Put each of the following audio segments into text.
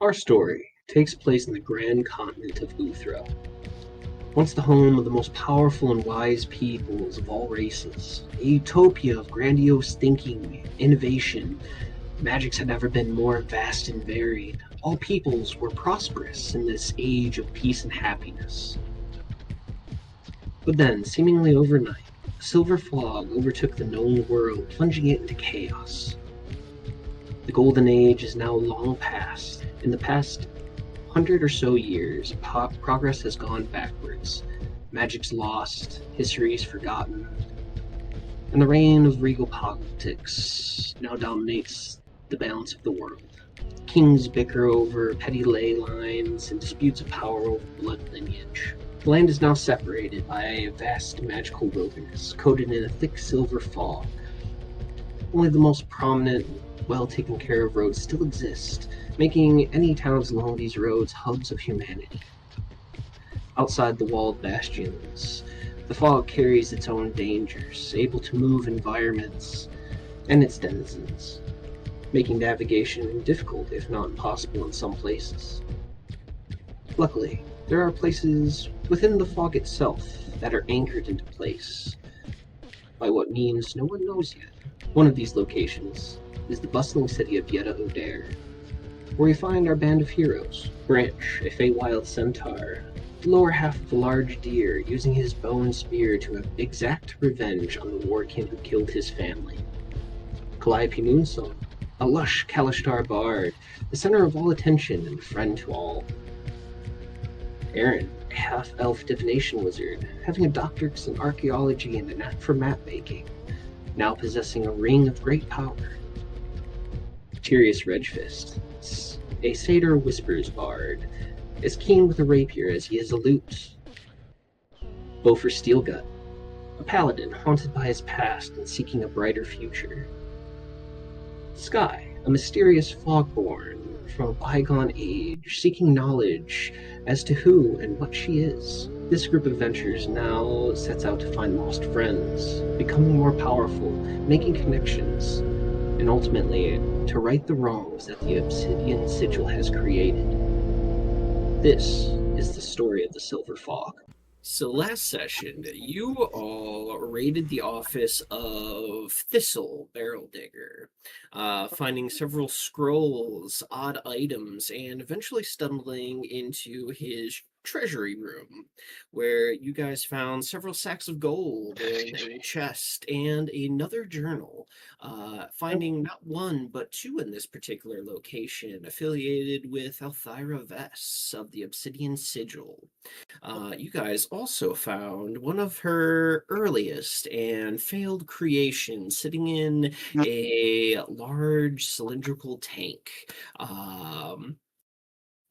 Our story takes place in the grand continent of Uthra, once the home of the most powerful and wise peoples of all races. A utopia of grandiose thinking, innovation. Magics had never been more vast and varied. All peoples were prosperous in this age of peace and happiness. But then, seemingly overnight, a silver fog overtook the known world, plunging it into chaos. The Golden Age is now long past. In the past 100 or so years, progress has gone backwards. Magic's lost, history is forgotten, and the reign of regal politics now dominates the balance of the world. Kings bicker over petty ley lines and disputes of power over blood lineage. The land is now separated by a vast magical wilderness, coated in a thick silver fog. Only the most prominent, well taken care of roads still exist, making any towns along these roads hubs of humanity. Outside the walled bastions, the fog carries its own dangers, able to move environments and its denizens, making navigation difficult, if not impossible in some places. Luckily, there are places within the fog itself that are anchored into place by what means no one knows yet. One of these locations is the bustling city of Yetta O'Dare, where we find our band of heroes. Branch, a Feywild centaur, the lower half of a large deer, using his bow and spear to exact revenge on the warkin who killed his family. Calliope Moonsong, a lush Kalashtar bard, the center of all attention and a friend to all. Aaron, a half-elf divination wizard, having a doctorate in archaeology and a knack for map-making, now possessing a ring of great power. Tirius Redfist, a satyr whispers bard, as keen with a rapier as he is a lute. Beaufort Steelgut, a paladin haunted by his past and seeking a brighter future. Sky, a mysterious fogborn from a bygone age, seeking knowledge as to who and what she is. This group of adventurers now sets out to find lost friends, becoming more powerful, making connections, and ultimately to right the wrongs that the Obsidian Sigil has created. This is the story of the Silver Fog. So last session, you all raided the office of Thistle Barrel Digger, finding several scrolls, odd items, and eventually stumbling into his treasury room, where you guys found several sacks of gold in a chest and another journal, finding not one but two in this particular location, affiliated with Althira Vess of the Obsidian Sigil. You guys also found one of her earliest and failed creations sitting in a large cylindrical tank.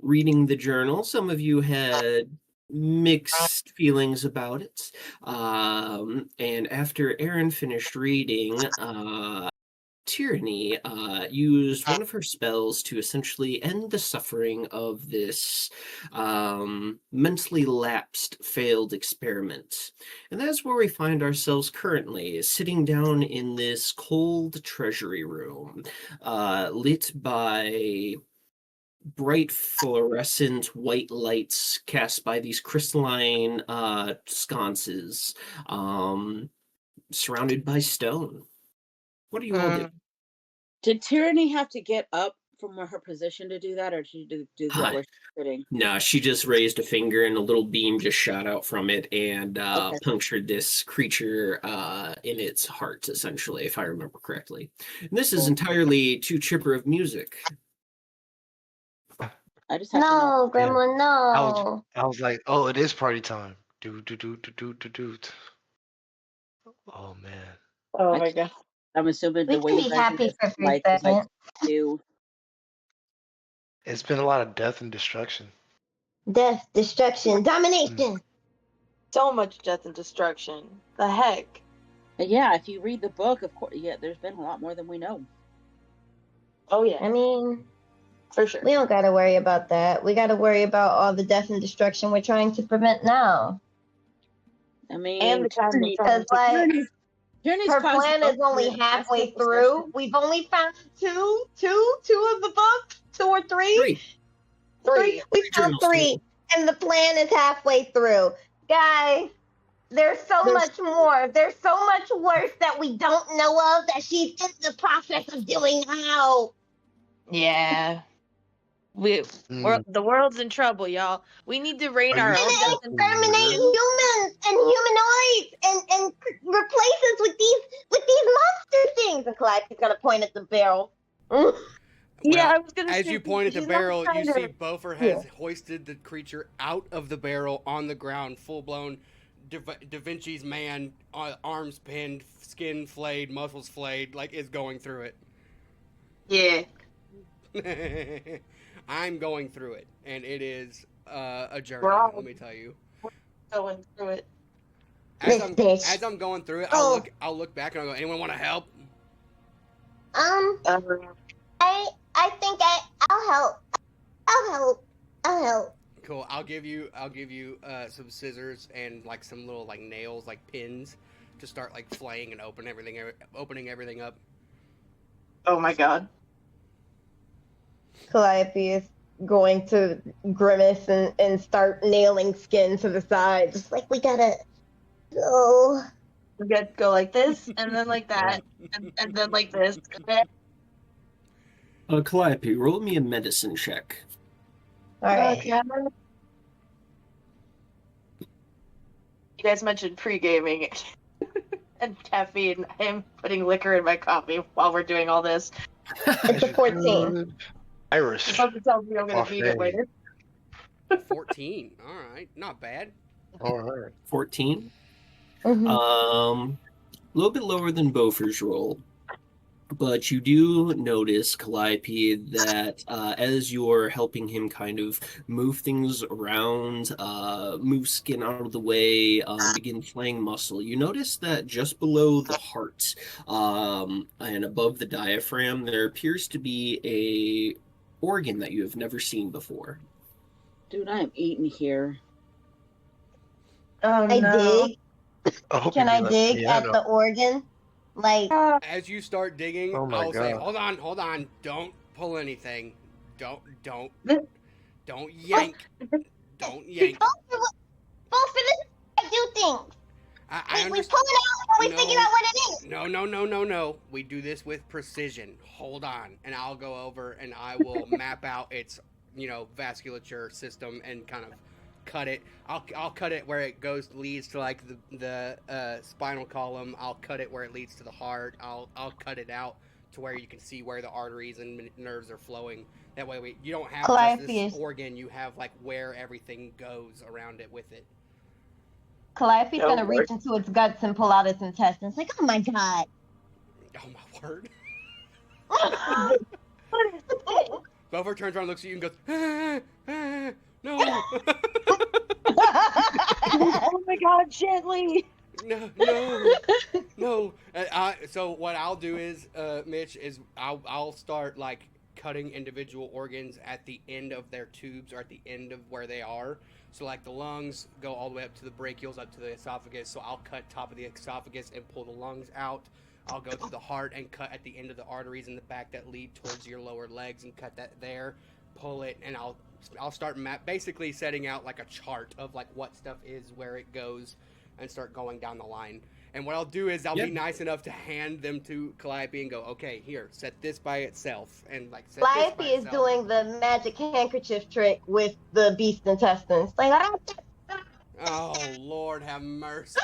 Reading the journal, some of you had mixed feelings about it. And after Aaron finished reading, Tyranny used one of her spells to essentially end the suffering of this mentally lapsed failed experiment. And that's where we find ourselves currently, sitting down in this cold treasury room, lit by bright fluorescent white lights cast by these crystalline sconces, surrounded by stone. What do you all do? Did Tyranny have to get up from her position to do that, or did she do that where she's sitting? No, she just raised a finger and a little beam just shot out from it and punctured this creature in its heart, essentially, if I remember correctly. And this is entirely too chipper of music. I just have to know. Gremlin, no. I was like, oh, it is party time. Do. Oh man. Oh my god. I'm assuming We the way can be happy for 3 seconds. It's been a lot of death and destruction. Death, destruction, domination. So much death and destruction. The heck? Yeah, if you read the book, of course, yeah, there's been a lot more than we know. Oh yeah. I mean, for sure. We don't got to worry about that. We got to worry about all the death and destruction we're trying to prevent now. I mean, and because her plan is only halfway through. We've only found two of the books, 2 or 3. 3. We found Journals, 3, and the plan is halfway through. Guys, there's so much more. There's so much worse that we don't know of that she's in the process of doing now. Yeah. The world's in trouble, y'all. We need to rain Are our you own And death sure? exterminate and humans and humanoids and replace us with these monster things. And Calliope's gonna point at the barrel. Yeah, Well, I was gonna as say, you point at the she's not barrel, you trying to- see Bofer has hoisted the creature out of the barrel on the ground, full blown Da Vinci's man, arms pinned, skin flayed, muscles flayed, like is going through Yeah. it. I'm going through it, and it is a journey. We're all- Let me tell you. Going through it. This bitch. As I'm going through it, Oh. I'll look back and I'll go, anyone want to help? I think I'll help. I'll help. Cool. I'll give you some scissors and like some little like nails, like pins, to start like flaying and opening everything up. Oh my god. Calliope is going to grimace and start nailing skin to the side. Just like, we gotta go. We got to go like this, and then like that, and then like this. Calliope, roll me a medicine check. All right. Okay. You guys mentioned pre-gaming and caffeine. I am putting liquor in my coffee while we're doing all this. It's a 14. Irish. Something tells me I'm going to need it Coffee. later. 14. All right, not bad. All right. 14. Mhm. A little bit lower than Bofer's roll, but you do notice, Calliope, that as you're helping him kind of move things around, move skin out of the way, begin flaying muscle, you notice that just below the heart and above the diaphragm, there appears to be a organ that you have never seen before. Dude, I am eating here. Oh I no. dig. I hope Can you I do dig that. at the organ? Like, As you start digging, Oh my I'll say, God. hold on, don't pull anything. Don't This- yank. Don't yank. both of this, I do things. I We understand. pull it out and we figure out what it is. No. We do this with precision. Hold on, and I'll go over and I will map out its, vasculature system and kind of cut it. I'll cut it where it leads to like the spinal column. I'll cut it where it leads to the heart. I'll cut it out to where you can see where the arteries and nerves are flowing. That way, you don't have just this organ. You have like where everything goes around it with it. Calliope's Oh, gonna reach into its guts and pull out its intestines. Like, oh my god. Oh my word! What is it? Bover turns around, looks at you, and goes, no. Oh my god, gently. No. So what I'll do is, Mitch, is I'll start like cutting individual organs at the end of their tubes or at the end of where they are. So like the lungs go all the way up to the brachials, up to the esophagus. So I'll cut top of the esophagus and pull the lungs out. I'll go to the heart and cut at the end of the arteries in the back that lead towards your lower legs and cut that there. Pull it, and I'll start basically setting out like a chart of like what stuff is, where it goes, and start going down the line. And what I'll do is I'll be nice enough to hand them to Calliope and go, okay, here, set this by itself, and like set Calliope this by is itself. doing the magic handkerchief trick with the beast intestines. Like, I don't. Oh Lord, have mercy.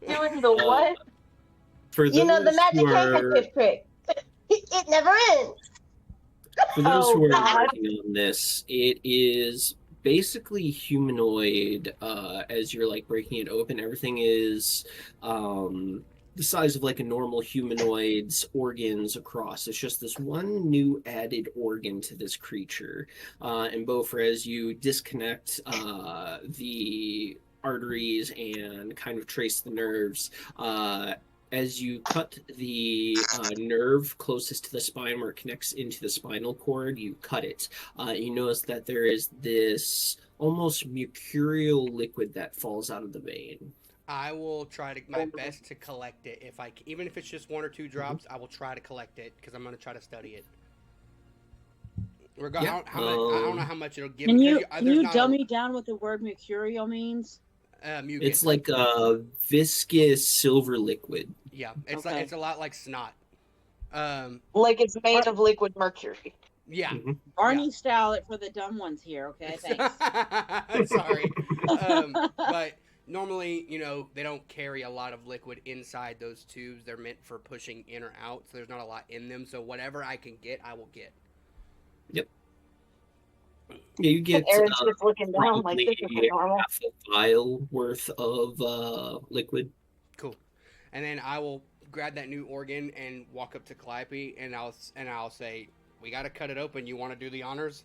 Doing the what? For those You know, the magic who are, handkerchief trick. It never ends. for those who are God. working on this, it is basically humanoid. As you're like breaking it open, everything is the size of like a normal humanoid's organs across. It's just this one new added organ to this creature. And Bofer, as you disconnect the arteries and kind of trace the nerves, as you cut the nerve closest to the spine where it connects into the spinal cord, you cut it. You notice that there is this almost mercurial liquid that falls out of the vein. I will try my best to collect it. Even if it's just 1 or 2 drops, I will try to collect it because I'm going to try to study it. I don't know how much it'll give. Can because you there's not dummy down what the word mercurial means? mucus. It's like a viscous silver liquid. Yeah, it's Okay. it's a lot like snot. Like it's made of liquid mercury. Yeah. Barney style it for the dumb ones here, okay? Thanks. Sorry. But normally, they don't carry a lot of liquid inside those tubes. They're meant for pushing in or out, so there's not a lot in them. So whatever I can get, I will get. Yep. Yeah, you get Aaron's just looking down like probably this is normal. half a vial worth of liquid. Cool. And then I will grab that new organ and walk up to Calliope, and I'll say, "We got to cut it open. You want to do the honors?"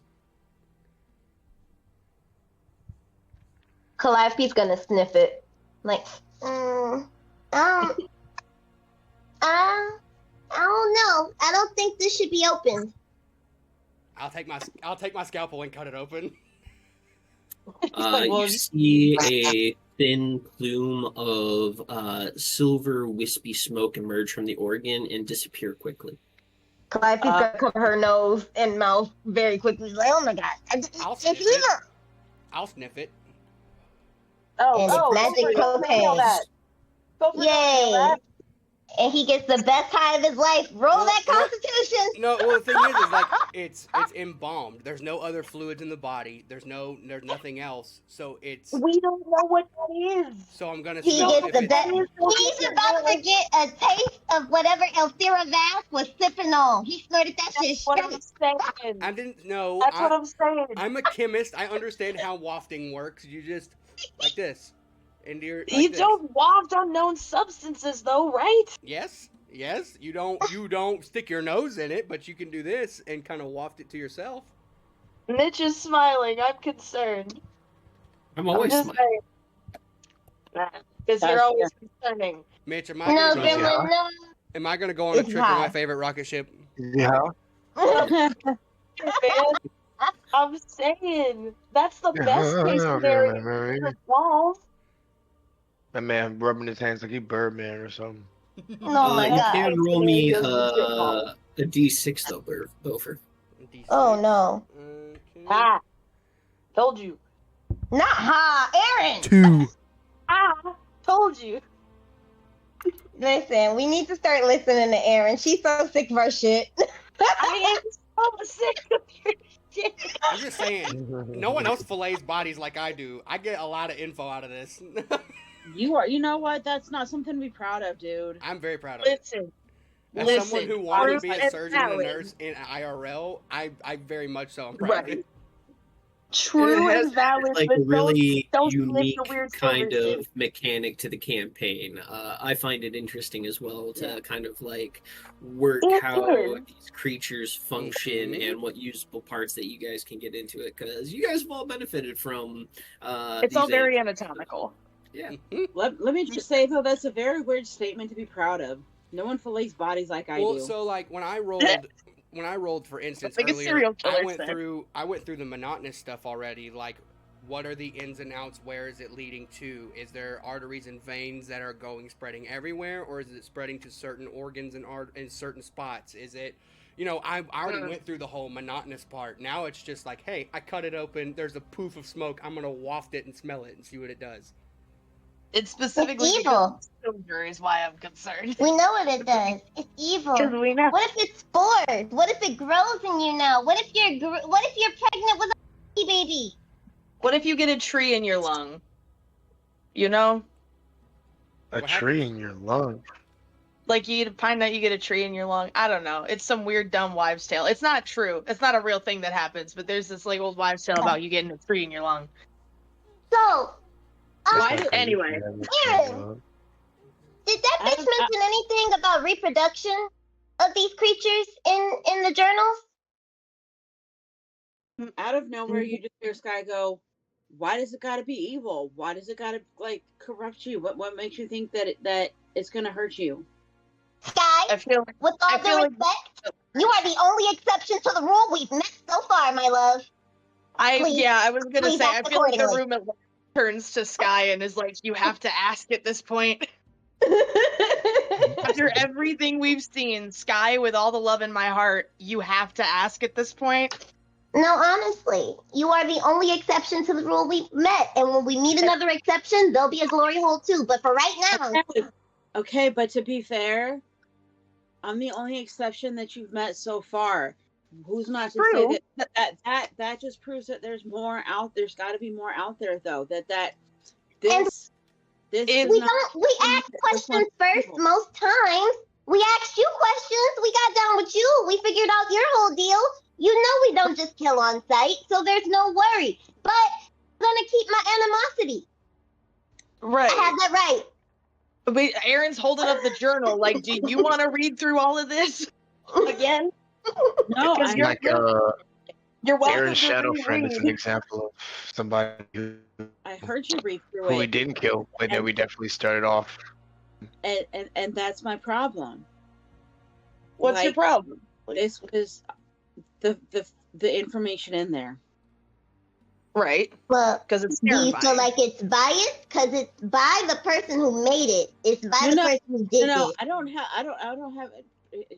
Calliope's gonna sniff it. Like, I don't know. I don't think this should be opened. I'll take my scalpel and cut it open. You see a thin plume of silver wispy smoke emerge from the organ and disappear quickly. Calliope's gonna cover her nose and mouth very quickly. Like, oh my god. I'll It's sniff it. here. I'll sniff it. And it's magic cocaine. Yay! And he gets the best high of his life. Roll that Constitution. No, well, the thing is like it's embalmed. There's no other fluids in the body. There's nothing else. So it's. We don't know what that is. So I'm gonna. He smell gets if the it's- best. He's about to get a taste of whatever Elthira Vast was sipping on. He snorted that shit That's what I'm straight. saying. I didn't know. That's what I'm saying. I'm a chemist. I understand how wafting works. You just like this. Into your. You don't waft unknown substances, though, right? Yes. You don't stick your nose in it, but you can do this and kind of waft it to yourself. Mitch is smiling. I'm concerned. I'm always just smiling. Because you're always concerning. Mitch, am I No, gonna Gremlin, no. am I gonna go on a It's trip in my hot. favorite rocket ship? Yeah. Man, I'm saying that's the best case scenario. Man, Walls. that man rubbing his hands like he Birdman or something. Oh my you god. can roll me a d6 though, Bofer. Oh no. Okay. Ah, told you. Not ha, Aaron. 2. Ah, told you. Listen, we need to start listening to Aaron. She's so sick of our shit. I am so sick of your shit. I'm just saying, no one else fillets bodies like I do. I get a lot of info out of this. You know what? That's not something to be proud of, dude. I'm very proud of it. Listen, As someone who wanted to be a Bruce surgeon and a Allen. nurse in IRL, I very much so am proud of it. True It has and valid, like but a really don't slip unique the weird kind silver of mechanic to the campaign. I find it interesting as well to kind of like work It how is. these creatures function Mhm. and what usable parts that you guys can get into it, because you guys have all benefited from. It's all these very animals. anatomical. Yeah. Mhm. Let me just say though, that's a very weird statement to be proud of. No one fillets bodies like I Well, do. so like when I rolled, for instance, Like a earlier, serial killer I went said. through the monotonous stuff already. Like, what are the ins and outs? Where is it leading to? Is there arteries and veins that are spreading everywhere, or is it spreading to certain organs and in certain spots? Is it, I already went through the whole monotonous part. Now it's just like, hey, I cut it open. There's a poof of smoke. I'm gonna waft it and smell it and see what it does. It's specifically It's evil. because of silver is why I'm concerned. We know what it does. It's evil. Because we know. What if it's spores? What if it grows in you now? What if you're pregnant with a baby? What if you get a tree in your lung? You know? A What tree in your lung. Like you find out you get a tree in your lung. I don't know. It's some weird dumb wives' tale. It's not true. It's not a real thing that happens, but there's this like old wives' tale about you getting a tree in your lung. So, Why do- Anyway. Aaron, did that bitch mention anything about reproduction of these creatures in the journals? Out of nowhere, you just hear Sky go, "Why does it gotta be evil? Why does it gotta like corrupt you? What makes you think that it's gonna hurt you?" Sky, I feel with all I due feel like- respect, you are the only exception to the rule we've met so far, my love. Please- I was gonna please say I act feel like the accordingly. room at once turns to Sky and is like, you have to ask at this point. After everything we've seen, Sky, with all the love in my heart, you have to ask at this point. No, honestly, you are the only exception to the rule we've met. And when we meet another exception, there'll be a glory hole too. But for right now, Okay, but to be fair, I'm the only exception that you've met so far. Who's not to True. say that just proves that there's more out. There's got to be more out there though. This It's- we ask questions first most times. We asked you questions. We got down with you. We figured out your whole deal. You know we don't just kill on sight, so there's no worry. But I'm gonna keep my animosity. right. I have that right. Wait, Aaron's holding up the journal. Like, do you want to read through all of this again? No, Because I you're, Like you're welcome Aaron's to shadow friend is an reread. example of somebody who heard you read through we it, didn't kill, but that we definitely started off. and that's my problem. What's your Like, problem? This was the information in there. Right, Well, because it's do you terrifying. feel like it's biased? Because it's by the person who made it. It's by the No, person who did No, it. I don't have.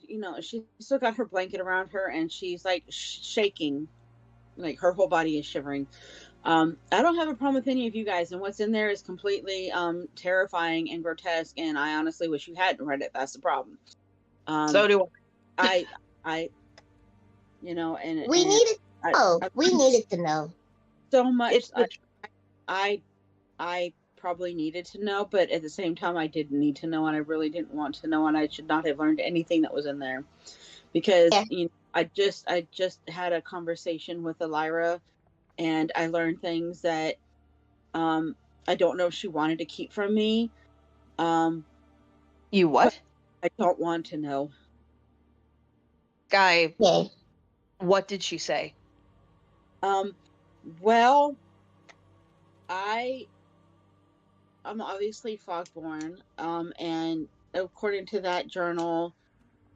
You know, she still got her blanket around her, and she's like shaking, like her whole body is shivering. I don't have a problem with any of you guys, and what's in there is completely terrifying and grotesque. And I honestly wish you hadn't read it. That's the problem. So do I, you know, and We and needed to know. I- We needed to know. so much. It's the- I probably needed to know, but at the same time, I didn't need to know, and I really didn't want to know, and I should not have learned anything that was in there, because Yeah. you know, I just had a conversation with Elira, and I learned things that I don't know if she wanted to keep from me. You what? I don't want to know. Guy, Okay. what did she say? Well, I'm obviously fogborn, and according to that journal,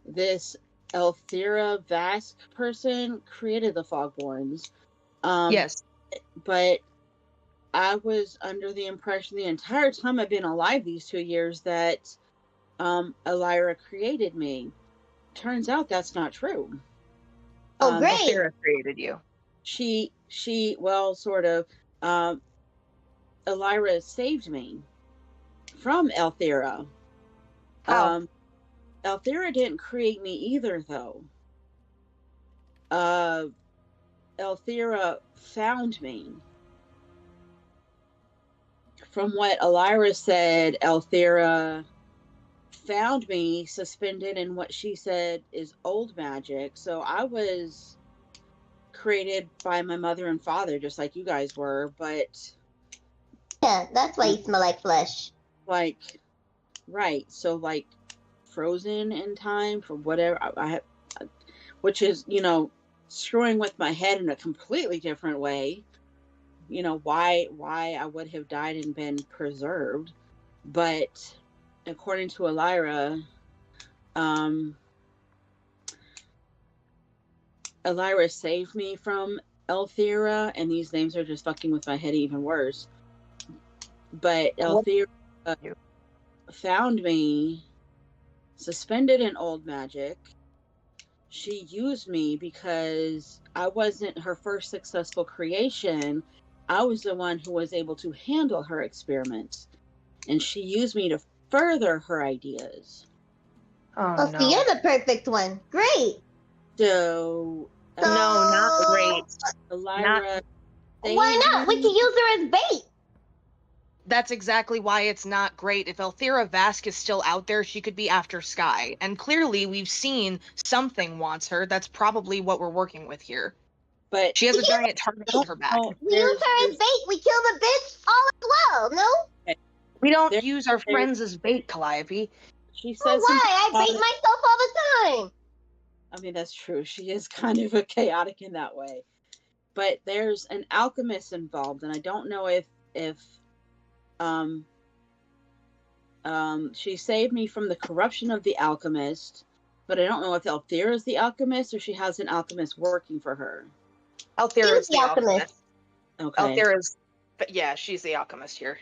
this Elthira Vask person created the fogborns. Yes. But I was under the impression the entire time I've been alive these 2 years that Elira created me. Turns out that's not true. Oh, great. Sarah created you. She well, sort of. Elira saved me from Elthira. How? Elthira didn't create me either, though. Elthira found me. From what Elira said, Elthira found me suspended in what she said is old magic. So I was created by my mother and father, just like you guys were, but Yeah, that's why you smell like flesh. like, right. So like frozen in time for whatever which is, you know, screwing with my head in a completely different way. You know, why I would have died and been preserved. But according to Elira, Elira saved me from Elthira, and these names are just fucking with my head even worse. But Elthira found me suspended in old magic. She used me because I wasn't her first successful creation. I was the one who was able to handle her experiments. And she used me to further her ideas. Oh, So you're the perfect one. Great. So, No, not great. Elira, Why not? We can use her as bait. That's exactly why it's not great. If Elthira Vask is still out there, she could be after Sky. And clearly we've seen something wants her. That's probably what we're working with here. But she has a giant target on her back. We use her as bait. We kill the bitch all as well, no? We don't use our friends as bait, Calliope. She says why? I bait myself all the time. I mean, that's true. She is kind of a chaotic in that way. But there's an alchemist involved, and I don't know if she saved me from the corruption of the alchemist, but I don't know if Elthira is the alchemist or she has an alchemist working for her. Elthira is the alchemist. Okay. Elthira is, but yeah, she's the alchemist here.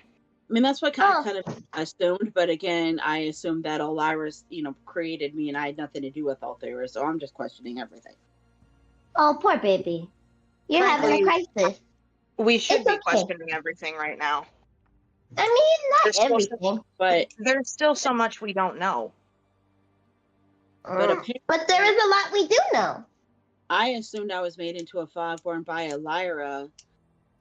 I mean, that's what kind of assumed, but again, I assumed that Elira, you know, created me and I had nothing to do with Elthira, so I'm just questioning everything. Oh, poor baby. You're having a Frankly, crisis. We should It's be okay. questioning everything right now. I mean, not There's still everything. But There's still so much we don't know. but apparently, But there is a lot we do know. I assumed I was made into a fogborn by Elira,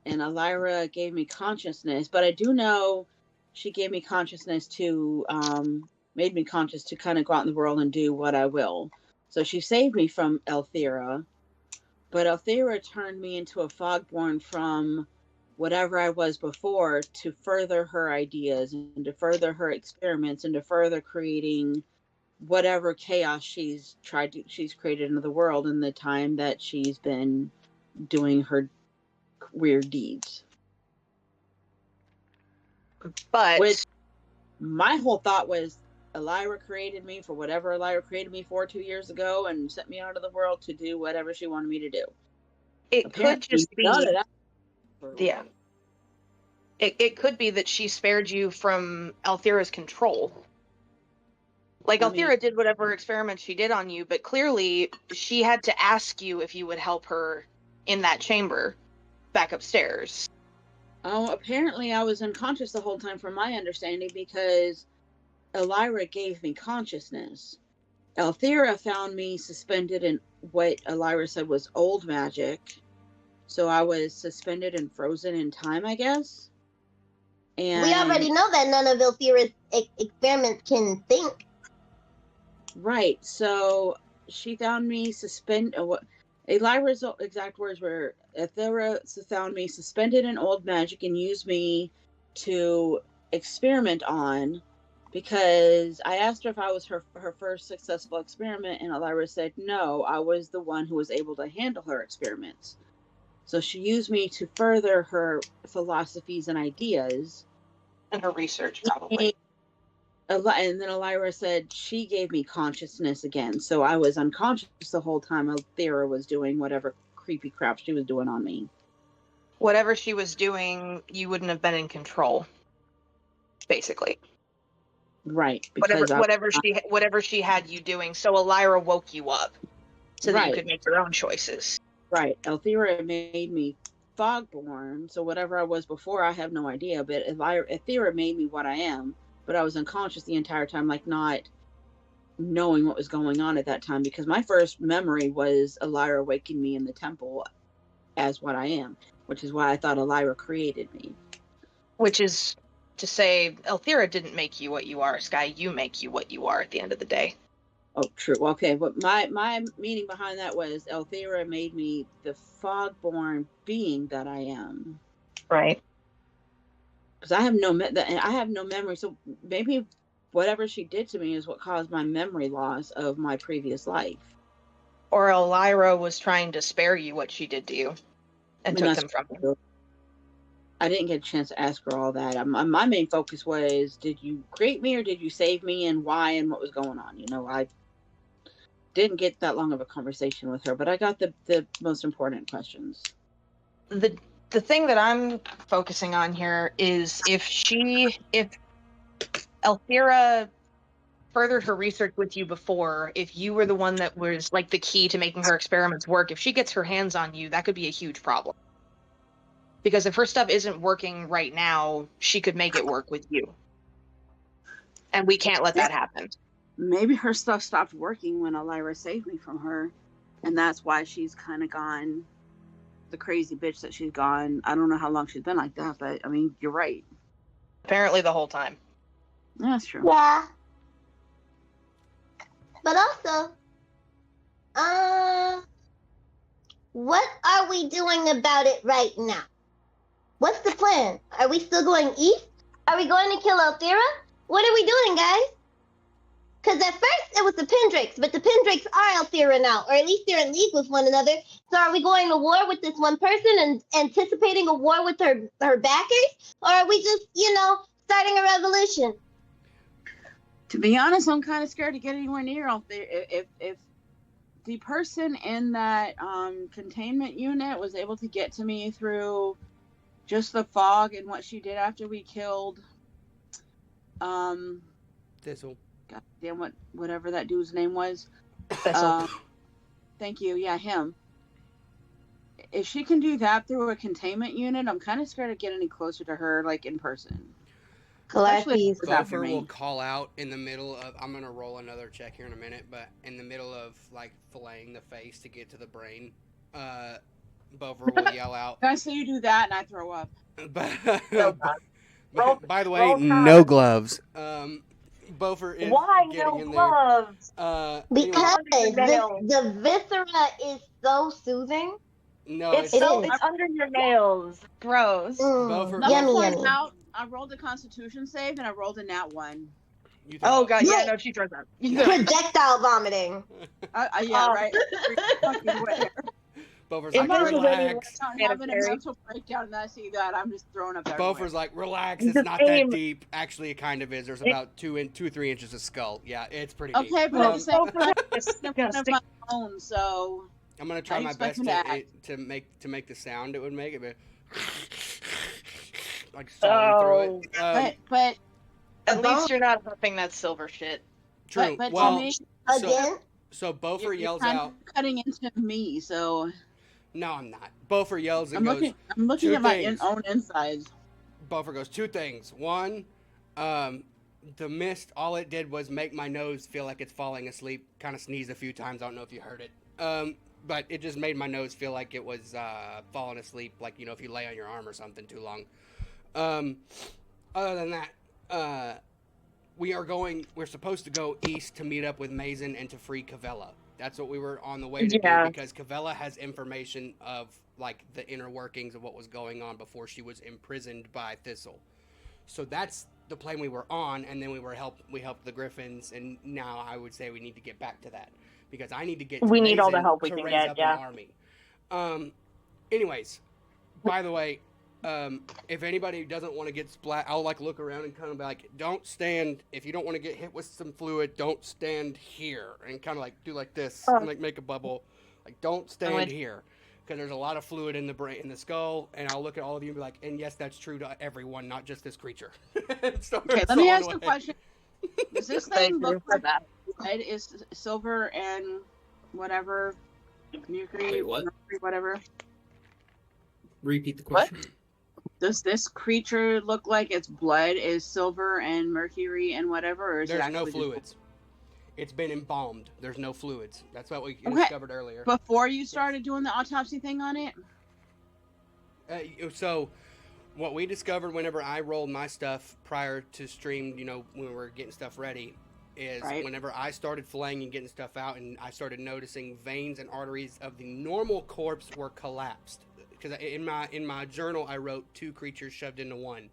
and Elira gave me consciousness. But I do know she gave me consciousness to made me conscious to kind of go out in the world and do what I will. So she saved me from Elthira, but Elthira turned me into a fogborn from whatever I was before to further her ideas and to further her experiments and to further creating whatever chaos she's created into the world in the time that she's been doing her weird deeds. But Which my whole thought was Elira created me for whatever Elira created me for 2 years ago and sent me out of the world to do whatever she wanted me to do. it could just be, none of that. yeah. It could be that she spared you from Althira's control. Like, I mean- Althira did whatever experiments she did on you, but clearly she had to ask you if you would help her in that chamber back upstairs. Oh, apparently I was unconscious the whole time from my understanding because Elira gave me consciousness. Althira found me suspended in what Elira said was old magic. So I was suspended and frozen in time, I guess. And We already know that none of Elthira's experiments can think. right, so she found me Elira's exact words were, Elthira found me suspended in old magic and used me to experiment on, because I asked her if I was her first successful experiment, and Elira said no, I was the one who was able to handle her experiments. So she used me to further her philosophies and ideas. And her research, probably. And then Elira said she gave me consciousness again. So I was unconscious the whole time Elthira was doing whatever creepy crap she was doing on me. Whatever she was doing, you wouldn't have been in control, basically. Right. Because Whatever she had you doing. So Elira woke you up so that you Right. could make your own choices. Right. Elthira made me fogborn. So whatever I was before, I have no idea. But Elthira made me what I am. But I was unconscious the entire time, like not knowing what was going on at that time. Because my first memory was Elira waking me in the temple as what I am. Which is why I thought Elira created me. Which is to say, Elthira didn't make you what you are, Sky. You make you what you are at the end of the day. Oh, true. Okay, but my meaning behind that was Elthira made me the fogborn being that I am. Right. Because I have no memory. So maybe whatever she did to me is what caused my memory loss of my previous life. Or Elira was trying to spare you what she did to you and took them from you. I didn't get a chance to ask her all that. My main focus was, did you create me or did you save me, and why, and what was going on? I didn't get that long of a conversation with her, but I got the most important questions. The thing that I'm focusing on here is if Elthira furthered her research with you before, if you were the one that was like the key to making her experiments work, if she gets her hands on you, that could be a huge problem. Because if her stuff isn't working right now, she could make it work with you. And we can't let that happen. Maybe her stuff stopped working when Elira saved me from her, and that's why she's kind of gone the crazy bitch that she's gone. I don't know how long she's been like that, but I mean, you're right. Apparently the whole time. Yeah, that's true. Yeah. But also, what are we doing about it right now? What's the plan? Are we still going east? Are we going to kill Elthira? What are we doing, guys? Because at first it was the Pendrakes, but the Pendrakes are Elthira now, or at least they're in league with one another. So are we going to war with this one person and anticipating a war with her backers? Or are we just, starting a revolution? To be honest, I'm kind of scared to get anywhere near Elthira. If the person in that containment unit was able to get to me through just the fog and what she did after we killed Thistle. God damn, whatever that dude's name was. Thistle. Thank you. Yeah, him. if she can do that through a containment unit, I'm kind of scared to get any closer to her, like in person. Especially if Glasses. it's after Bopher will me. call out in the middle of. I'm gonna roll another check here in a minute, but in the middle of like filleting the face to get to the brain, Bopher will yell out. I say you do that, and I throw up. But, Oh, God. by the way, Roll no tide. gloves. Bopher is Why getting no in gloves? there. Because Anyway, the viscera is so soothing. No, It's It so is. it's under your nails. Gross. Bopher- Let me Yummy, point yummy. out, I rolled a Constitution save, and I rolled a nat 1. you throw Oh up. god, yeah, Wait. no, she throws up. Projectile vomiting. Yeah, Oh. right. Fucking way. Bopher's If like, I was relax. I'm having a mental breakdown, and I see that I'm just throwing up everywhere. Bopher's like, relax. The It's not that same. deep. Actually, it kind of is. There's about 2 or 3 inches of skull. Yeah, it's pretty deep. Okay, but at the same time, It's I'm one of disgusting. my own, so I'm gonna try I my expect best him to to make the sound it would make. It be like sawing through it. but At least you're not huffing that silver shit. True. but well, to me, Again, so Bopher you're yells kind out. of cutting into me, so No, I'm not. Bopher yells and I'm goes. looking two at my things. own insides. Bopher goes 2 things. One, the mist. All it did was make my nose feel like it's falling asleep. Kind of sneezed a few times. I don't know if you heard it. But it just made my nose feel like it was falling asleep. Like if you lay on your arm or something too long. Other than that, we're supposed to go east to meet up with Mazen and to free Cavella. That's what we were on the way to do because Cavella has information of like the inner workings of what was going on before she was imprisoned by Thistle. So that's the plane we were on, and then we helped the Griffins, and now I would say we need to get back to that because I need to get to We need all the Mazen help we to can raise get, up yeah. an army. Anyways, by the way, if anybody doesn't want to get splat, I'll like look around and kind of be like, don't stand, if you don't want to get hit with some fluid, don't stand here, and kind of like do like this, and like make a bubble, like don't stand here, because there's a lot of fluid in the brain, in the skull, and I'll look at all of you and be like, and yes, that's true to everyone, not just this creature. Okay, let me ask you a question. Does this thing look like that? red is silver and whatever, mercury, Wait, what? mercury, whatever? Repeat the question. Does this creature look like its blood is silver and mercury and whatever, or is it There's no actually fluids. It's been embalmed. There's no fluids. That's what we Okay. discovered earlier. before you started doing the autopsy thing on it? So, what we discovered whenever I rolled my stuff prior to stream, when we were getting stuff ready, is Right. whenever I started filleting and getting stuff out, and I started noticing veins and arteries of the normal corpse were collapsed. Because in my journal I wrote 2 creatures shoved into one,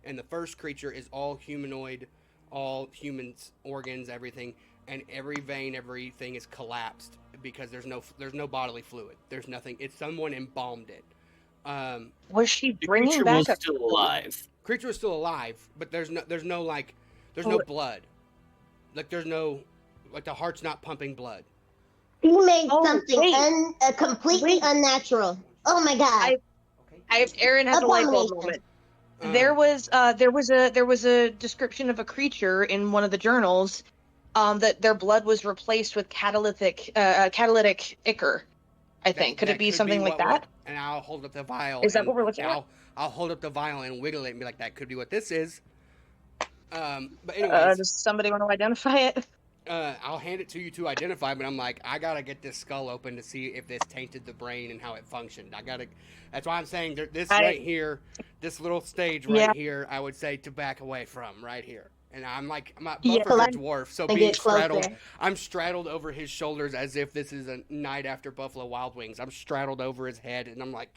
and the first creature is all humanoid, all humans, organs, everything, and every vein, everything is collapsed because there's no bodily fluid. There's nothing. It's someone embalmed it. Was she The bringing creature back was a still alive. Creature is still alive, but there's no blood. Like there's no, like the heart's not pumping blood. he made Oh, something wait. completely Wait. unnatural. Oh my god. Aaron has a light bulb Abomination. moment. There was a description of a creature in one of the journals, that their blood was replaced with catalytic ichor. I think. Could it be something like that? And I'll hold up the vial. Is that and what we're looking at? I'll hold up the vial and wiggle it and be like, that could be what this is. But anyways, Does somebody want to identify it? I'll hand it to you to identify, but I'm like, I gotta get this skull open to see if this tainted the brain and how it functioned. That's why I'm saying right here, this little stage right here, I would say to back away from right here. And I'm like, Buffer's a dwarf, so And being get closer. straddled, I'm straddled over his shoulders as if this is a night after Buffalo Wild Wings. I'm straddled over his head, and I'm like,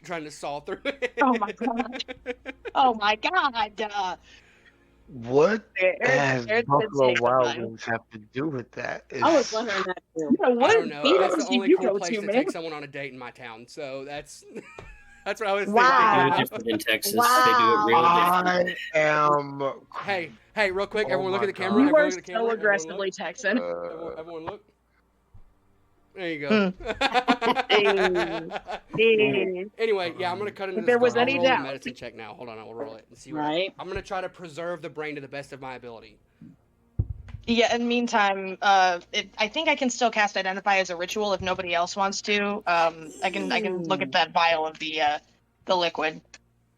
trying to saw through it. Oh my god! Oh my god! What has Aaron's Buffalo take the Wild vial. Wings have to do with that? I was wondering that too. Yeah, I what don't know. That's the only you cool go place to man? take someone on a date in my town. So that's that's what I was Wow. They do thinking. it different in Texas. Wow. They do it real different. I am. Hey, real quick, Oh everyone look my at the camera. You Everyone are look at the camera. so Everyone aggressively look. Texan. Everyone look. There you go. Anyway, yeah, I'm gonna cut into If this. there was I'll any roll a doubt. medicine check now. Hold on, I will roll it and see what. Right. I'm gonna try to preserve the brain to the best of my ability. Yeah, in the meantime, I think I can still cast Identify as a ritual if nobody else wants to. I can look at that vial of the liquid.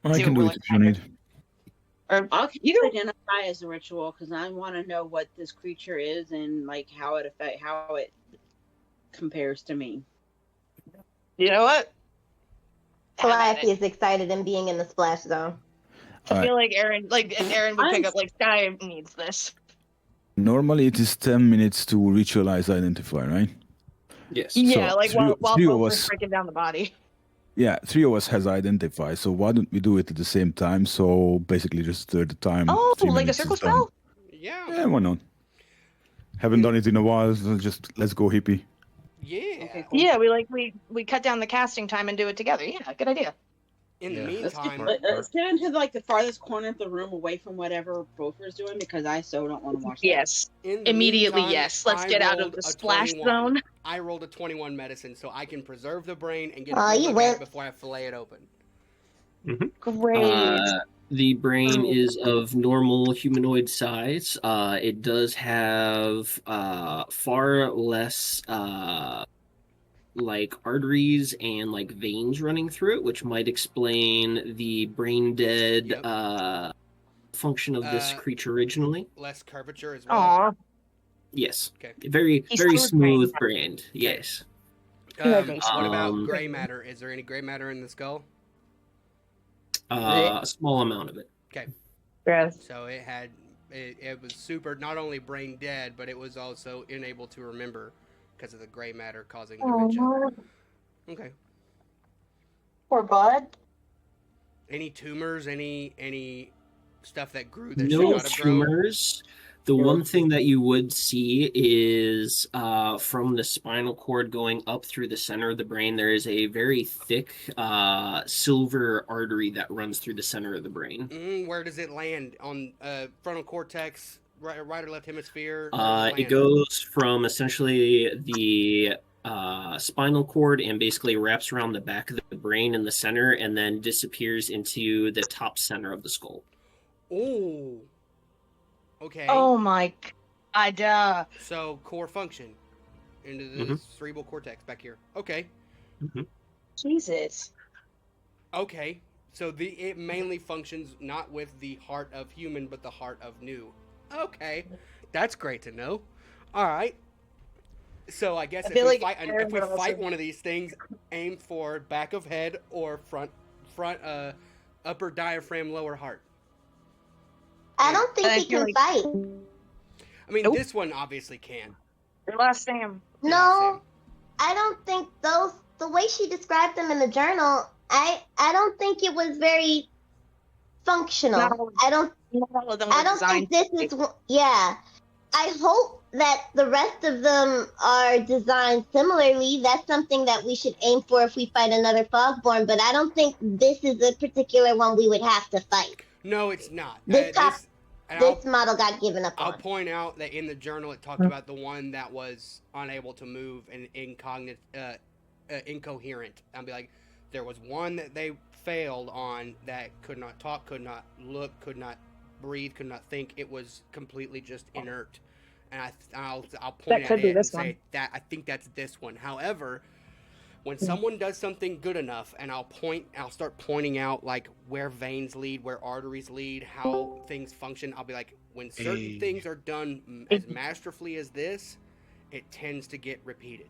I See can what do we're it if you need. Or I'll either identify as a ritual because I want to know what this creature is and like how it compares to me. you know what? Have at Calliope it. is excited in being in the splash zone. I Alright. feel like Aaron would pick up like Sky needs this. Normally it is 10 minutes to ritualize Identify, right? Yes. Yeah, So like three while of both are us, breaking down the body. yeah, 3 of us has Identify. So why don't we do it at the same time? So basically just the time. Oh, 3 like a minutes circle is done. spell? Yeah. Yeah, why not? Haven't done it in a while, so just let's go hippie. Yeah. Okay, cool. Yeah, we cut down the casting time and do it together. Yeah, good idea. In the Yeah. meantime, Let's get into like the farthest corner of the room away from whatever Bofer's doing because I so don't want to watch that. Yes. in the Immediately, meantime, yes. Let's I get out of rolled the a splash 21. zone. I rolled a 21 medicine, so I can preserve the brain and get Aw, a good you look at wimp. it before I fillet it open. Great. The brain is of normal humanoid size. It does have far less like arteries and like veins running through it, which might explain the brain dead Yep. function of this creature originally. Less curvature as well. Aw. Yes. Okay. Very He's very smooth smooth brain. Yes. Goodness. What about Um, gray matter? Is there any gray matter in the skull? A small amount of it. Okay. Gross. So it was super, not only brain dead, but it was also unable to remember because of the gray matter causing dementia. Okay. Poor bud. Any tumors? Any stuff that grew that should No not have grown? tumors. The one thing that you would see is from the spinal cord going up through the center of the brain, there is a very thick silver artery that runs through the center of the brain. Where does it land? On frontal cortex, right or left hemisphere? It goes from essentially the spinal cord and basically wraps around the back of the brain in the center and then disappears into the top center of the skull. Oh. Okay. Oh my god. So core function into the cerebral cortex back here. Okay. Jesus. Okay. So it mainly functions not with the heart of human, but the heart of new. Okay. That's great to know. All right. So I guess if we fight one of these things, aim for back of head or front upper diaphragm, lower heart. I don't think he can fight. I mean, this one obviously can. Your last name. No, I don't think the way she described them in the journal, I don't think it was very functional. I don't think this is, yeah. I hope that the rest of them are designed similarly. That's something that we should aim for if we fight another Fogborn, but I don't think this is a particular one we would have to fight. No, it's not. This model got given up on. I'll point out that in the journal it talked about the one that was unable to move and incoherent. I'll be like, there was one that they failed on that could not talk, could not look, could not breathe, could not think. It was completely just inert. And I'll point at it and say that I think that's this one. However, when someone does something good enough, and I'll start pointing out like where veins lead, where arteries lead, how things function. I'll be like, when certain things are done as masterfully as this, it tends to get repeated.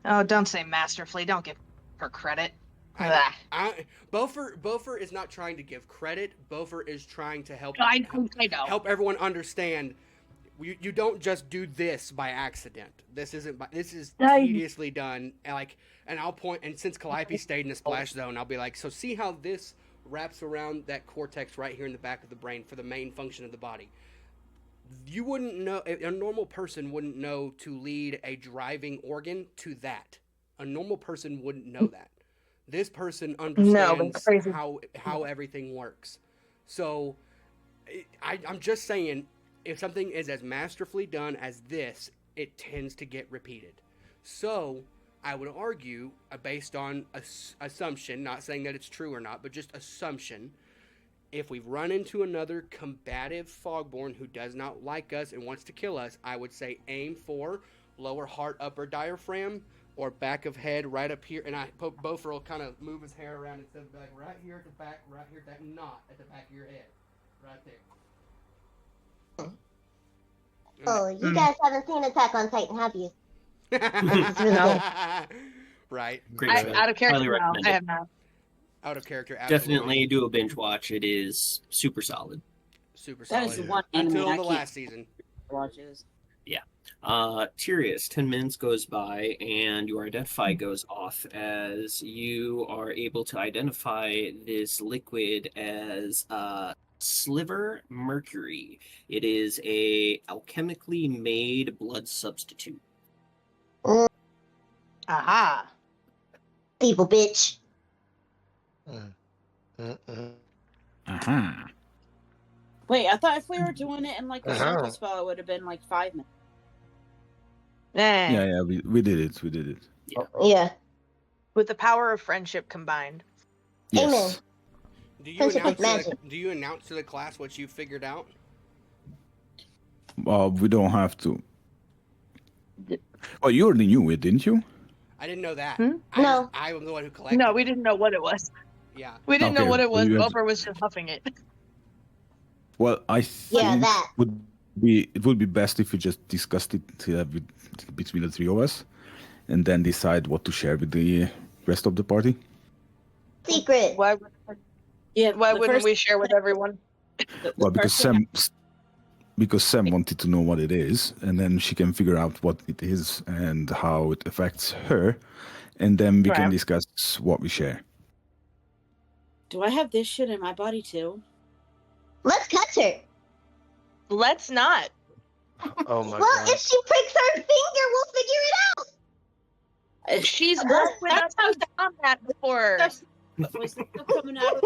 Oh, don't say masterfully. Don't give her credit. Bofer is not trying to give credit. Bofer is trying to help. I know. Help everyone understand. You don't just do this by accident. This is tediously done. And I'll point. And since Calliope stayed in the splash zone, I'll be like, so see how this wraps around that cortex right here in the back of the brain for the main function of the body. You wouldn't know. A normal person wouldn't know to lead a driving organ to that. A normal person wouldn't know that. This person understands how everything works. So I'm just saying, if something is as masterfully done as this, it tends to get repeated. So I would argue, based on assumption, not saying that it's true or not, but just assumption, if we run into another combative Fogborn who does not like us and wants to kill us, I would say aim for lower heart, upper diaphragm, or back of head right up here. And Bofer will kind of move his hair around instead of back, right here at the back, right here, that knot at the back of your head. Right there. Oh, you guys haven't seen Attack on Titan, have you? No. Right. Great show. Out of character, Highly no, recommend I it. have not. Out of character, absolutely. Definitely do a binge watch. It is super solid. Super That solid. is the one anime Until I the keep last season. watches. Tyrius, 10 minutes goes by and your identify goes off as you are able to identify this liquid as sliver mercury. It is a alchemically made blood substitute. Aha. Evil bitch. Uh-huh. Wait, I thought if we were doing it in like a Uh-huh. circle spell, it would have been like 5 minutes. Yeah, we did it. We did it. Yeah. With the power of friendship combined. Amen. Yes. Friendship is Do you announce to the class what you figured out? We don't have to. Oh, you already knew it, didn't you? I didn't know that. Hmm? No. I was the one who collected. No, we didn't know what it was. Yeah. We didn't know Okay, what it was. well, you have- Bofer was just huffing it. Well, I think Yeah, that. it would be best if we just discussed it between the three of us, and then decide what to share with the rest of the party. Secret. Why Yeah, wouldn't we share with everyone? Well, because Sam wanted to know what it is, and then she can figure out what it is and how it affects her, and then we can Right. discuss what we share. Do I have this shit in my body too? Let's catch her. Let's not. Oh my Well, god. if she pricks her finger, we'll figure it out. She's worked with us on combat before. That's voice still coming out of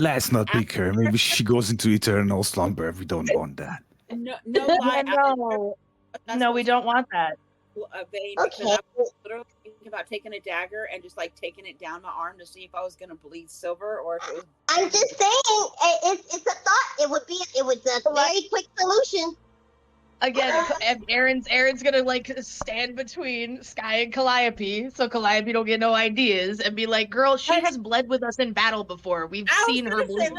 Let's not pick her. Maybe she goes into eternal slumber. We don't want that. no lie. No, we don't want that. A vein Okay. because I was literally thinking about taking a dagger and just like taking it down my arm to see if I was gonna bleed silver or if it was. I'm just saying, it's a thought. It was a very quick solution. Again, and Aaron's gonna like stand between Sky and Calliope, so Calliope don't get no ideas, and be like, "Girl, she has bled with us in battle before. We've seen her bleed."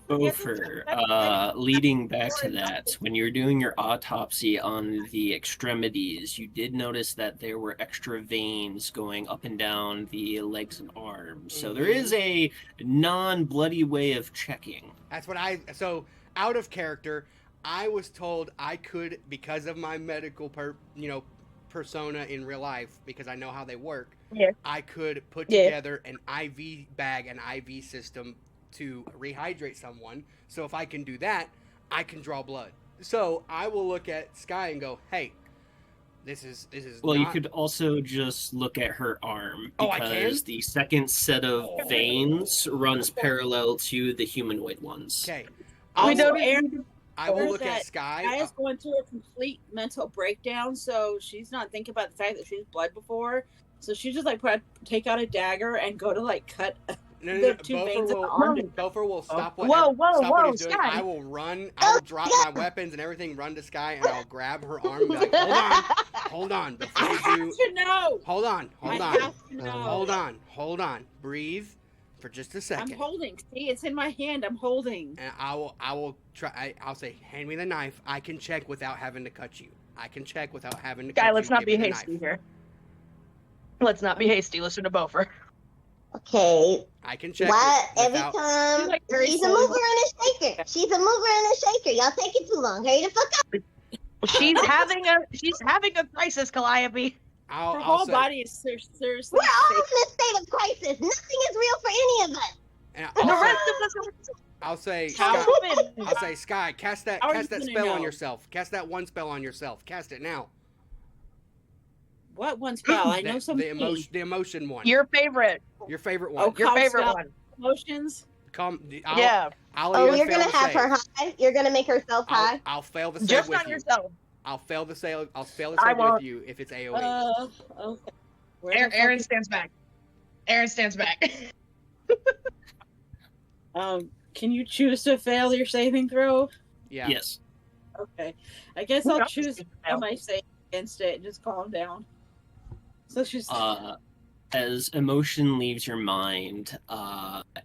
Bofer, leading back to that, when you're doing your autopsy on the extremities, you did notice that there were extra veins going up and down the legs and arms. So there is a non-bloody way of checking. That's what so out of character, I was told I could, because of my medical persona in real life, because I know how they work. Yeah. I could put Yeah. together an IV bag, an IV system to rehydrate someone. So if I can do that, I can draw blood. So I will look at Sky and go, "Hey, this is." Well, you not- could also just look at her arm, Oh, I can? because the second set of veins runs parallel to the humanoid ones. Okay. We don't. I will Where's look at that? Sky. I is going through a complete mental breakdown, so she's not thinking about the fact that she's bled before. So she just like take out a dagger and go to like cut. No, the two veins in the arm. Bofer will stop what Whoa, stop what he's doing. Sky. I will run. I will drop my weapons and everything. Run to Sky and I'll grab her arm. And be like, hold on. Before I you have do, to know. hold on. I have to know. Hold on. Breathe for just a I'm second. holding. See, it's in my hand. I'm holding. And I will try. I'll say, hand me the knife. I can check without having to cut you. I can check without having to. Guy, cut let's you. not Give be me the hasty knife. here. Let's not be hasty. Listen to Bofer. Okay. I can check. Why every without- time Like, she's a mover and a shaker. She's a mover and a shaker. Y'all taking too long. Hurry the fuck up. She's having a crisis, Calliope. Her I'll whole say, body is seriously. We're all in a state of crisis. Nothing is real for any of us. and The I'll, rest say, of us I'll say, are Sky, stupid. I'll say, Sky, cast that How are you spell gonna on know? yourself. Cast that one spell on yourself. Cast it now. What one spell? I know some. the emotion one. Your favorite. Your favorite one. Oh, Your Calm favorite spell. one. Emotions. Yeah. I'll Oh, even you're fail gonna the have save. her high. You're gonna make herself high. I'll fail the save Just with on you. yourself. I'll fail the save. I'll fail the I save with won't. you if it's AOE. Okay. Where the fuck Aaron is- stands back. Aaron stands back. Can you choose to fail your saving throw? Yeah. Yes. Okay. I guess I'll choose to fail my save against it and just calm down. So she's As emotion leaves your mind,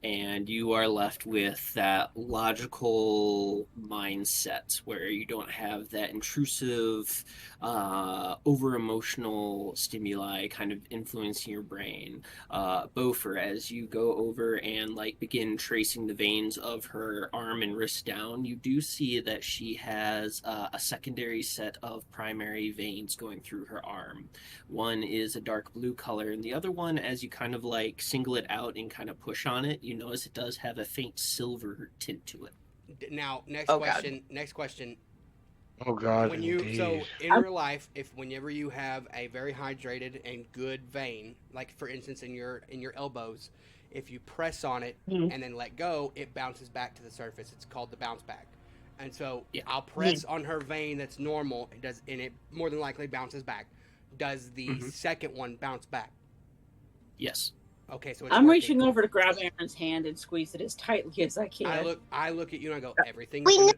and you are left with that logical mindset where you don't have that intrusive, over-emotional stimuli kind of influencing your brain. Bofer, as you go over and like begin tracing the veins of her arm and wrist down, you do see that she has a secondary set of primary veins going through her arm. One is a dark blue color, and the other one, as you kind of like single it out and kind of push on it, you notice it does have a faint silver tint to it. Now, next Oh, question. Next question. Oh God. When you so indeed. in real life, whenever you have a very hydrated and good vein, like for instance in your elbows, if you press on it and then let go, it bounces back to the surface. It's called the bounce back. And so I'll press on her vein that's normal. It does, and it more than likely bounces back. Does the second one bounce back? Yes. Okay, so it's I'm working. reaching over to grab Aaron's hand and squeeze it as tightly as I can. I look at you and I go, everything's We gonna.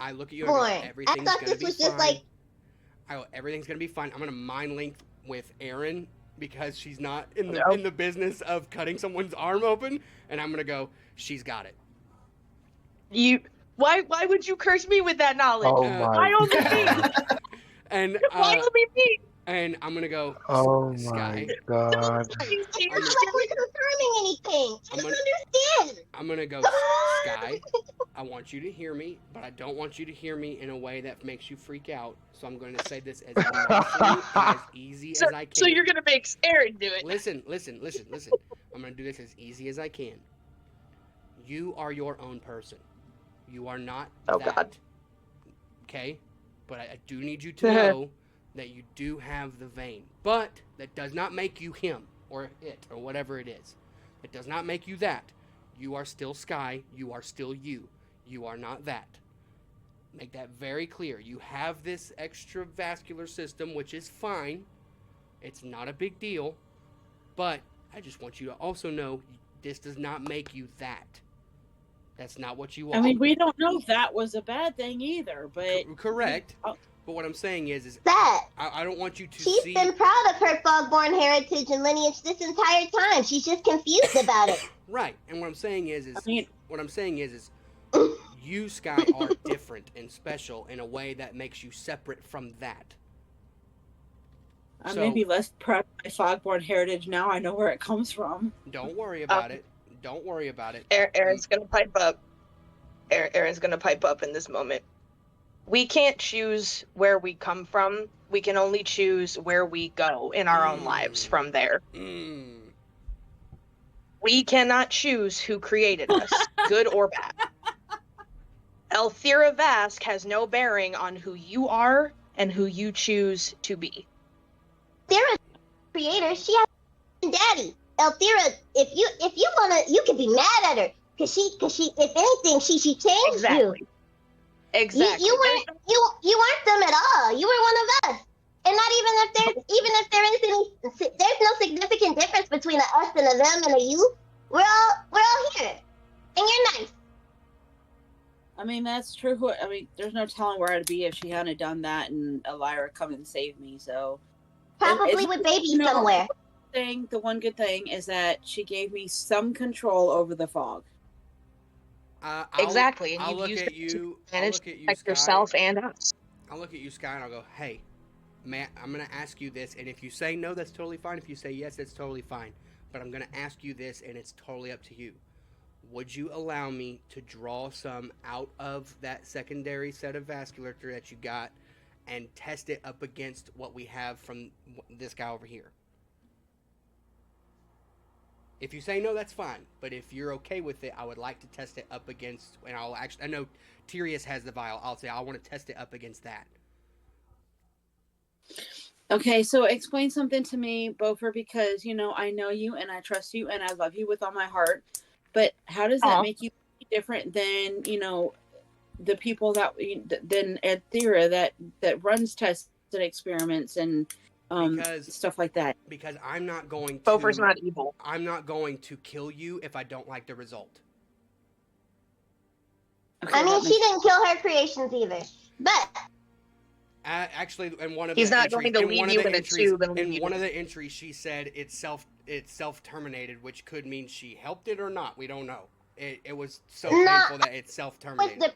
I look at you and I go, I everything's thought gonna this be was fine. just like I go, everything's gonna be fine. I'm gonna mind link with Erin because she's not in the business of cutting someone's arm open, and I'm gonna go, she's got it. Why would you curse me with that knowledge? Oh my Why only me? God. And Why only me? and I'm gonna go, Oh Sky. my God. it's not like we're confirming anything. I don't understand. I'm gonna go, Sky. I want you to hear me, but I don't want you to hear me in a way that makes you freak out. So I'm going to say this as nicely and as easy as I can. So you're gonna make Aaron do it. Listen. I'm going to do this as easy as I can. You are your own person. You are not that. God. Okay? But I do need you to know that you do have the vein. But that does not make you him or it or whatever it is. It does not make you that. You are still Sky. You are still you. You are not that. Make that very clear. You have this extravascular system, which is fine. It's not a big deal. But I just want you to also know this does not make you that. That's not what you are. I mean, we don't know if that was a bad thing either, but... Correct. But what I'm saying is that I don't want you to she's see... been proud of her Fogborn heritage and lineage this entire time. She's just confused about it. Right. And what I'm saying is you, Sky, are different and special in a way that makes you separate from that. I may be less proud of my Fogborn heritage now. I know where it comes from. Don't worry about it. Don't worry about it. Aaron's gonna pipe up. Aaron's gonna pipe up in this moment. We can't choose where we come from. We can only choose where we go in our own lives from there. We cannot choose who created us, good or bad. Elthira Vask has no bearing on who you are and who you choose to be. Elthira's creator. She has a daddy. Elthira, if you wanna, you can be mad at her because she, if anything, she changed you. Exactly. You weren't them at all. You were one of us. And not even if there is any, there's no significant difference between a us and a them and a you. We're all here, and you're nice. I mean, that's true. I mean, there's no telling where I'd be if she hadn't done that and Elira come and save me. So probably with baby somewhere. The one good thing is that she gave me some control over the fog. Exactly, and I'll you've look used at it you. to I'll manage look at you, like Sky. yourself and us. I'll look at you, Sky, and I'll go, hey, Matt, I'm going to ask you this, and if you say no, that's totally fine. If you say yes, that's totally fine. But I'm going to ask you this, and it's totally up to you. Would you allow me to draw some out of that secondary set of vasculature that you got and test it up against what we have from this guy over here? If you say no, that's fine. But if you're okay with it, I would like to test it up against, and I'll actually, I know Tyrius has the vial. I'll say I want to test it up against that. Okay, so explain something to me, Bofer, because, I know you and I trust you and I love you with all my heart. But how does that make you different than, the people than Elthira that runs tests and experiments and stuff like that? Because I'm not going to... Bofer's not evil. I'm not going to kill you if I don't like the result. I mean, she didn't kill her creations either. But actually, in one of He's the not entries, going to in leave one of you the in a entries, tube and leave in you one to- of the entries, she said it's self terminated, which could mean she helped it or not. We don't know. It was so No, painful that it's self with terminated. the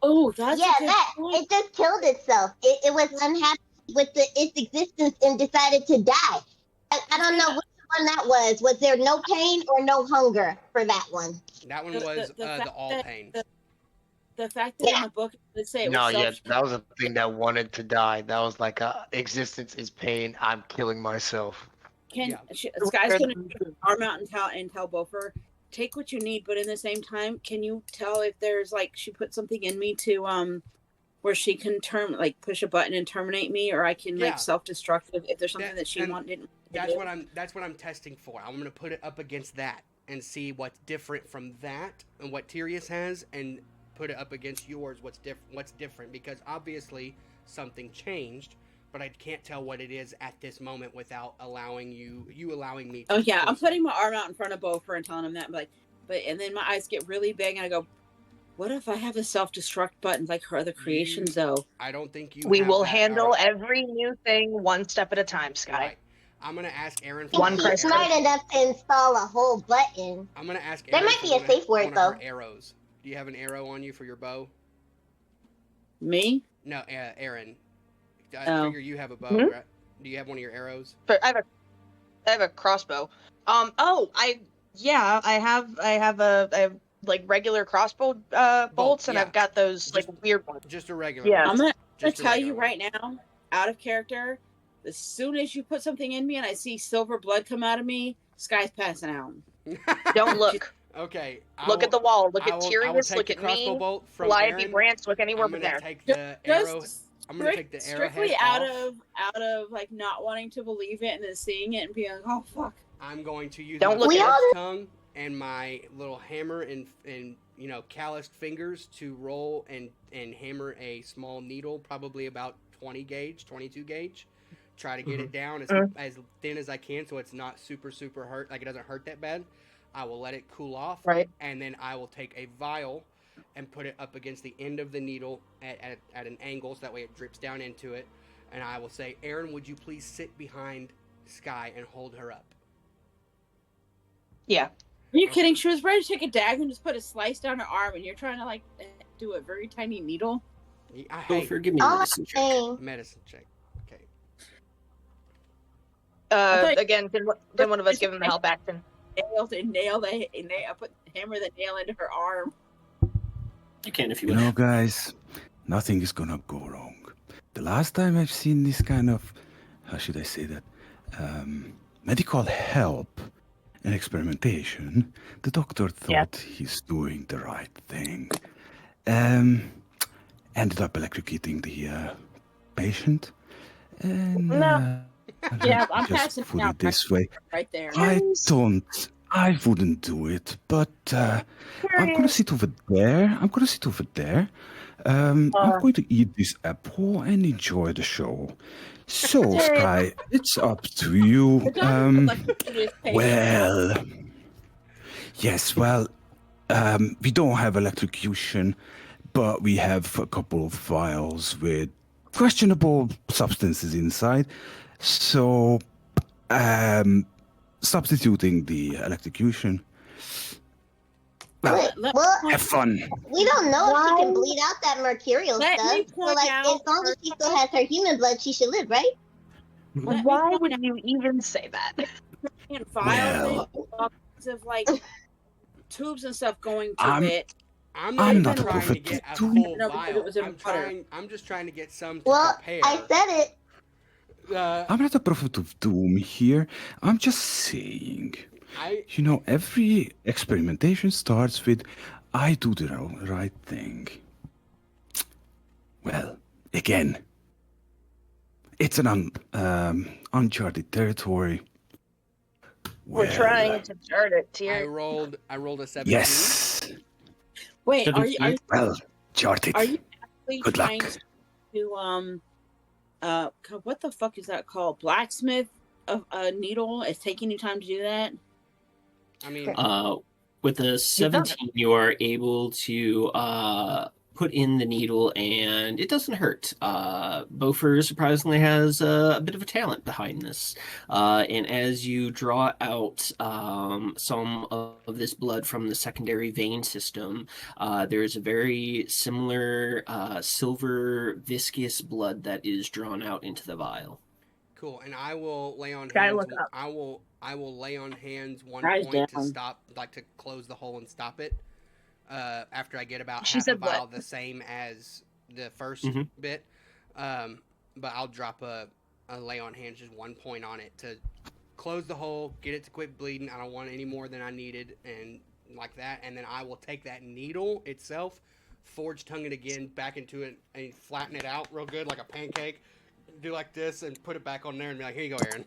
Oh, that's yeah, a good that point. it just killed itself. It was unhappy with its existence and decided to die. I don't know which one that was. Was there no pain or no hunger for that one? That one was the all pain. The fact that in the book they say it No, was yeah, self. that was a thing that wanted to die. That was like, existence is pain. I'm killing myself. Sky's gonna arm out and tell Bofer, take what you need, but in the same time, can you tell if there's like she put something in me to where she can push a button and terminate me, or I can like self-destruct if there's something that she didn't. That's what I'm testing for. I'm gonna put it up against that and see what's different from that and what Tyrius has, and put it up against yours. What's different? Because obviously something changed, but I can't tell what it is at this moment without allowing you allowing me to. Oh yeah, I'm putting my arm out in front of Bofer and telling him that, and then my eyes get really big and I go, what if I have a self-destruct button like her other creations though? I don't think you. We will handle every new thing one step at a time, Sky. Right. I'm gonna ask Aaron. She's smart enough to install a whole button. I'm gonna ask. There Aaron might be a safe word one though. of her arrows. Do you have an arrow on you for your bow? Me? No, Aaron. I Oh. figure you have a bow, right? Do you have one of your arrows? But I have a crossbow. I have like regular crossbow bolts, and I've got those like weird ones. Just a regular. Yeah. I'm gonna tell you right now, out of character, as soon as you put something in me and I see silver blood come out of me, Sky's passing out. Don't look. Okay. Look at the wall. Look at Tyrius. Look at me. Calliope Branch. Look anywhere but there. Take the arrow. I'm gonna take the strictly arrowhead out of like not wanting to believe it and then seeing it and being like, oh fuck. I'm going to use Don't my look at sword's tongue and my little hammer and calloused fingers to roll and hammer a small needle, probably about 22 gauge. Try to get it down as thin as I can so it's not super hurt, like it doesn't hurt that bad. I will let it cool off, right, and then I will take a vial and put it up against the end of the needle at an angle so that way it drips down into it, and I will say, Aaron, would you please sit behind Sky and hold her up? Yeah. Are you kidding? She was ready to take a dagger and just put a slice down her arm, and you're trying to like do a very tiny needle. Give me a medicine check. Medicine check. Okay. Again, can one of us give him the help action? Hammer the nail into her arm. You can if you You wish. know, guys, nothing is gonna go wrong. The last time I've seen this kind of, how should I say that, medical help and experimentation, the doctor thought he's doing the right thing. Ended up electrocuting the patient. And, I'm just passing put out it this way. right there. I wouldn't do it, but I'm gonna sit over there. I'm going to eat this apple and enjoy the show. So, Sky, it's up to you. We don't have electrocution, but we have a couple of vials with questionable substances inside. So, substituting the electrocution. Well, have fun. We don't know if she can bleed out that mercurial Let stuff. me So, point like, out as long as she still has her human blood, she should live, right? Why would you even say that? And vials of like tubes and stuff going to it. I'm not trying to get a full vial. I'm just trying to get some to compare. I said it. I'm not a prophet of doom here. I'm just saying. Every experimentation starts with, I do the right thing. Well, again, it's an uncharted territory. We're trying to chart it here. I rolled a 17. Yes. Wait, are you charted. Are you actually Good trying luck. to what the fuck is that called? Blacksmith a needle? It's taking you time to do that? I mean, With a 17, you are able to put in the needle, and it doesn't hurt. Bofer surprisingly has a bit of a talent behind this. And as you draw out some of this blood from the secondary vein system, there's a very similar silver viscous blood that is drawn out into the vial. Cool, and I will lay on Gotta hands. look up. I will lay on hands one Eyes point to down. stop, like to close the hole and stop it. After I get about She half a said what? vial, the same as the first Mhm. bit. But I'll drop a lay on hands, just one point on it to close the hole, get it to quit bleeding. I don't want any more than I needed, and like that. And then I will take that needle itself, forge tongue it again back into it, and flatten it out real good like a pancake. Do like this and put it back on there and be like, here you go, Aaron.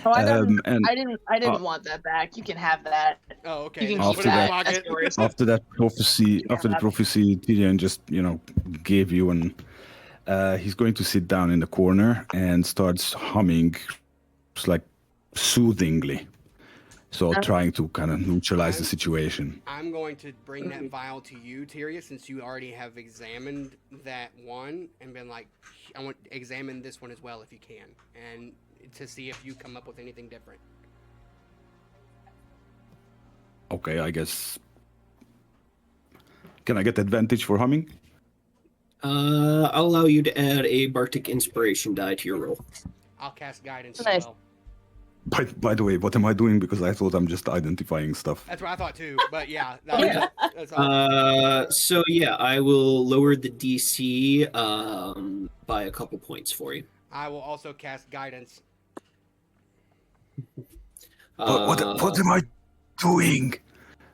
Oh, I didn't. And I didn't want that back. You can have that. Oh, okay. You can then keep put it in my that. That's pocket. yours. after that prophecy, Tyrion just gave you, and he's going to sit down in the corner and starts humming, just like soothingly, so trying to kind of neutralize the situation. I'm going to bring that vial to you, Tyria, since you already have examined that one and been like, I want to examine this one as well if you can, and to see if you come up with anything different. Okay, I guess. Can I get advantage for humming? I'll allow you to add a Bardic Inspiration die to your roll. I'll cast guidance Nice. as well. By the way, what am I doing? Because I thought I'm just identifying stuff. That's what I thought too, but yeah. That's all. So yeah, I will lower the DC by a couple points for you. I will also cast guidance. What am I doing?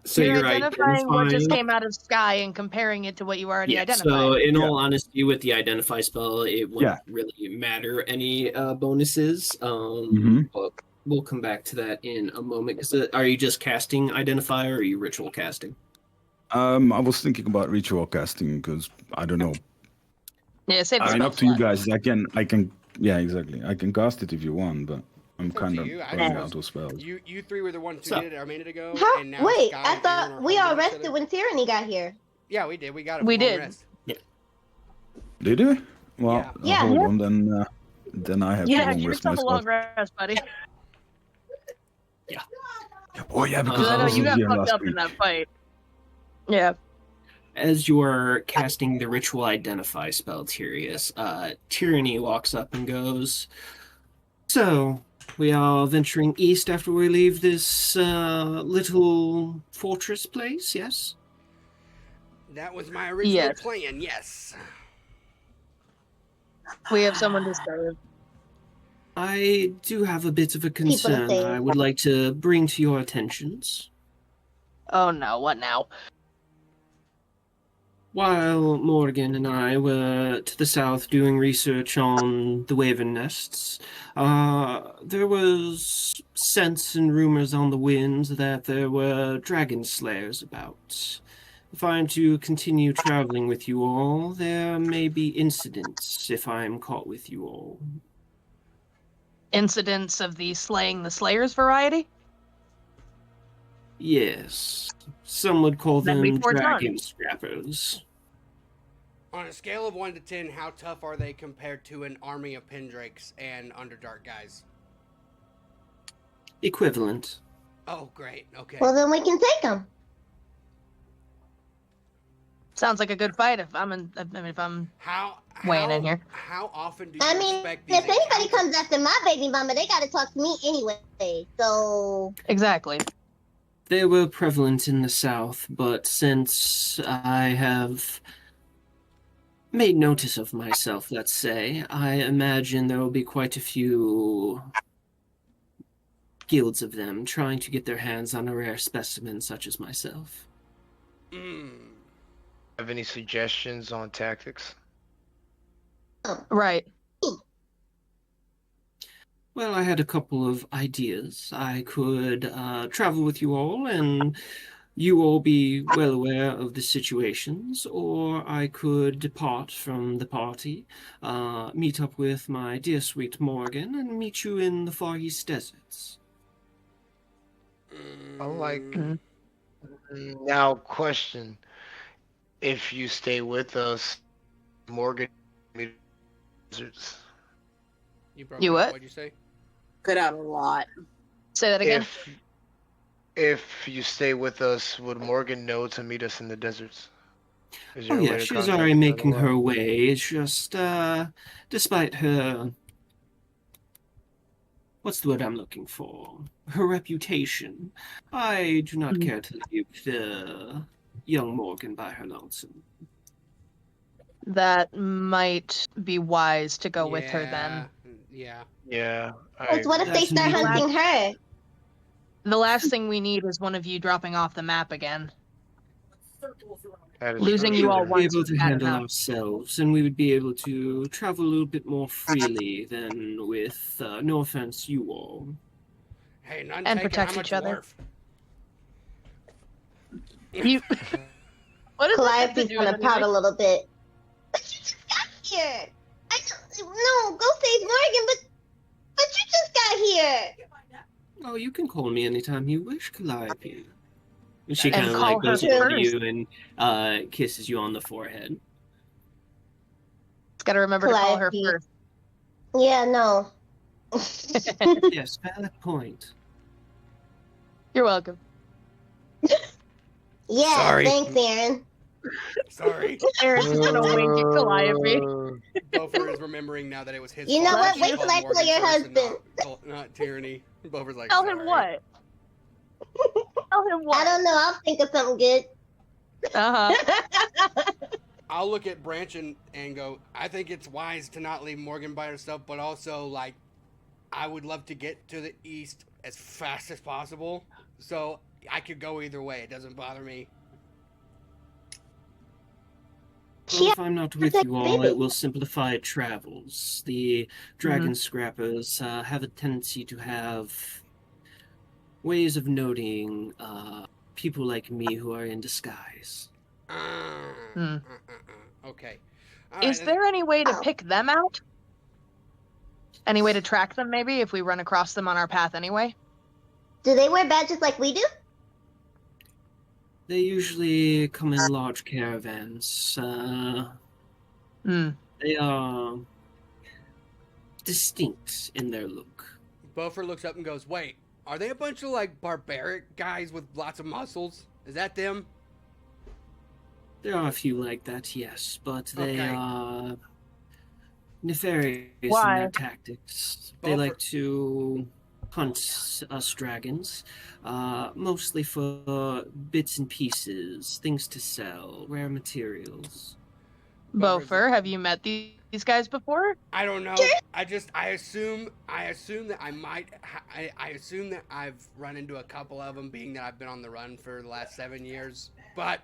So you're identifying what just came out of sky and comparing it to what you already identified. So in all honesty, with the identify spell, it wouldn't really matter any bonuses. But we'll come back to that in a moment. Are you just casting identify, or are you ritual casting? I was thinking about ritual casting because I don't know. Yeah, save the I mean, spell up to you slot. guys. I can. Yeah, exactly. I can cast it if you want, but I'm It's up kind to of you. I running was- out of spells. You three were the ones who So- did it a minute ago. Huh? And now Wait, Sky I and thought Aaron are we all holding each rested other. when Tyranny got here. Yeah, we did. We got it. We for long did. Rest. Did you? Well, Yeah. hold on, then I have Yeah, to give long rest yourself a myself. long rest, buddy. Oh yeah, because Because I I know wasn't you got here fucked last up in week. that fight. Yeah. As you are casting the ritual identify spell, Tyrius, Tyranny walks up and goes, "So, we are venturing east after we leave this little fortress place, yes?" That was my original Yes. plan. Yes. We have someone to serve. I do have a bit of a concern say- I would like to bring to your attentions. Oh no, what now? While Morgan and I were to the south doing research on the Wyvern nests, there was sense and rumors on the wind that there were dragon slayers about. If I am to continue traveling with you all, there may be incidents if I am caught with you all. Incidents of the slaying the slayers variety? Yes, some would call Then them before it's done. dragon scrappers. On a scale of 1 to 10, how tough are they compared to an army of Pendrakes and Underdark guys? Equivalent. Oh, great. Okay. Well, then we can take them. Sounds like a good fight if I'm How weighing in here. How often do you I mean, expect these if anybody encounters? comes after my baby mama, they gotta talk to me anyway. So Exactly. They were prevalent in the south, but since I have made notice of myself, let's say, I imagine there will be quite a few guilds of them trying to get their hands on a rare specimen such as myself. Have any suggestions on tactics? Right. Well, I had a couple of ideas. I could travel with you all, and you all be well aware of the situations, or I could depart from the party, meet up with my dear sweet Morgan, and meet you in the Far East deserts. I'm like, Mm, now question: if you stay with us, Morgan, deserts. you broke You up. what? What'd you say? Cut out a lot. Say that again. If you stay with us, would Morgan know to meet us in the deserts? Is Oh there a way yeah, to she's contact already her making otherwise? her way. It's just, despite her, what's the word I'm looking for? Her reputation. I do not care to leave young Morgan by her lonesome. That might be wise to go with her then. Yeah. Yeah, I Because what if agree. they start Definitely. hunting her? The last thing we need is one of you dropping off the map again. That is Losing for you all sure. Be once able was to bad handle enough. ourselves, and we would be able to travel a little bit more freely than with, no offense, you all. Hey, none And taken. protect How much each other. dwarf? You. What does that have to Calliope's do with gonna pout anything? a little bit. But you just got here. No, go save Morgan, but you just got here. Oh, you can call me anytime you wish, Calliope. She And kind of call like her goes over to first. you and kisses you on the forehead. Gotta remember to call her Calliope. first. Yeah, no. Yes, valid point. You're welcome. Yeah, Sorry. thanks, Aaron. Sorry. Aaron's just gonna wink at Calliope. Bofer is remembering now that it was his You know fault. what? She Wait called till I tell Morgan your first and husband. not Tyranny. Bofer's like, Tell sorry. him what? Tell him what? I don't know. I'll think of something good. Uh-huh. I'll look at Branch and go, I think it's wise to not leave Morgan by herself, but also, like, I would love to get to the east as fast as possible. So I could go either way. It doesn't bother me. Well, if I'm not with you all, busy. it will simplify travels. The dragon scrappers have a tendency to have ways of noting people like me who are in disguise. Okay. Is there any way to Oh. pick them out? Any way to track them, maybe, if we run across them on our path anyway? Do they wear badges like we do? They usually come in large caravans. They are distinct in their look. Bofer looks up and goes, wait, are they a bunch of, like, barbaric guys with lots of muscles? Is that them? There are a few like that, yes, but they Okay. are nefarious in Why? their tactics. They like to hunt us dragons, mostly for bits and pieces, things to sell, rare materials. Bofer, have you met these guys before? I don't know. I assume that I might. I assume that I've run into a couple of them, being that I've been on the run for the last 7 years. But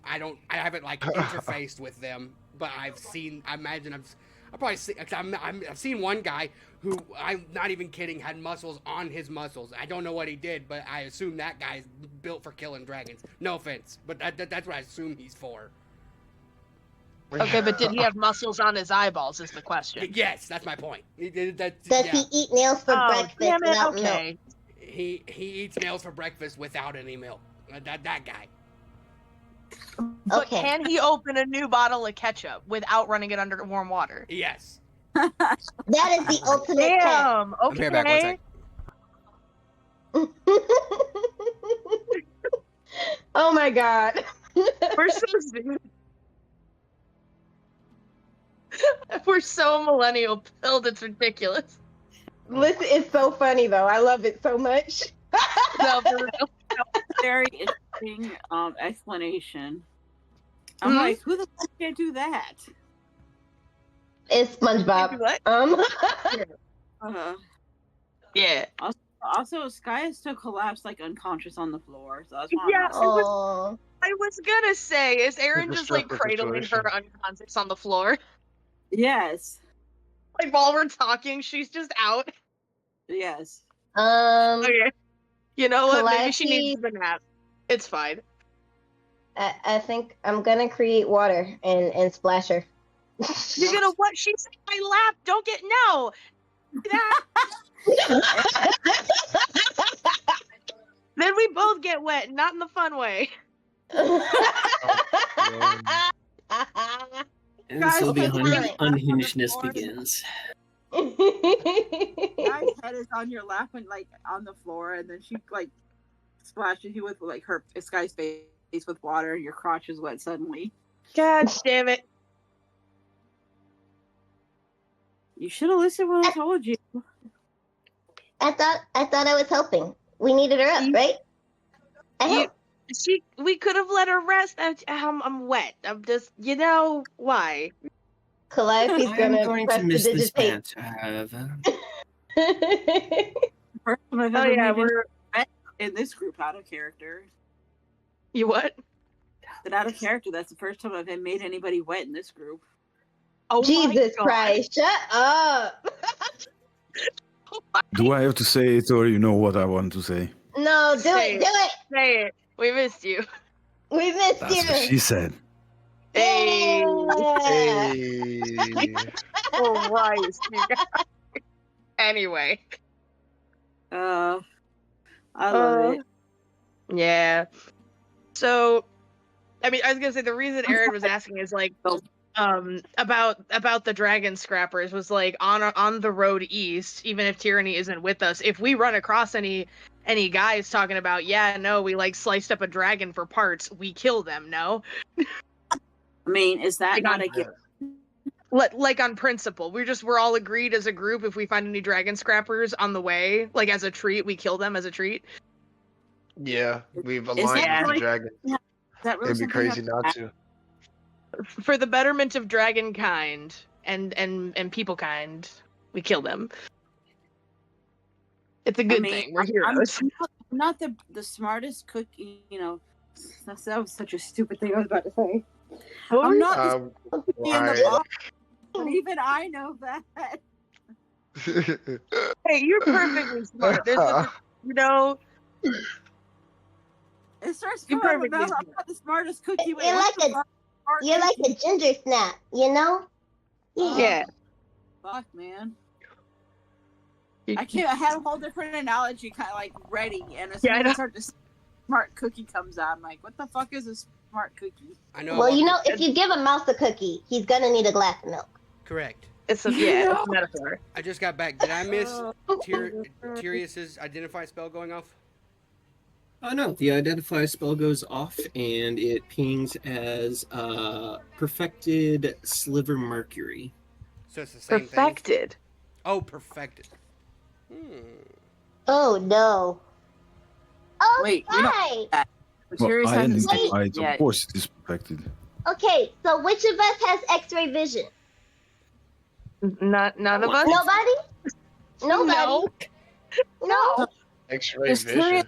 I haven't like interfaced with them. But I've seen. I imagine I've probably seen. I've seen one guy who, I'm not even kidding, had muscles on his muscles. I don't know what he did, but I assume that guy's built for killing dragons. No offense, but that's what I assume he's for. Okay, but did he have muscles on his eyeballs is the question. Yes, that's my point. Does he eat nails for breakfast damn it, without okay. milk? He eats nails for breakfast without any milk. That guy. But Okay. can he open a new bottle of ketchup without running it under warm water? Yes. That is the ultimate test. Damn, I'll be okay. right back, 1 sec. Oh my god. We're so stupid. We're so millennial pilled, it's ridiculous. Listen, it's so funny though. I love it so much. No, for real. Very interesting explanation. I'm like, who the fuck can't do that? It's SpongeBob. Yeah. Also, Sky is still collapsed, like unconscious on the floor. So that's why Yeah, I'm not... I was gonna say, is Aaron It's a just like stressful cradling situation. her unconscious on the floor? Yes. Like while we're talking, she's just out. Yes. Okay. You know what? Maybe she Calliope- needs a nap. It's fine. I think I'm gonna create water and splash her. You're gonna what? She's in my lap. Don't get no. That get wet, not in the fun way. And Guys, so the put your lap on the unhingedness floor. begins. Guy's head is on your lap and like on the floor, and then she like splashes you with like her Sky's face with water. Your crotch is wet suddenly. God damn it. You should have listened when I told you. I thought I was helping. We needed her up, right? I helped. We could have let her rest. I'm wet. I'm just, why? Calliope's I'm gonna going press to miss this prestidigitate. match. First time I've Oh ever yeah, made we're in this group out of character. you what? But out of character, that's the first time I've made anybody wet in this group. Oh Jesus my God. Christ! Shut up. Do I have to say it, or you know what I want to say? No, do Say it, do it. Say it. We missed you. We missed That's you. what she said. Hey. Yeah. Hey. Christ. You guys. Anyway. I love it. Yeah. So, I mean, I was gonna say the reason Aaron was asking is like, about the dragon scrappers was like on the road east. Even if Tyranny isn't with us, if we run across any guys talking about, yeah, no, we like sliced up a dragon for parts, we kill them. No. I mean, is that Like not on- a gift? Like on principle, we're all agreed as a group. If we find any dragon scrappers on the way, like as a treat, we kill them as a treat. Yeah, we've that aligned with the really- dragon. Is that really It'd be something crazy that- not to. For the betterment of dragon kind and people kind, we kill them. It's a good thing. We're heroes. I'm not the smartest cookie, that was such a stupid thing I was about to say. I'm not the cookie in the why? box, but even I know that. Hey, you're perfectly smart. There's It starts You're coming out of my perfectly mouth. I'm not the smartest cookie. Wait, You're what like the fuck? You're like a ginger snap, you know? Yeah. Fuck, man. I had a whole different analogy kind of like ready, and as soon as I start to smart cookie comes out, I'm like, what the fuck is a smart cookie? I know. Well, if you give a mouse a cookie, he's gonna need a glass of milk. Correct. It's a metaphor. I just got back. Did I miss Tyrion's identify spell going off? Oh no, the identify spell goes off and it pings as perfected sliver mercury. So it's the same Perfected. thing? Oh, perfected. Oh no. Oh, Wait, we right. don't. Well, I hasn't said identified, it yet. of course it is perfected. Okay, so which of us has X-ray vision? None of us. Nobody. No. X-ray Just vision.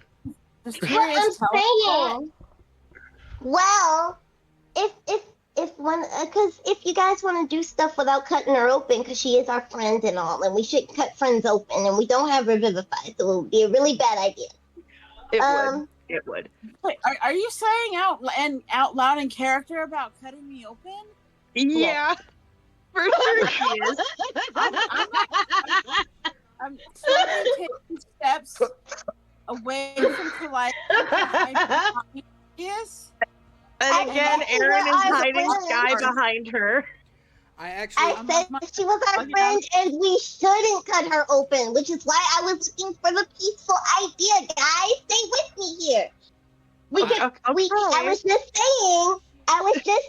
Just What curious, I'm saying. Well, if you guys want to do stuff without cutting her open, because she is our friend and all, and we shouldn't cut friends open, and we don't have Revivify, so it would be a really bad idea. It would. Wait, are you saying out loud in character about cutting me open? Yeah. For sure she is. I'm slowly taking steps away from Calliope. Yes. And again, Aaron is hiding Sky behind her. I said she was our friend and we shouldn't cut her open, which is why I was looking for the peaceful idea, guys. Stay with me here. I was just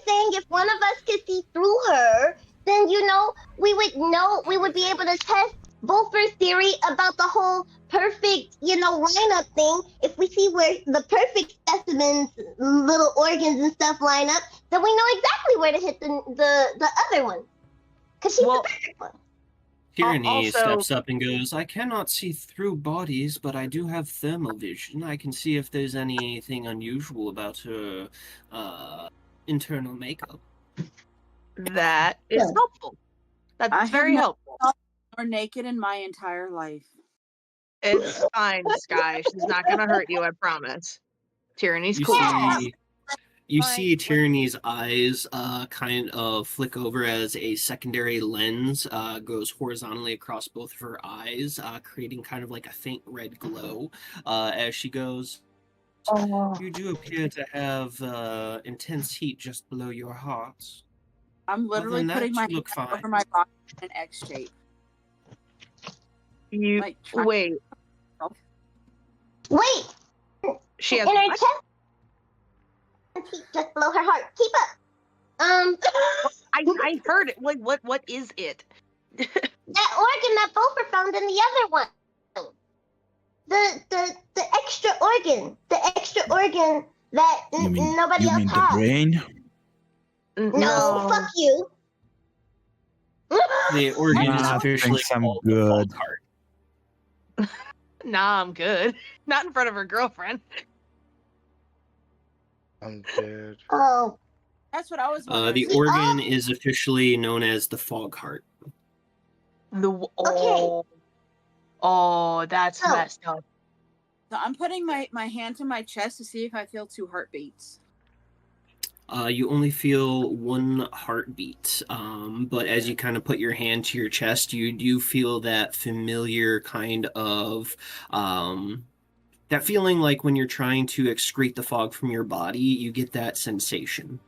saying if one of us could see through her, then we would be able to test Volfer's theory about the whole perfect, lineup thing. If we see where the perfect specimens, little organs and stuff line up, then we know exactly where to hit the other one. Because she's the perfect one. Tyranny steps up and goes, I cannot see through bodies, but I do have thermal vision. I can see if there's anything unusual about her internal makeup. That is helpful. That's very helpful. Or naked in my entire life. It's fine, Sky. She's not gonna hurt you, I promise. Tyranny's cool. You see Tyranny's eyes kind of flick over as a secondary lens goes horizontally across both of her eyes, creating kind of like a faint red glow as she goes, You do appear to have intense heat just below your heart. I'm literally than that, putting my you look hand fine. over my body in an X shape. You Like, try- wait. Wait! She has In her what? chest, just below her heart. Keep up. I heard it. Like what is it? That organ that Bofer found in the other one. The extra organ. The extra organ that nobody you else mean has. the brain? No, fuck you. The organ is Nah, officially thanks, I'm called the good. Fall Cart. Nah, I'm good. Not in front of her girlfriend. I'm dead. Oh, That's what I was wondering. The organ is officially known as the Fog Heart. Oh, that's Oh. messed up. So I'm putting my hand to my chest to see if I feel 2 heartbeats. You only feel 1 heartbeat, but as you kind of put your hand to your chest, you do feel that familiar kind of that feeling like when you're trying to excrete the fog from your body, you get that sensation.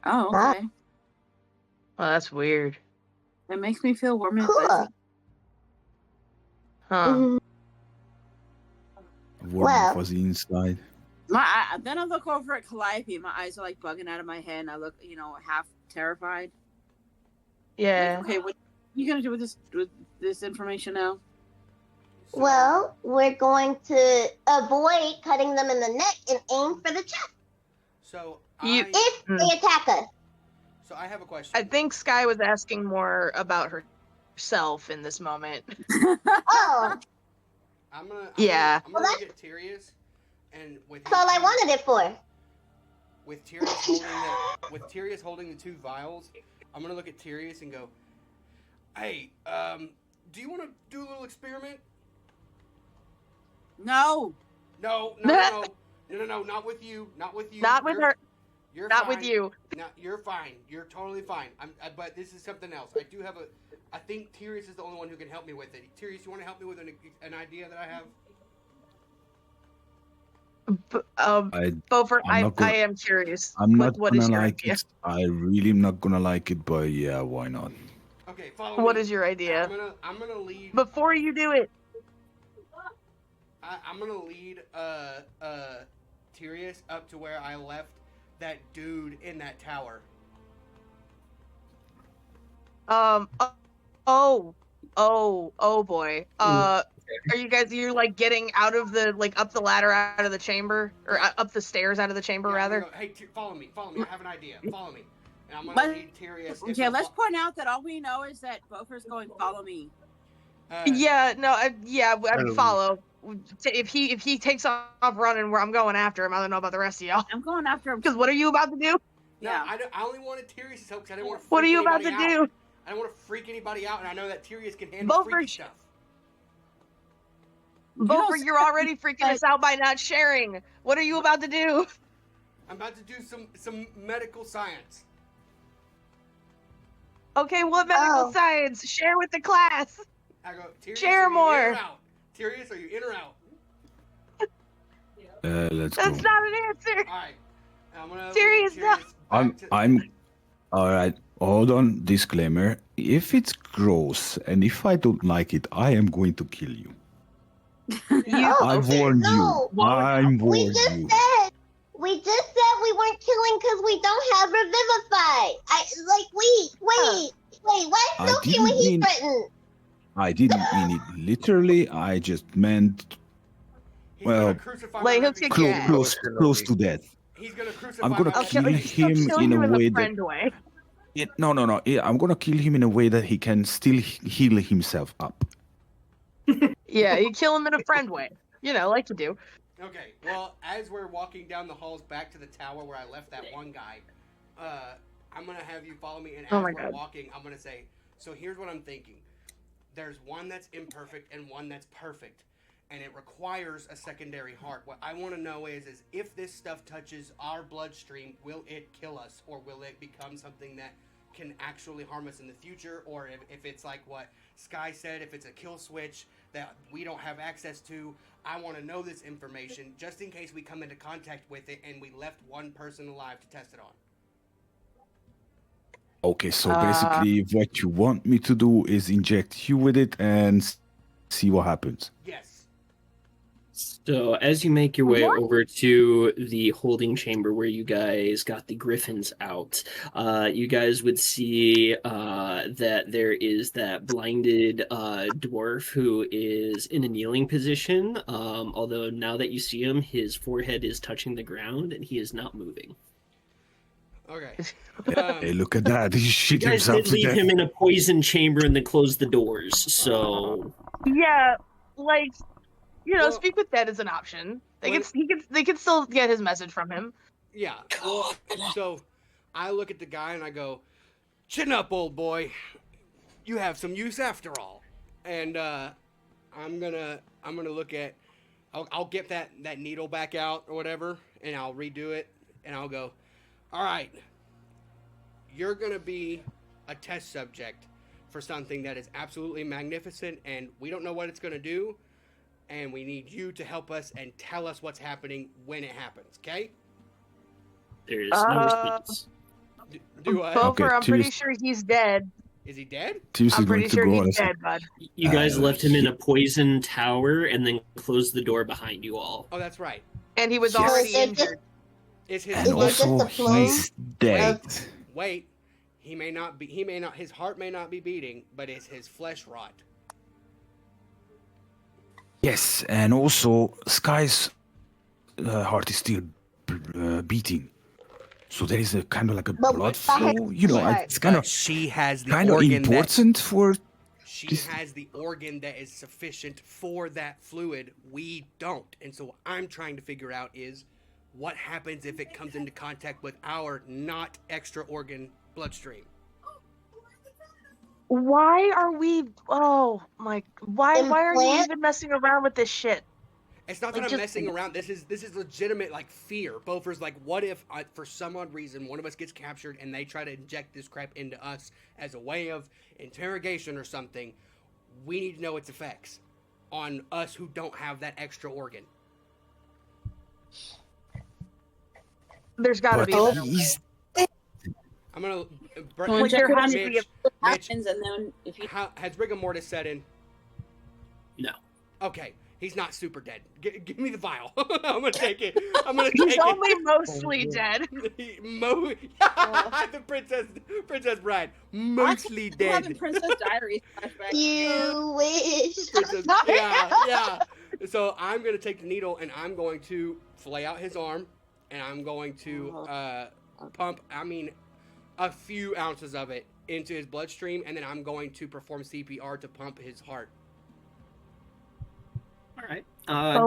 Oh, okay. Oh, that's weird. It makes me feel warm and cool. fuzzy. Huh. Mhm. Warm Well. and fuzzy inside. Then I look over at Calliope. My eyes are like bugging out of my head, and I look, half terrified. Yeah. Like, okay, what are you gonna do with this information now? Well, we're going to avoid cutting them in the neck and aim for the chest So if they attack us. So I have a question. I think Sky was asking more about herself in this moment. Oh, I'm gonna Yeah. I'm gonna look at Tyrius, and with that's all I wanted it for. with Tyrius holding the 2 vials, I'm gonna look at Tyrius and go, "Hey, do you want to do a little experiment?" No. No, not with you, not with you. Not with her. You're Not fine. with you. No, you're fine. You're totally fine. But this is something else. I think Tyrius is the only one who can help me with it. Tyrius, you want to help me with an idea that I have? Beaufort, I'm not gonna- I am curious. I'm not What is gonna your like idea? it. I really am not gonna like it, but yeah, why not? Okay, follow me. What is your idea? I'm gonna lead. Before you do it, I'm gonna lead Tyrius up to where I left that dude in that tower. Oh boy. Are you guys? You're like getting out of the up the ladder out of the chamber, or up the stairs out of the chamber Yeah, I'm rather? gonna go, hey, follow me. I have an idea. Follow me. And I'm gonna lead Tyrius. Okay, let's point out that all we know is that Beaufort's going follow me. Yeah, no, I'd follow. If he takes off running where I'm going after him, I don't know about the rest of y'all. I'm going after him. Because what are you about to do? No, Yeah. I only wanted Tyrius' help because I didn't want to freak What are you about to anybody do? out. I don't want to freak anybody out, and I know that Tyrius can handle freaky Beaufort, stuff. Beaufort, you're already freaking us out by not sharing. What are you about to do? I'm about to do some medical science. Okay, what medical science? Share with the class. I go, Tyrius, Share are you more. in or out? Tyrius, are you in or out? Let's That's go. not an answer. All right. I'm gonna Tyrius, no. I'm. All right. Hold on. Disclaimer: if it's gross and if I don't like it, I am going to kill you. I warned you. I warned you. We just said we weren't killing because we don't have Revivify. Wait, what? I No killing didn't he mean- threatened. I didn't mean it literally. I just meant He's well, gonna crucify Like, my he'll kick your reputation. ass. close to death. He's gonna crucify I'm gonna my kill reputation. him Kill in you a in way the that. friend way. No. Yeah, I'm gonna kill him in a way that he can still heal himself up. Yeah, you kill him in a friend way. Like you do. Okay, well, as we're walking down the halls back to the tower where I left that one guy, I'm gonna have you follow me, and as Oh my we're God. walking, I'm gonna say, so here's what I'm thinking. There's one that's imperfect and one that's perfect, and it requires a secondary heart. What I want to know is if this stuff touches our bloodstream, will it kill us, or will it become something that can actually harm us in the future, or if it's like what Sky said, if it's a kill switch that we don't have access to. I want to know this information just in case we come into contact with it and we left one person alive to test it on. Okay, so basically what you want me to do is inject you with it and see what happens. Yes. So as you make your way over to the holding chamber where you guys got the griffins out, you guys would see that there is that blinded dwarf who is in a kneeling position. Although now that you see him, his forehead is touching the ground and he is not moving. Okay. Hey, look at that. He You shit guys himself did to leave death. him in a poison chamber and then close the doors. So Yeah, like, you know, Well- speak with Dead is an option. They Well- they can still get his message from him. Yeah. Well, so I look at the guy and I go, "Chin up, old boy. You have some use after all." And I'm gonna look at. I'll get that needle back out or whatever, and I'll redo it, and I'll go, "All right. You're gonna be a test subject for something that is absolutely magnificent, and we don't know what it's gonna do, and we need you to help us and tell us what's happening when it happens. Okay?" there is no response. Do I? Bofer, Okay, I'm pretty Tears- sure he's dead. Is he dead? Tears I'm is going pretty to sure go he's on. dead, bud. You guys left him in a poison tower and then closed the door behind you all. Oh, that's right. And he was Yes. already So is it injured. Is his And Is it flesh? just also, a flow? he's dead. Wait. He may not. His heart may not be beating, but it's his flesh rot. Yes, and also Sky's heart is still beating. So there is a kind of like a But blood what the heck- flow. You know, Right. it's kind of She has the kind of organ that important for. she this- has the organ that is sufficient for that fluid. We don't, and so what I'm trying to figure out is what happens if it comes into contact with our not extra organ bloodstream. Why are we? Oh my! Why are you Implant? even messing around with this shit? It's not that Like, I'm just- messing around. This is legitimate, like, fear. Bofer's like, what if, for some odd reason, one of us gets captured and they try to inject this crap into us as a way of interrogation or something? We need to know its effects on us who don't have that extra organ. There's got to But be. a better way. he's I'm gonna. So Like, there has to be Mitch, What Mitch, happens, and then if you has rigor mortis set in? No. Okay, he's not super dead. Give me the vial. I'm gonna take it. I'm gonna take He's it. only mostly dead. The Princess Bride, mostly I'm having dead. Princess Diaries flashback. You wish. Princess, yeah. So I'm gonna take the needle and I'm going to flay out his arm, and I'm going to pump. A few ounces of it into his bloodstream, and then I'm going to perform CPR to pump his heart. All right.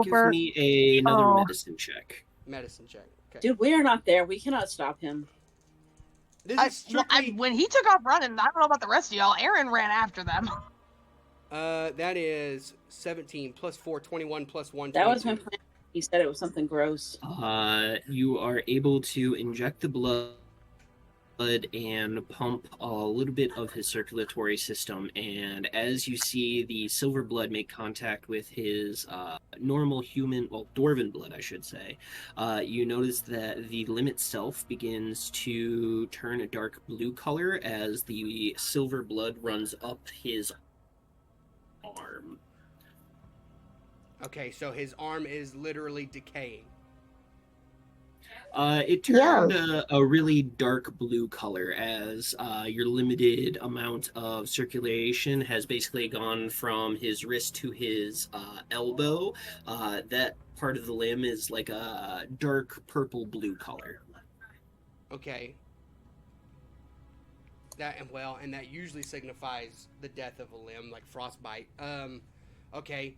Give Over. me another Oh. medicine check. Medicine check. Okay. Dude, we are not there. We cannot stop him. This is strictly. When he took off running, I don't know about the rest of y'all. Aaron ran after them. That is 17 plus 4, 21 plus 1. That was my 22. plan. He said it was something gross. You are able to inject the blood and pump a little bit of his circulatory system, and as you see the silver blood make contact with his normal human, well, dwarven blood I should say, you notice that the limb itself begins to turn a dark blue color as the silver blood runs up his arm. Okay, so his arm is literally decaying. It turned a really dark blue color as your limited amount of circulation has basically gone from his wrist to his elbow. That part of the limb is like a dark purple blue color. Okay. And that usually signifies the death of a limb, like frostbite. Okay.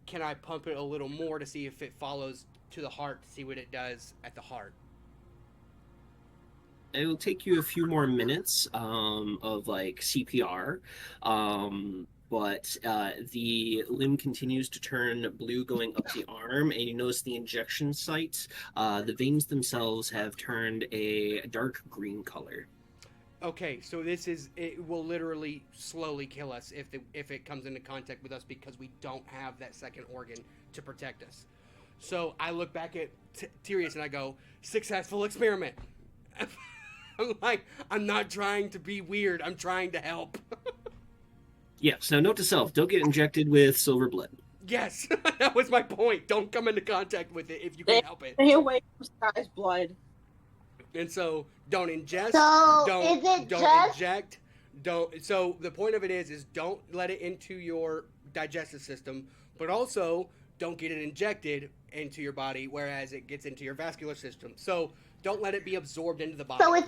Can I pump it a little more to see if it follows to the heart, to see what it does at the heart? It'll take you a few more minutes of like CPR, but the limb continues to turn blue going up the arm, and you notice the injection sites, the veins themselves have turned a dark green color. Okay, so it will literally slowly kill us if it comes into contact with us because we don't have that second organ to protect us. So I look back at Tyrius and I go, successful experiment. I'm like, I'm not trying to be weird. I'm trying to help. Yes. Now, note to self: don't get injected with silver blood. Yes, that was my point. Don't come into contact with it if you can help it. Stay away from Sky's blood. And so, don't ingest. So, don't is it don't just- inject. Don't. So the point of it is don't let it into your digestive system, but also don't get it injected into your body, whereas it gets into your vascular system. So don't let it be absorbed into the body. So is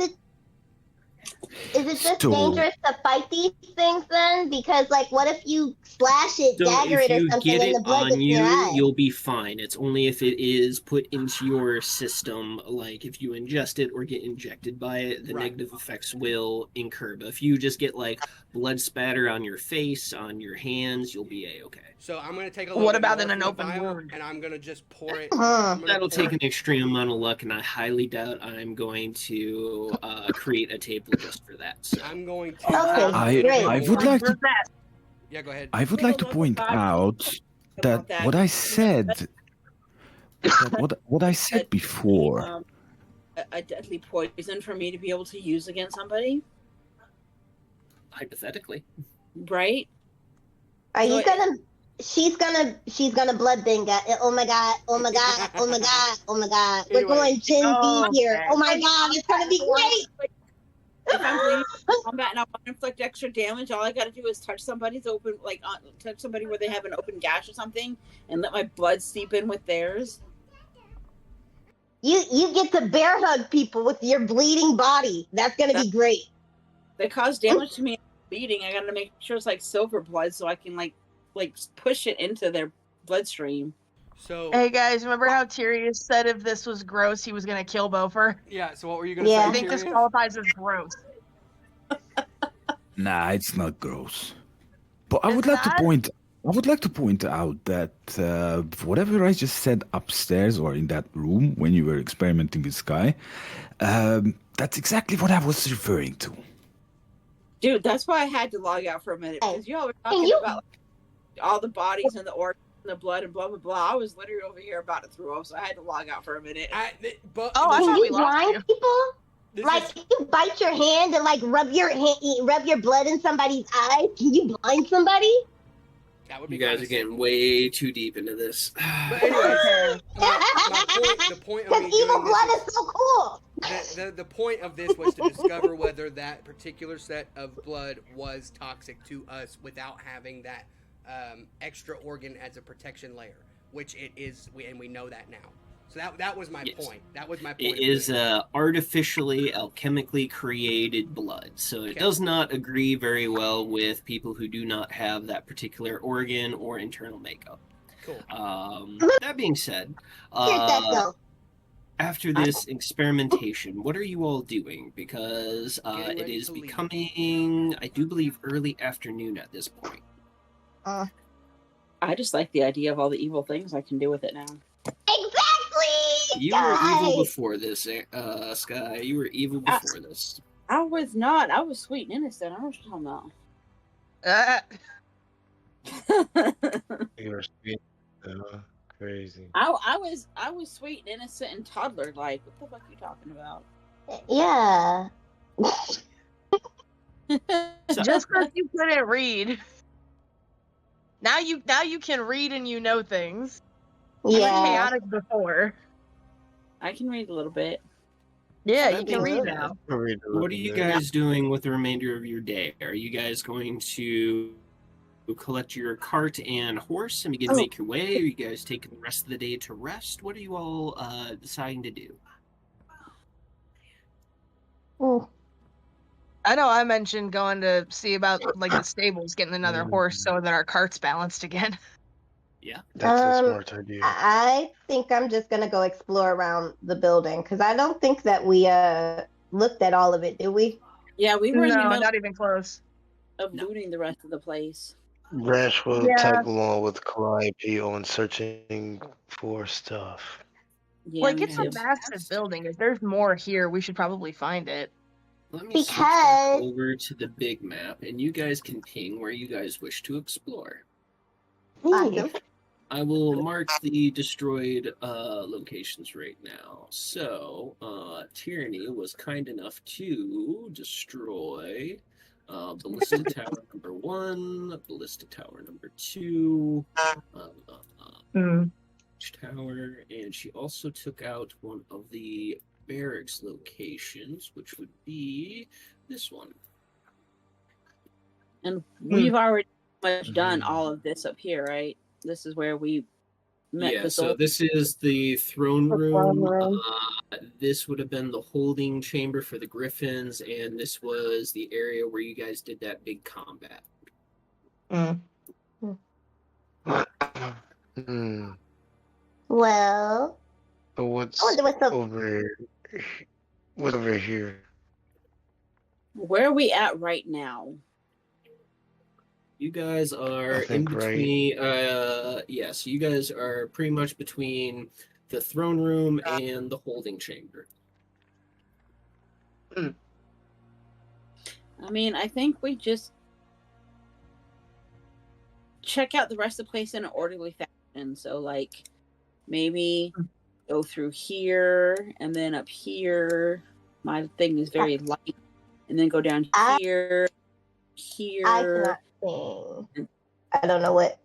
it just So- dangerous to fight these things then? Because like, what if you slash it, So dagger if it, or you something, get and it the blood on gets in your you, eye? you'll be fine. It's only if it is put into your system, like if you ingest it or get injected by it, the Right. negative effects will incur. But if you just get like blood spatter on your face, on your hands, you'll be a-okay. So I'm gonna take a little What bit about more in an from the open vial, wound? and I'm gonna just pour it. Uh-huh. I'm gonna That'll pour take it- an extreme amount of luck, and I highly doubt I'm going to create a table just for that. So. I'm going to. Okay, I- great. I would like to- Yeah, go ahead. I would like to point out that what I said, what I said before. A deadly poison for me to be able to use against somebody, Hypothetically. right? Are So you gonna? She's gonna blood bingo. Oh my god! Oh my god! Oh my god! Oh my god! We're Anyway. going Gen Z Oh, here. okay. Oh my god! It's gonna be great. If I'm bleeding in combat and I want to inflict extra damage, all I got to do is touch somebody's open, like touch somebody where they have an open gash or something, and let my blood seep in with theirs. You get to bear hug people with your bleeding body. That's gonna be great. They cause damage to me bleeding. I got to make sure it's like silver blood so I can like push it into their bloodstream. So Hey guys, remember how Tyrius said if this was gross, he was gonna kill Bofer? yeah. So what were you gonna Yeah. say? I think this Tyrion? qualifies as gross. Nah, it's not gross. But I It's would like to not? point. I would like to point out that whatever I just said upstairs or in that room when you were experimenting with Sky, that's exactly what I was referring to. Dude, that's why I had to log out for a minute because you all were Can talking you- about like, all the bodies and the organs and the blood and blah blah blah. I was literally over here about to throw up, so I had to log out for a minute. But Oh, I Can thought you we lost blind you. people? this Like, is- if you bite your hand and like rub your blood in somebody's eyes, can you blind somebody? that would be You guys kinda are getting sick. way too deep into this. But anyways, the point of Because me evil doing blood this is so cool. the point of this was to discover whether that particular set of blood was toxic to us without having that extra organ as a protection layer, which it is, and we know that now. So that was my Yes. point. That was my point. It is artificially, alchemically created blood, so it Okay. does not agree very well with people who do not have that particular organ or internal makeup. cool. That being said, Here's that go. after this experimentation, what are you all doing? Because Getting it ready is to leave. becoming, I do believe, early afternoon at this point. I just like the idea of all the evil things I can do with it now. Exactly. You were evil guys. before this, Sky. You were evil before this. I was not. I was sweet and innocent. I don't know what Uh, you're talking about. You're sweet. Crazy. I was sweet and innocent and toddler like. What the fuck are you talking about? Yeah. just because you couldn't read. Now you can read and you know things. You were Yeah. chaotic before. I can read a little bit. Yeah, That'd you be can read good. now. What are you guys doing with the remainder of your day? Are you guys going to collect your cart and horse and begin to make your way? Are you guys taking the rest of the day to rest? What are you all deciding to do? Ooh. I know I mentioned going to see about like the stables, getting another horse so that our cart's balanced again. Yeah. That's a Um, smart idea. I think I'm just gonna go explore around the building because I don't think that we looked at all of it, did we? Yeah, we were in the No, middle not even close. of looting the rest of the place. Branch will Yeah. tag along with Calliope on searching for stuff. Yeah, Like me it's a too. massive building. If there's more here, we should probably find it. Let me switch back over to the big map, and you guys can ping where you guys wish to explore. Awesome. I will mark the destroyed locations right now. So, Tyranny was kind enough to destroy Ballista Tower number 1, Ballista Tower number 2, Tower, and she also took out one of the barracks locations, which would be this one. And we've already much done all of this up here, right? This is where we met. Yeah, so this is the throne room. This would have been the holding chamber for the griffins, and this was the area where you guys did that big combat. Well, So what's I wonder what's up. what's over here? Where are we at right now? You guys are in think, between. Yes, you guys are pretty much between the throne room and the holding chamber. I mean, I think we just check out the rest of the place in an orderly fashion. So, like, maybe go through here and then up here. My thing is very light, and then go down here. I cannot sing. I don't know what.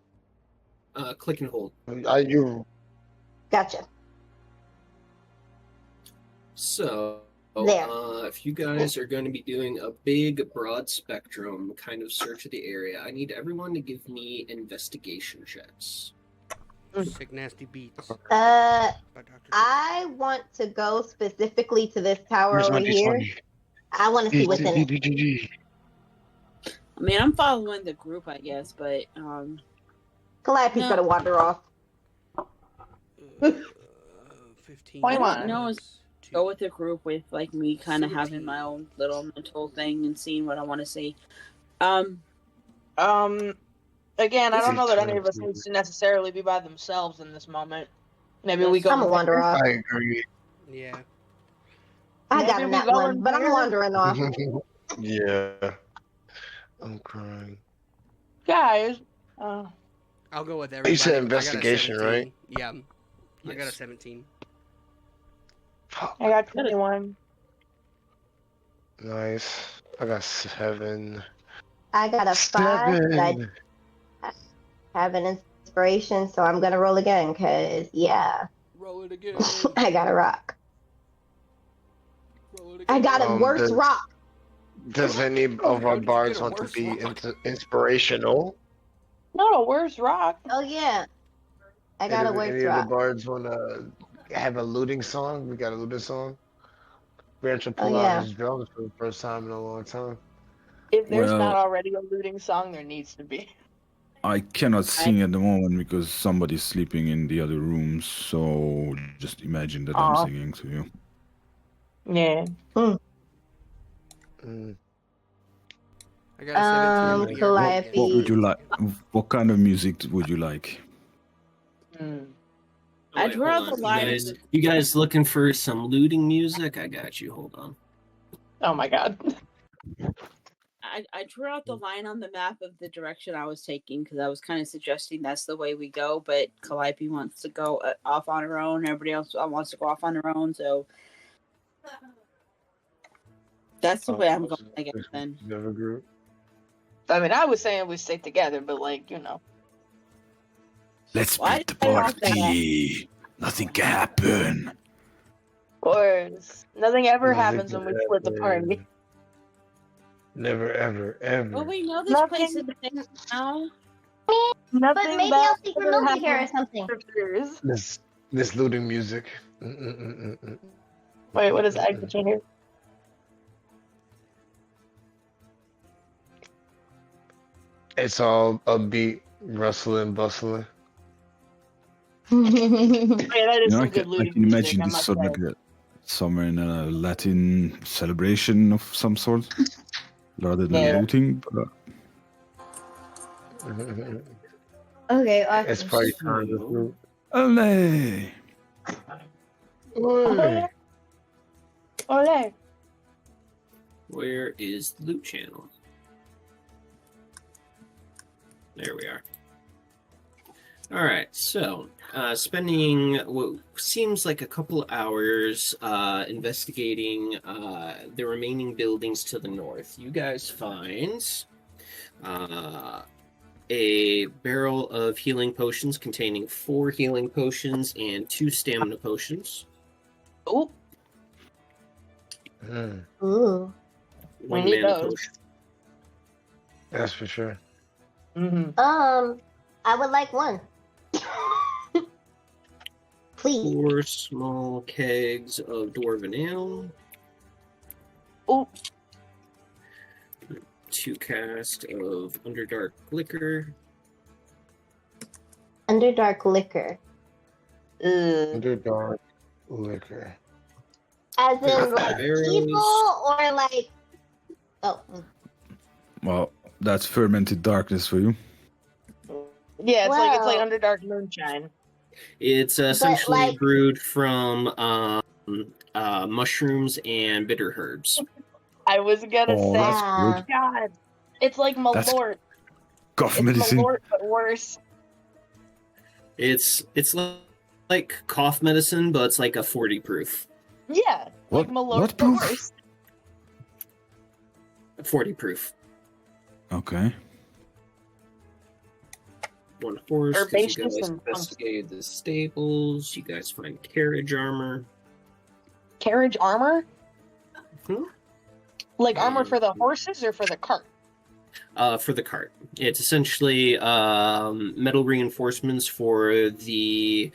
Click and hold. You Gotcha. So, There. if you guys are going to be doing a big, broad spectrum kind of search of the area, I need everyone to give me investigation checks. Sick nasty beats. I want to go specifically to this tower over here. I want to see what's in it. I mean, I'm following the group, I guess, but Calliope's gonna wander off. 15. I don't know. Go with the group with like me, kind of having my own little mental thing and seeing what I want to see. Again, I don't know that any of us needs to necessarily be by themselves in this moment. Maybe we go. I'm a wander off. I agree. Yeah. I got a nap one, but I'm wandering off. Yeah. I'm crying. Guys. I'll go with everybody. You said investigation, right? Yeah. I got a 17. I got 21. Nice. I got 7. I got a 5. I have an inspiration, so I'm gonna roll again, cause yeah. Roll it again. I got a rock. Roll it again. I got a worse rock. Does any of our bards want to be inspirational? Not a worse rock. Oh yeah. I got a worse Any of rock. the bards want to have a looting song? We got a looting song. Branch will pull out his drums for the first time in a long time. If there's not already a looting song, there needs to be. I cannot sing at the moment because somebody's sleeping in the other room, so just imagine that I'm singing to you. Yeah. I got a 17. Calliope. What would you like? What kind of music would you like? I drew out the line. You guys looking for some looting music? I got you. Hold on. Oh my god. I drew out the line on the map of the direction I was taking because I was kind of suggesting that's the way we go, but Calliope wants to go off on her own. Everybody else wants to go off on her own, so that's the way I'm going, I guess, then. Never grew. I mean, I was saying we stick together, but like, you know. Let's split the party. Nothing can happen. Of course. Nothing ever happens when we split the party. Never, ever, ever. Well, we know this place is safe now. But maybe I'll see remotely here or something. This looting music. Wait, what is that? I can't hear. It's all upbeat, rustling, bustling. That is I good can looting imagine music, this sort of like somewhere in a Latin celebration of some sort, rather than looting. But... Okay, it's party time. Ole! Ole! Where is the loot channel? There we are. Alright, so, spending what seems like a couple hours investigating the remaining buildings to the north, you guys find a barrel of healing potions containing 4 healing potions and 2 stamina potions. Oh. Ooh. 1 We need mana those. potion. That's for sure. Mm-hmm. I would like one. Please. 4 small kegs of dwarven ale. Oh. 2 cask of Underdark liquor. Underdark liquor. Underdark liquor. As in, like, Arrows. evil or like. Oh. Well, that's fermented darkness for you. Yeah, it's like Well- Underdark Moonshine. It's essentially like- brewed from mushrooms and bitter herbs. I was gonna Oh, say, that's good. God, it's like That's Malort. Cough It's medicine. Malort, but worse. It's like cough medicine, but it's like a 40 proof. Yeah, What- like Malort, what but proof? worse. 40 proof. Okay. 1 horse. 'Cause Herbaceous you guys and investigated the stables. You guys find carriage armor. Carriage armor? Hmm? Like armor for the horses or for the cart? For the cart. It's essentially metal reinforcements for the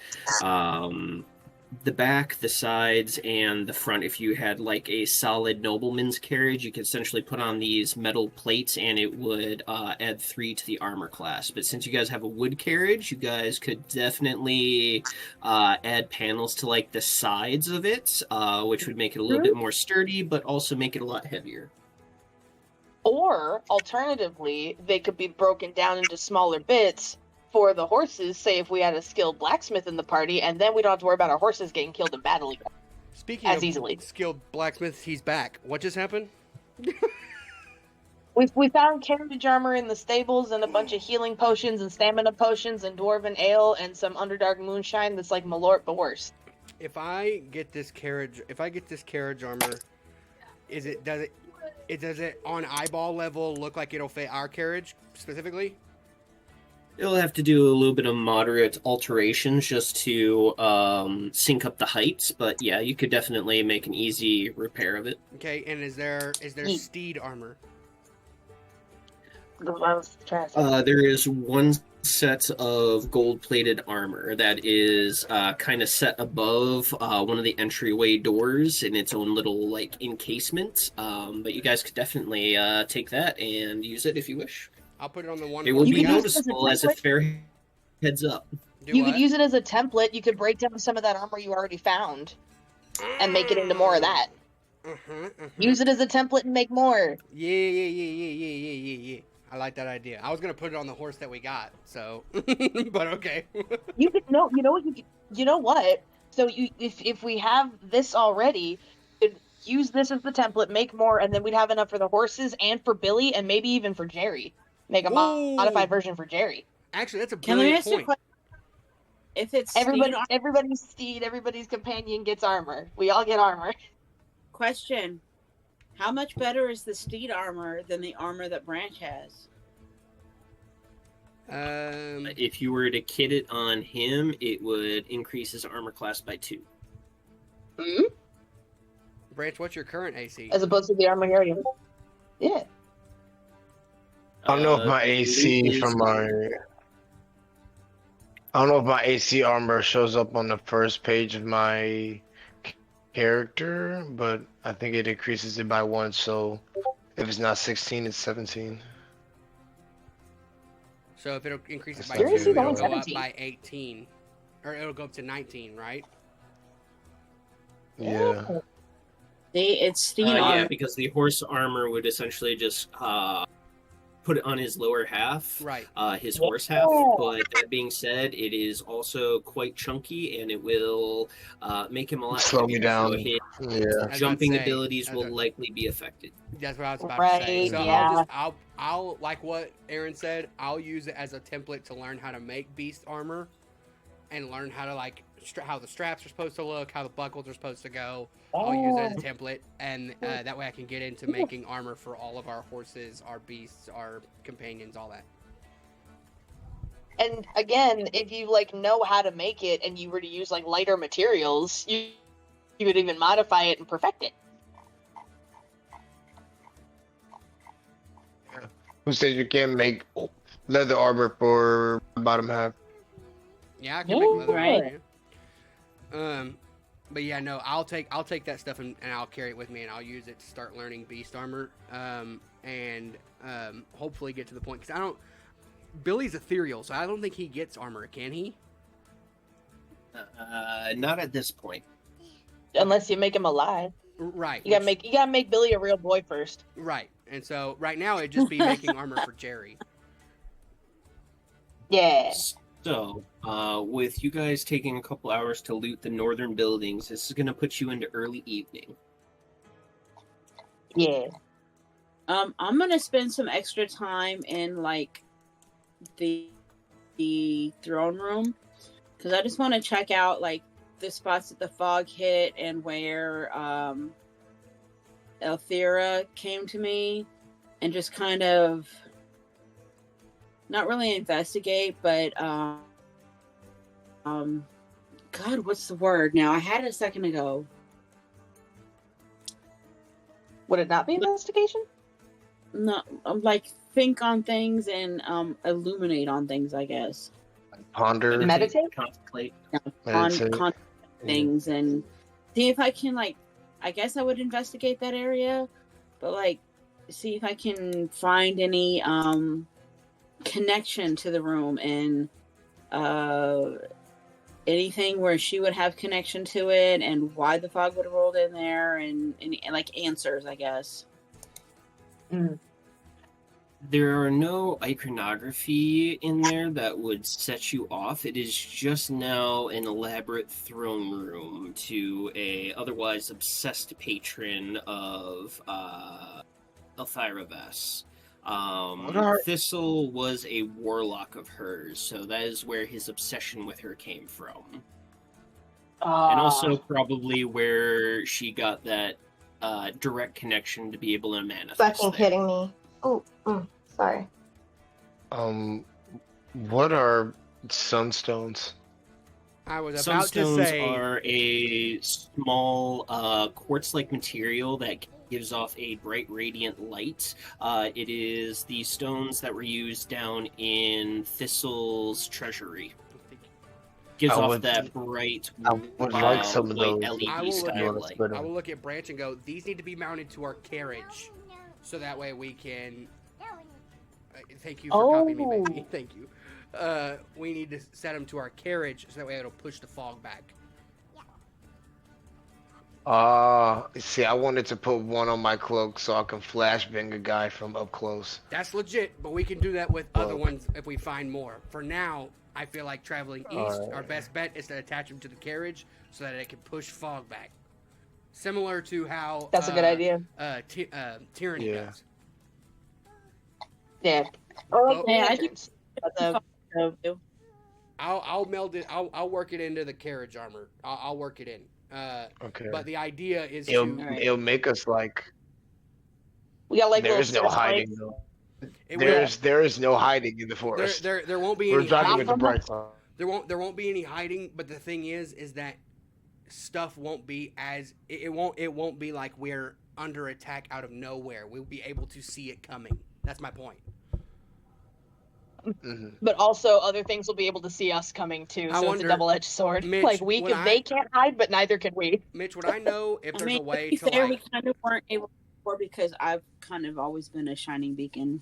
back, the sides, and the front. If you had like a solid nobleman's carriage, you could essentially put on these metal plates and it would add 3 to the armor class. But since you guys have a wood carriage, you guys could definitely add panels to like the sides of it, which would make it a little bit more sturdy, but also make it a lot heavier. Or alternatively, they could be broken down into smaller bits for the horses. Say if we had a skilled blacksmith in the party, and then we don't have to worry about our horses getting killed in battle again. Speaking As of easily. skilled blacksmiths, he's back. What just happened? We found carriage armor in the stables and a bunch of healing potions and stamina potions and dwarven ale and some Underdark Moonshine that's like Malort but worse. If I get this carriage armor, does it on eyeball level look like it'll fit our carriage specifically? It'll have to do a little bit of moderate alterations just to sync up the heights, but yeah, you could definitely make an easy repair of it. Okay, and is there steed armor? There is 1 set of gold-plated armor that is kind of set above one of the entryway doors in its own little like encasement. But you guys could definitely take that and use it if you wish. I'll put it on the one. It will You be could use it as a noticeable as a template. fair heads up. You could use it as a template. You could break down some of that armor you already found and make it into more of that. Use it as a template and make more. Yeah. I like that idea. I was gonna put it on the horse that we got, so but okay. You could you know what? So if we have this already, you could use this as the template, make more, and then we'd have enough for the horses and for Billy and maybe even for Jerry. Make a modified version for Jerry. Actually, that's a Can I brilliant ask you a point. question? If it's Everybody's steed, everybody's companion gets armor. We all get armor. question, how much better is the steed armor than the armor that Branch has? If you were to kit it on him, it would increase his armor class by 2. Branch, what's your current AC? As opposed to the armor area. Yeah. I don't know if my AC from my. I don't know if my AC armor shows up on the first page of my character, but I think it increases it by 1. So if it's not 16, it's 17. So if it'll increase it by Your 2, AC is it'll only go up 17. by 18, or it'll go up to 19, right? Yeah. It's steed armor. Yeah, because the horse armor would essentially just put it on his lower half, Right. his horse half. But that being said, it is also quite chunky, and it will make him a lot Slow me heavier, so down. his Yeah. jumping abilities will likely be affected. That's what I was about Right, to say. So yeah. I'll like what Aaron said. I'll use it as a template to learn how to make beast armor, and learn how to like how the straps are supposed to look, how the buckles are supposed to go. I'll use it as a template, and that way I can get into making armor for all of our horses, our beasts, our companions, all that. And again, if you like know how to make it, and you were to use like lighter materials, you could even modify it and perfect it. Who says you can't make leather armor for bottom half? Yeah, I can make leather right. armor. Yeah. But yeah, no, I'll take that stuff and I'll carry it with me, and I'll use it to start learning beast armor, and hopefully get to the point, because Billy's ethereal, so I don't think he gets armor, can he? Not at this point. Unless you make him alive. Right. You gotta make Billy a real boy first. Right. And so right now it'd just be making armor for Jerry. Yeah. So, with you guys taking a couple hours to loot the northern buildings, this is going to put you into early evening. Yeah. I'm gonna spend some extra time in like the throne room, because I just want to check out like the spots that the fog hit and where Elthira came to me, and just kind of not really investigate, but God, what's the word now? I had it a second ago. Would it not be investigation? No, like think on things and illuminate on things, I guess. Ponder. Meditate? Contemplate. On things and see if I can, like, I guess I would investigate that area, but like see if I can find any connection to the room, and anything where she would have connection to it, and why the fog would have rolled in there, and like answers, I guess. There are no iconography in there that would set you off. It is just now an elaborate throne room to a otherwise obsessed patron of Elthira Vess. Thistle was a warlock of hers, so that is where his obsession with her came from. And also probably where she got that direct connection to be able to manifest. Fucking kidding me. Oh, sorry. What are sunstones? I was about to Sunstones say are a small quartz-like material that gives off a bright, radiant light. It is the stones that were used down in Thistle's treasury. Gives off that bright, I would like some of those. LED style light. I will look at Branch and go, these need to be mounted to our carriage, so that way we can. Thank you for copying me, baby. Thank you. We need to set them to our carriage, so that way it'll push the fog back. See, I wanted to put one on my cloak so I can flashbang a guy from up close. That's legit, but we can do that with other ones if we find more. For now, I feel like traveling east, our best bet is to attach them to the carriage so that it can push fog back. Similar to how... That's a good idea. Tyranny does. Yeah. I think I'll meld it. I'll work it into the carriage armor. I'll work it in. Okay. But the idea is it'll make us like. We got like there is no hiding though. There is no hiding in the forest. There won't be. We're any driving with the bright side. There won't be any hiding. But the thing is that stuff won't be as it won't be like we're under attack out of nowhere. We'll be able to see it coming. That's my point. Mm-hmm. But also, other things will be able to see us coming too. So it's a double-edged sword. Mitch, like they can't hide, but neither can we. Mitch, would I know if there's a way to fair, like? We kind of weren't able before because I've kind of always been a shining beacon.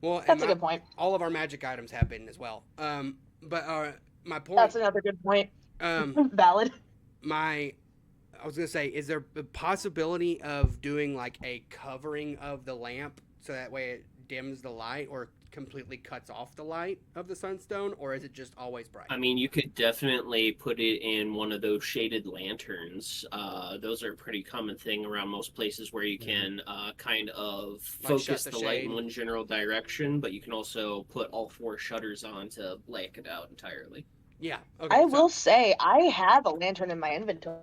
Well, that's a good point. All of our magic items have been as well. But my point. That's another good point. Valid. I was gonna say, is there a possibility of doing like a covering of the lamp so that way it dims the light or completely cuts off the light of the sunstone, or is it just always bright? I mean, you could definitely put it in one of those shaded lanterns. Those are a pretty common thing around most places where you can kind of Like shut focus the the light shade. in one general direction, but you can also put all 4 shutters on to blank it out entirely. Yeah. Okay. I will say I have a lantern in my inventory.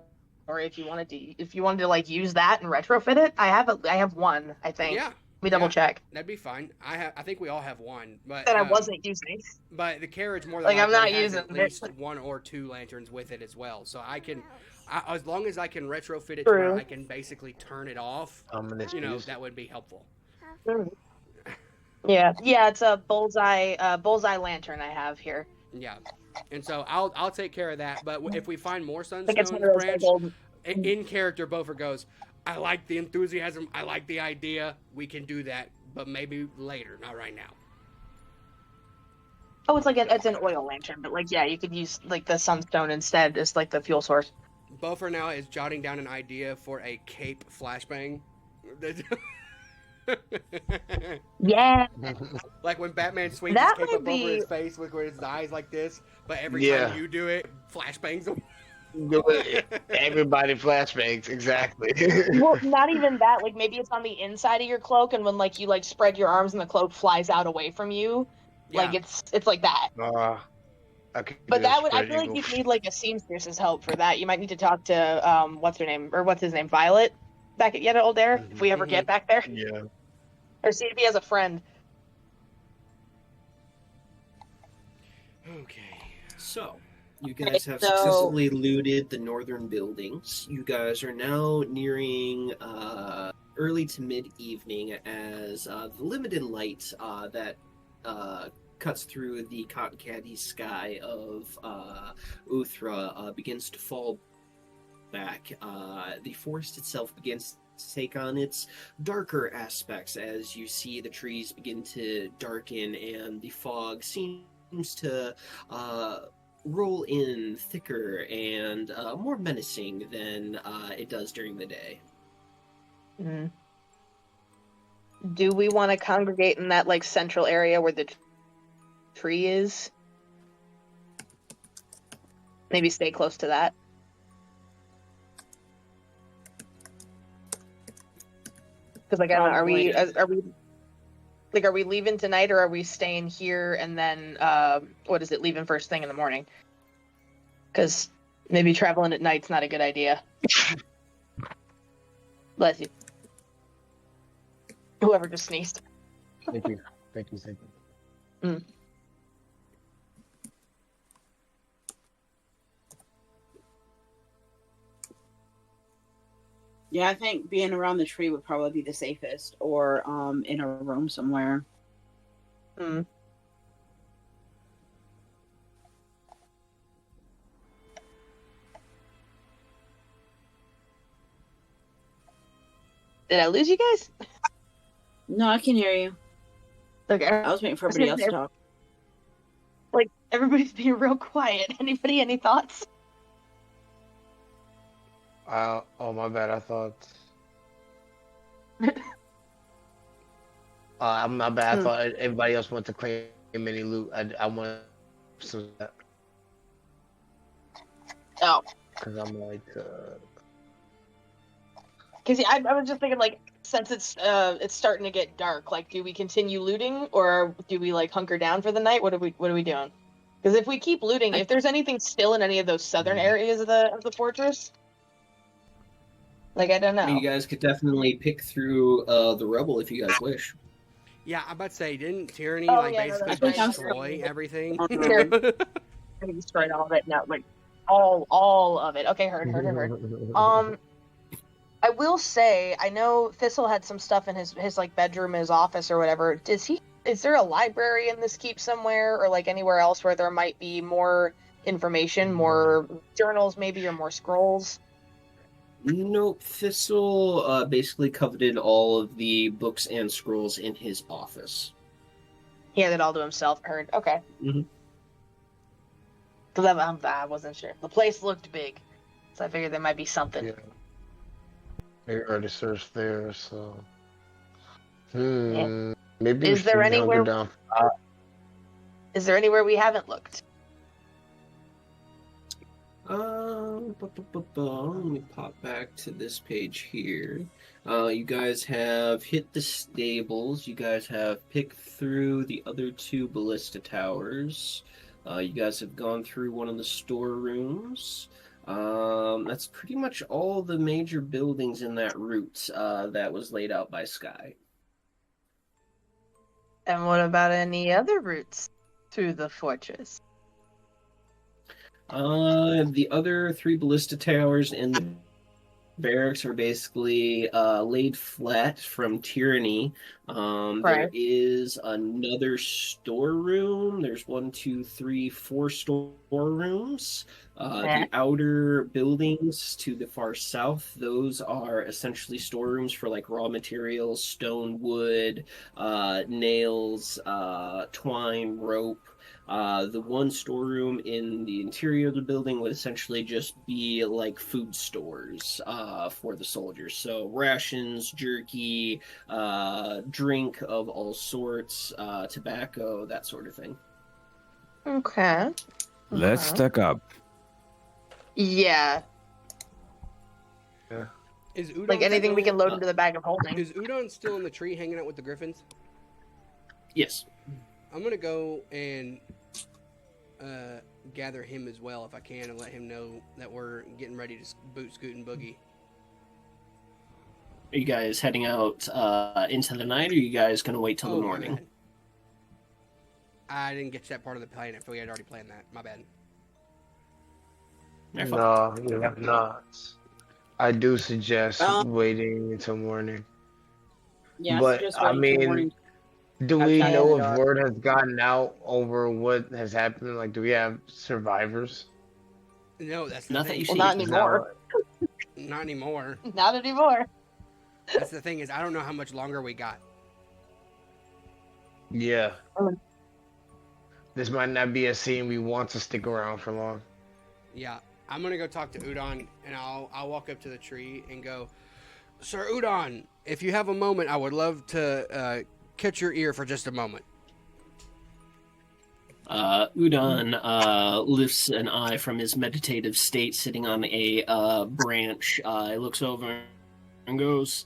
If you wanted to like use that and retrofit it, I have one. I think. Yeah. Let me double check. That'd be fine. I think we all have one, but That I wasn't using. But the carriage more than Like, I'm likely not has using at it. least 1 or 2 lanterns with it as well. So as long as I can retrofit it to where True. I can basically turn it off, that would be helpful. Yeah, it's a bullseye lantern I have here. Yeah, and so I'll take care of that. But if we find more I think it's sunstones, one of those Branch, gold. in character, Bofer goes, I like the enthusiasm, I like the idea, we can do that, but maybe later, not right now. Oh, it's an oil lantern, but like you could use like the sunstone instead as like the fuel source. Bofer now is jotting down an idea for a cape flashbang. Yeah. Like when Batman swings That his cape might up be- over his face with his eyes like this, but every time you do it, flashbangs him. Everybody flashbangs, exactly. Well, not even that. Like maybe it's on the inside of your cloak, and when like you like spread your arms and the cloak flies out away from you, like it's like that. But that would I feel like you need like a seamstress's help for that. You might need to talk to what's his name, Violet, back at Yet Old Air, if we ever get back there. Yeah. Or see if he has a friend. Okay. So, you guys have successfully looted the northern buildings. You guys are now nearing early to mid-evening as the limited light that cuts through the cotton candy sky of Uthra begins to fall back. The forest itself begins to take on its darker aspects as you see the trees begin to darken and the fog seems to roll in thicker and more menacing than it does during the day. Mm-hmm. Do we want to congregate in that like central area where the tree is? Maybe stay close to that. Because like I don't know, are we leaving tonight or are we staying here and then leaving first thing in the morning? Because maybe traveling at night's not a good idea. Bless you. Whoever just sneezed. Thank you. Mm. Yeah, I think being around the tree would probably be the safest, or in a room somewhere. Mm. Did I lose you guys? No, I can hear you. Okay. I was waiting for everybody else to talk. Like, everybody's being real quiet. Anybody, any thoughts? Oh, my bad. I thought. My bad. I thought everybody else wanted to claim any loot. I want some. Oh. Because I'm like. Because I was just thinking, like, since it's starting to get dark, like, do we continue looting or do we like hunker down for the night? What are we doing? Because if we keep looting, if there's anything still in any of those southern areas of the fortress, like I don't know. I mean, you guys could definitely pick through the rubble if you guys wish. Yeah, I'm about to say, didn't Tyranny basically destroy everything? He destroyed all of it. No, like all of it. Okay, heard. I will say, I know Thistle had some stuff in his like bedroom, his office, or whatever. Is there a library in this keep somewhere, or like anywhere else where there might be more information, more journals, maybe, or more scrolls? Nope. Thistle basically coveted all of the books and scrolls in his office. He had it all to himself. Heard. Okay. Mm-hmm. Because I wasn't sure. The place looked big, so I figured there might be something. Yeah. They already searched there, so. Yeah. Maybe we Is there should hunker anywhere? down. Is there anywhere we haven't looked? Let me pop back to this page here. You guys have hit the stables. You guys have picked through the other 2 ballista towers. You guys have gone through one of the storerooms. That's pretty much all the major buildings in that route that was laid out by Sky. And what about any other routes through the fortress? The other 3 ballista towers and the barracks are basically laid flat from tyranny. There is another storeroom. There's 1, 2, 3, 4 storerooms. The outer buildings to the far south, those are essentially storerooms for like raw materials, stone, wood, nails, twine, rope. The one storeroom in the interior of the building would essentially just be like food stores for the soldiers. So rations, jerky, drink of all sorts, tobacco, that sort of thing. Okay. Let's stack up. Yeah. Is Udon Like anything still, we can load into the bag of holding. Is Udon still in the tree hanging out with the griffins? Yes. I'm gonna go and gather him as well if I can, and let him know that we're getting ready to boot, scoot, and boogie. Are you guys heading out into the night, or are you guys going to wait till the morning? I didn't get to that part of the plan. I feel we had already planned that. My bad. No, you have not. I do suggest waiting until morning. Yeah, but I mean, do we know if word has gotten out over what has happened? Like, do we have survivors? No, that's the Not thing. that you Well, see. not anymore. Not anymore. Not anymore. That's the thing, is I don't know how much longer we got. Yeah. This might not be a scene we want to stick around for long. Yeah, I'm gonna go talk to Udon, and I'll walk up to the tree and go, Sir Udon, if you have a moment, I would love to catch your ear for just a moment. Udon lifts an eye from his meditative state, sitting on a branch. He looks over and goes,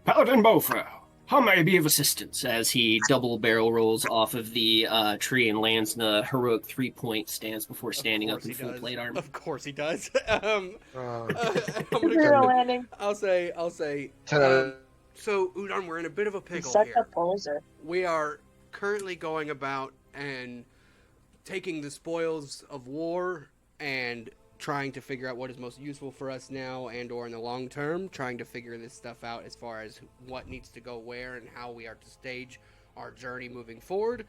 Paladin Bofra, how may I be of assistance? As he double barrel rolls off of the tree and lands in a heroic 3-point stance before standing up in full plate armor. Of course he does. Landing. I'll say. So Udon, we're in a bit of a pickle Such here. a poser. We are currently going about and taking the spoils of war and trying to figure out what is most useful for us now and or in the long term, trying to figure this stuff out as far as what needs to go where and how we are to stage our journey moving forward.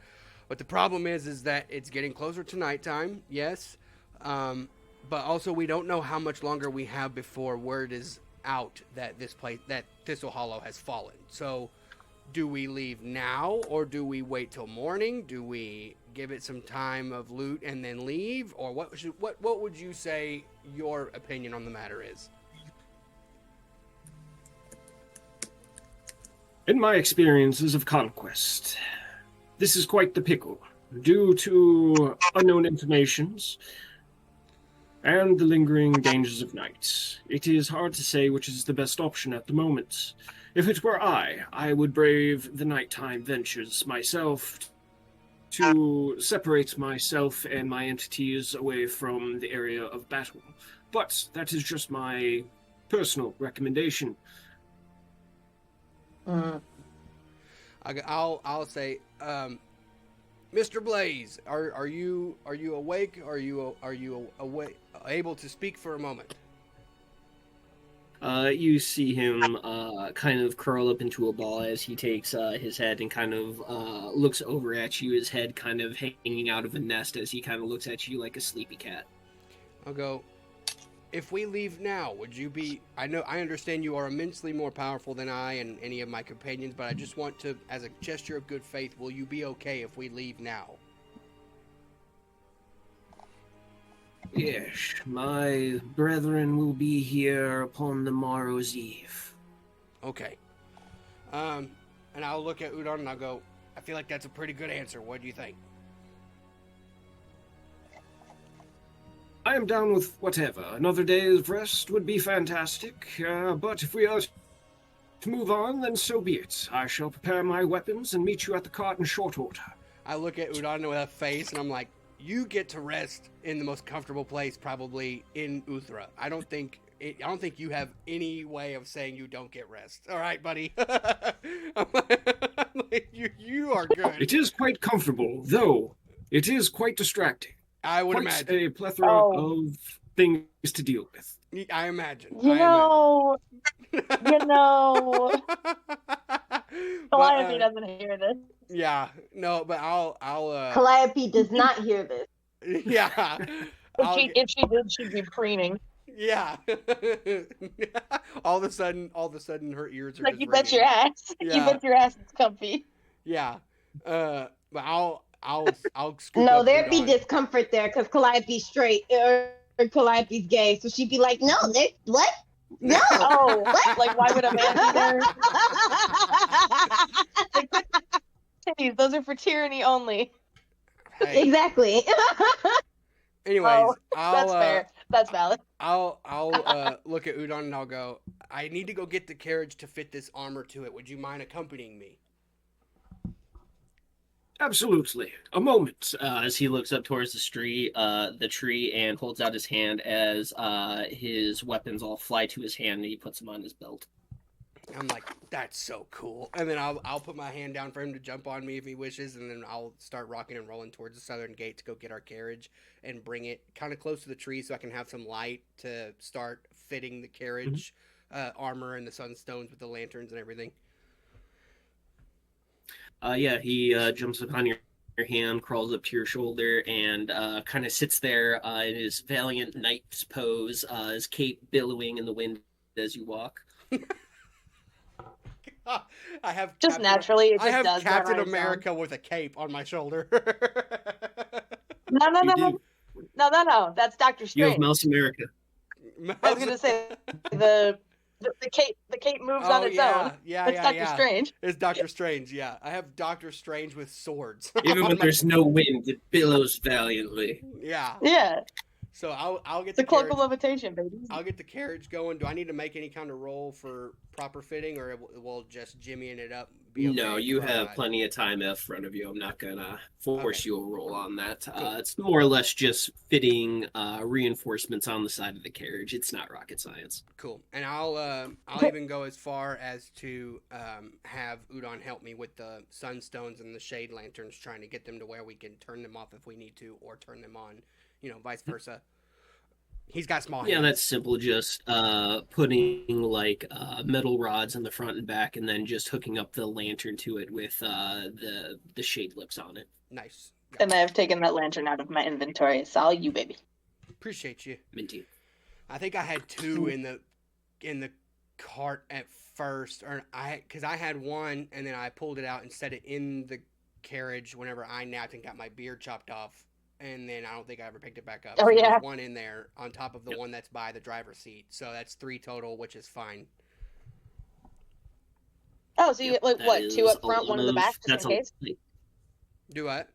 But the problem is that it's getting closer to nighttime, yes, but also we don't know how much longer we have before word is out that that Thistle Hollow has fallen. So do we leave now, or do we wait till morning? Do we give it some time of loot and then leave? Or what would you say your opinion on the matter is? In my experiences of conquest, this is quite the pickle. Due to unknown informations and the lingering dangers of night, it is hard to say which is the best option at the moment. If it were I would brave the nighttime ventures myself to separate myself and my entities away from the area of battle. But that is just my personal recommendation. I'll say, Mr. Blaze, are you awake? Are you awake, able to speak for a moment? You see him kind of curl up into a ball as he takes his head and kind of looks over at you, his head kind of hanging out of a nest as he kind of looks at you like a sleepy cat. I'll go, if we leave now, would you be... I understand you are immensely more powerful than I and any of my companions, but I just want to, as a gesture of good faith, will you be okay if we leave now? Yes, my brethren will be here upon the morrow's eve. Okay. And I'll look at Udon and I'll go, I feel like that's a pretty good answer. What do you think? I am down with whatever. Another day of rest would be fantastic, but if we are to move on, then so be it. I shall prepare my weapons and meet you at the cart in short order. I look at Udon with a face, and I'm like, you get to rest in the most comfortable place probably in Uthra. I don't think you have any way of saying you don't get rest. All right, buddy. I'm like, you are good. It is quite comfortable, though it is quite distracting. I would quite imagine. A plethora of things to deal with. I imagine. You know. Calliope doesn't hear this. Yeah, no, but I'll Calliope does not hear this. Yeah. If she did, she'd be preening. Yeah. all of a sudden her ears are like, just you bet ringing. your ass. Yeah. You bet your ass it's comfy. Yeah. But I'll scoop No, up there'd be Udon. discomfort there because Calliope's straight or Calliope's gay, so she'd be like, "No, there's what? No, Oh, what? like why would a man be there? Titties, those are for tyranny only. Hey. Exactly." Anyways, That's fair. That's valid. I'll look at Udon and I'll go, I need to go get the carriage to fit this armor to it. Would you mind accompanying me? Absolutely. A moment. As he looks up towards the tree, and holds out his hand as his weapons all fly to his hand, and he puts them on his belt. I'm like, that's so cool. And then I'll put my hand down for him to jump on me if he wishes, and then I'll start rocking and rolling towards the southern gate to go get our carriage and bring it kind of close to the tree so I can have some light to start fitting the carriage armor and the sunstones with the lanterns and everything. He jumps upon your hand, crawls up to your shoulder, and kind of sits there in his valiant knight's pose, his cape billowing in the wind as you walk. I have Just naturally, it just I have does that Captain on its America with a cape on my shoulder. No. That's Dr. You Strange. have Mouse America. I was gonna say the cape moves on its own. Yeah, It's Dr. Strange. It's Dr. Strange, yeah. I have Dr. Strange with swords. Even when there's no wind, it billows valiantly. Yeah. Yeah. So I'll get It's a the cloak carriage. of levitation, baby. I'll get the carriage going. Do I need to make any kind of roll for proper fitting, or will just jimmying it up be okay? No, you for have that? plenty of time in front of you. I'm not gonna force Okay. you a roll on that. Cool. It's more or less just fitting reinforcements on the side of the carriage. It's not rocket science. Cool. And I'll even go as far as to have Udon help me with the sunstones and the shade lanterns, trying to get them to where we can turn them off if we need to, or turn them on, vice versa. He's got small hands. Yeah, that's simple. Just putting like metal rods in the front and back, and then just hooking up the lantern to it with the shade lips on it. Nice. And I've taken that lantern out of my inventory. It's all you, baby. Appreciate you. Minty. I think I had two in the cart at first, because I had one and then I pulled it out and set it in the carriage whenever I napped and got my beard chopped off, and then I don't think I ever picked it back up. Oh, So yeah. there's one in there on top of the one that's by the driver's seat, so that's 3 total, which is fine. Oh, so you get, like, That what, is 2 up a front, 1 in lot the back, of- just in case? Do what?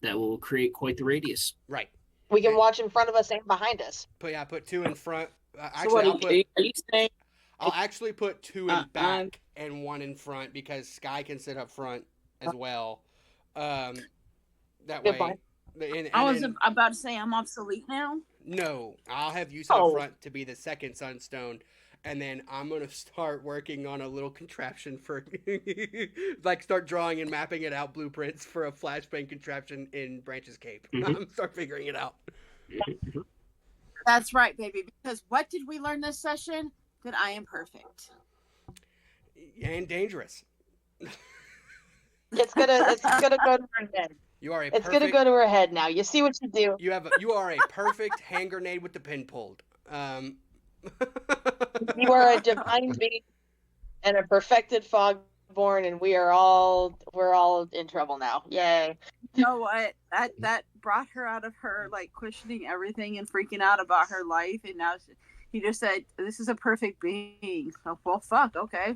That will create quite the radius. Right. We can watch in front of us and behind us. Put 2 in front. So Actually, what I'll are you saying? I'll actually put 2 in I'm- back and 1 in front, because Sky can sit up front as well. That Good way. point. And I was then- about to say I'm obsolete now. No, I'll have you sit Oh. up front to be the second sunstone, and then I'm gonna start working on a little contraption for, like, start drawing and mapping it out, blueprints for a flashbang contraption in Branch's cape. I'm start figuring it out. That's right, baby. Because what did we learn this session? That I am perfect. And dangerous. It's gonna go to her head. You are a It's perfect. gonna go to her head now. You see what you do. You are a perfect hand grenade with the pin pulled. You are a divine being and a perfected fogborn, and we're all in trouble now. Yay! You know what? That brought her out of her like questioning everything and freaking out about her life, and now he just said, "This is a perfect being." So, well, fuck, okay.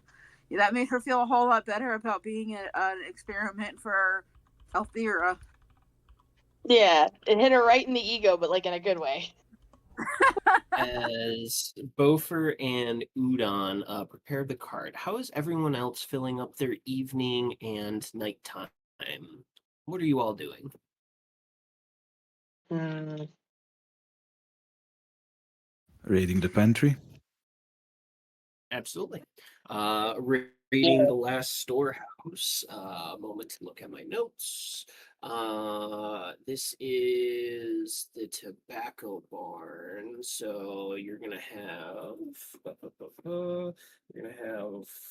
that made her feel a whole lot better about being an experiment for Althera. Yeah, it hit her right in the ego, but like in a good way. As Bofer and Udon prepare the card, how is everyone else filling up their evening and nighttime? What are you all doing? Raiding the pantry. Absolutely. Raiding the last storehouse. Moment to look at my notes. This is the tobacco barn. So you're gonna have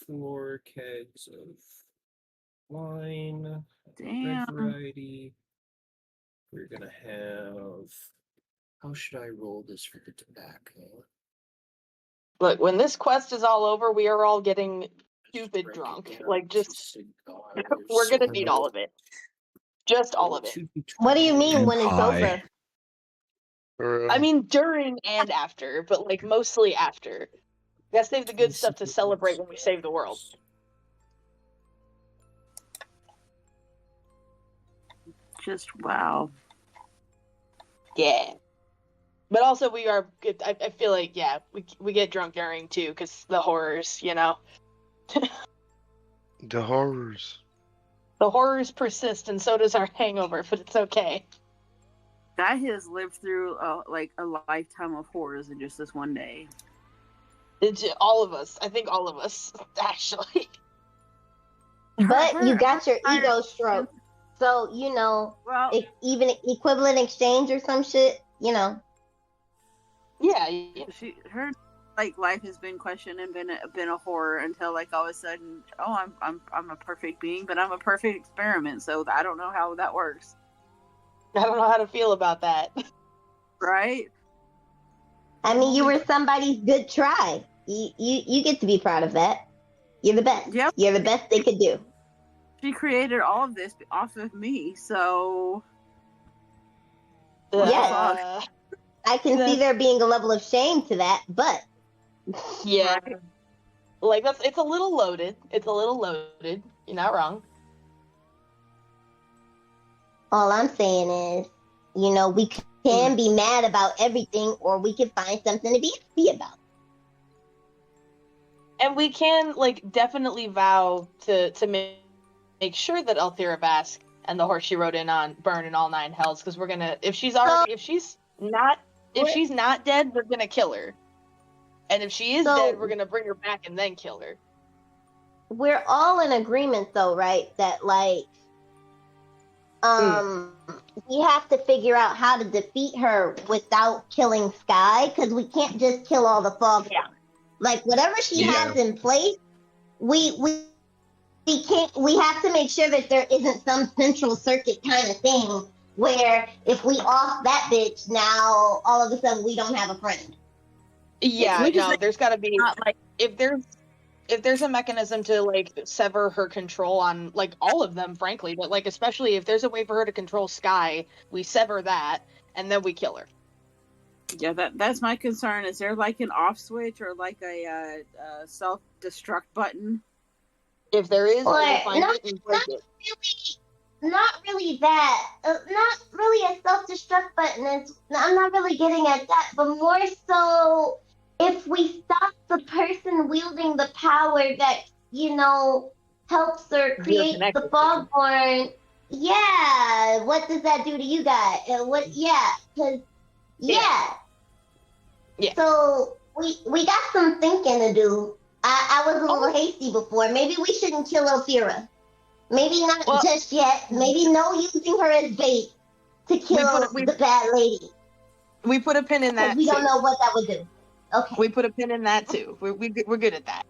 4 kegs of wine, red variety. We're gonna have. How should I roll this for the tobacco? Look, when this quest is all over, we are all getting stupid drunk. Like, just we're gonna need all of it. Just all of it. What do you mean when it's Hi. over? I mean, during and after, but like mostly after. We gotta save the good stuff to celebrate when we save the world. Just wow. Yeah. But also we are good. I feel like, yeah, we get drunk during too, because the horrors, you know. The horrors. The horrors persist, and so does our hangover, but it's okay. Guy has lived through like a lifetime of horrors in just this one day. It's all of us. I think all of us, actually. But you got your ego stroke. So, you know, even equivalent exchange or some shit, you know. Yeah. Her like life has been questioned and been a horror until like all of a sudden, oh, I'm a perfect being, but I'm a perfect experiment. So I don't know how that works. I don't know how to feel about that. Right? I mean, you were somebody's good try. You get to be proud of that. You're the best. Yep. You're the best they could do. She created all of this off of me, so yes. I can see there being a level of shame to that, but yeah, like it's a little loaded. It's a little loaded. You're not wrong. All I'm saying is, you know, we can be mad about everything, or we can find something to be happy about. And we can like definitely vow to make sure that Althera Bask and the horse she rode in on burn in all 9 hells, because we're gonna if she's not dead, we're gonna kill her. And if she is dead, we're gonna bring her back and then kill her. We're all in agreement though, right? That like we have to figure out how to defeat her without killing Sky, because we can't just kill all the fog. Yeah. Like whatever she has in place, we can't. We have to make sure that there isn't some central circuit kind of thing where if we off that bitch, now all of a sudden we don't have a friend. Yeah, no, there's got to be like if there's a mechanism to like sever her control on like all of them, frankly, but like especially if there's a way for her to control Sky, we sever that and then we kill her. Yeah, that's my concern. Is there like an off switch or like a self-destruct button? If there is, we'll find it and break it. Not really that. Not really a self-destruct button. I'm not really getting at that, but more so if we stop the person wielding the power that, you know, helps her create the Fogborn. Yeah, what does that do to you guys? So we got some thinking to do. I was a little hasty before. Maybe we shouldn't kill Althera. Maybe not just yet. Maybe no using her as bait to kill the bad lady. We put a pin in that. We don't know what that would do. Okay. We put a pin in that too. We're good at that.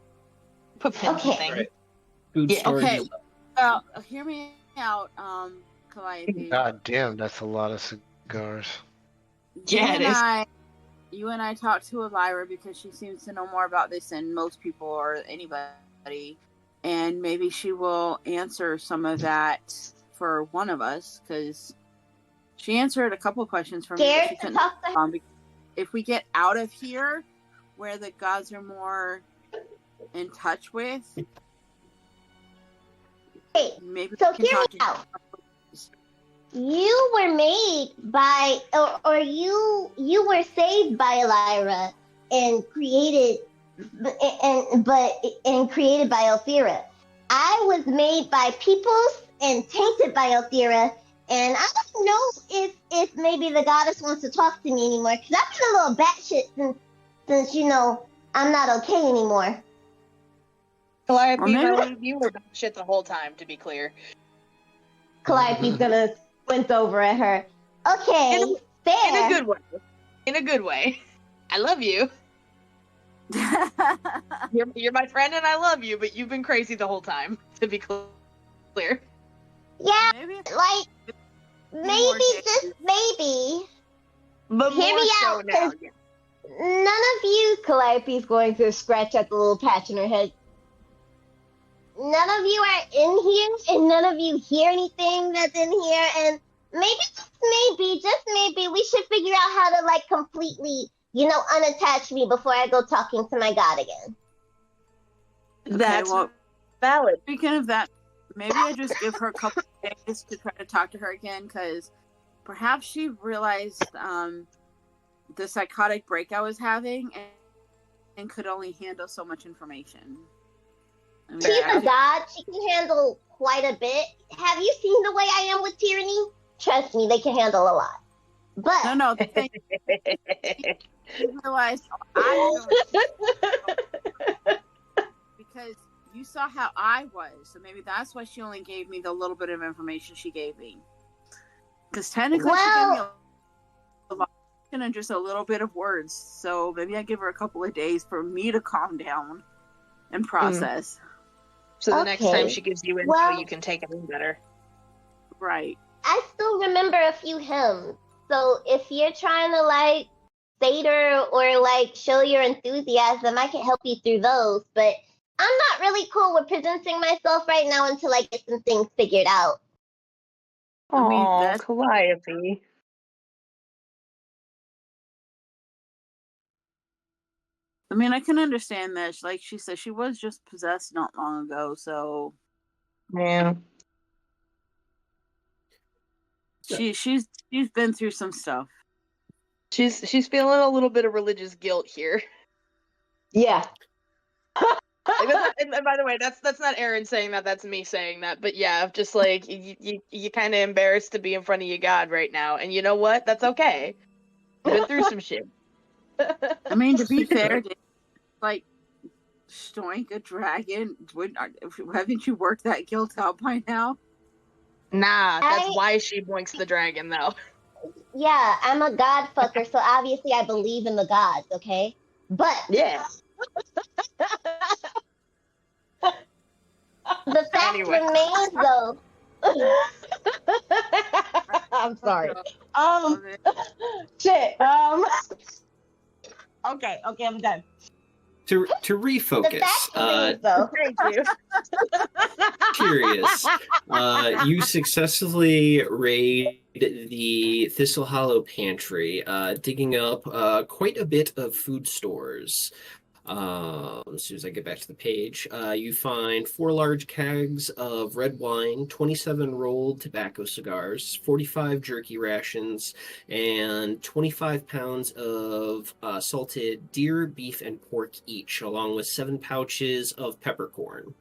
Put pins in things. Right. Okay. Well, hear me out, Calliope. God damn, that's a lot of cigars. Yeah, it is. You and I talked to Elvira because she seems to know more about this than most people or anybody. And maybe she will answer some of that for one of us, because she answered a couple of questions for me. But she couldn't. If we get out of here, where the gods are more in touch with, Maybe So we can hear me talk to out. You were made by, or you were saved by Elira and created, and created by Elthira. I was made by peoples and tainted by Elthira, and I don't know if maybe the goddess wants to talk to me anymore because I've been a little batshit since I'm not okay anymore. Calliope, maybe- you were shit the whole time, to be clear. Calliope's gonna squint over at her. Okay, fair. In a good way. In a good way. I love you. You're my friend and I love you, but you've been crazy the whole time, to be clear. Yeah, Maybe like maybe, just maybe. But Hear more me so out, now. 'cause none of you, Calliope's going to scratch at the little patch in her head. None of you are in here, and none of you hear anything that's in here, and maybe, just maybe, we should figure out how to, like, completely, unattach me before I go talking to my god again. That's well, valid. speaking of that, maybe I just give her a couple of days to try to talk to her again, because perhaps she realized the psychotic break I was having and could only handle so much information. I mean, She's a god. She can handle quite a bit. Have you seen the way I am with tyranny? Trust me, they can handle a lot. But No, the thing she realized because you saw how I was, so maybe that's why she only gave me the little bit of information she gave me. Because technically, she gave me a lot and just a little bit of words. So maybe I give her a couple of days for me to calm down and process. So the next time she gives you info, Well, you can take it in better. Right. I still remember a few hymns. So if you're trying to like sate her or like show your enthusiasm, I can help you through those. But I'm not really cool with presenting myself right now until I get some things figured out. I mean, Oh, that's Calliope. I mean, I can understand that. Like she said, she was just possessed not long ago, so Yeah. she's been through some stuff. She's feeling a little bit of religious guilt here. Yeah. and by the way, that's not Aaron saying that. That's me saying that. But yeah, just like you kind of embarrassed to be in front of your God right now, and you know what? That's okay. You've been through some shit. I mean, to be fair, like stoink a dragon. Haven't you worked that guilt out by now? Nah, that's why she boinks the dragon, though. Yeah, I'm a god fucker, so obviously I believe in the gods, okay? But yeah, the fact remains, though. I'm sorry. Shit. Okay, I'm done. To refocus, Thank you. curious. You successfully raid the Thistle Hollow pantry, digging up quite a bit of food stores. As soon as I get back to the page, you find 4 large kegs of red wine, 27 rolled tobacco cigars, 45 jerky rations, and 25 pounds of salted deer, beef, and pork each, along with 7 pouches of peppercorn.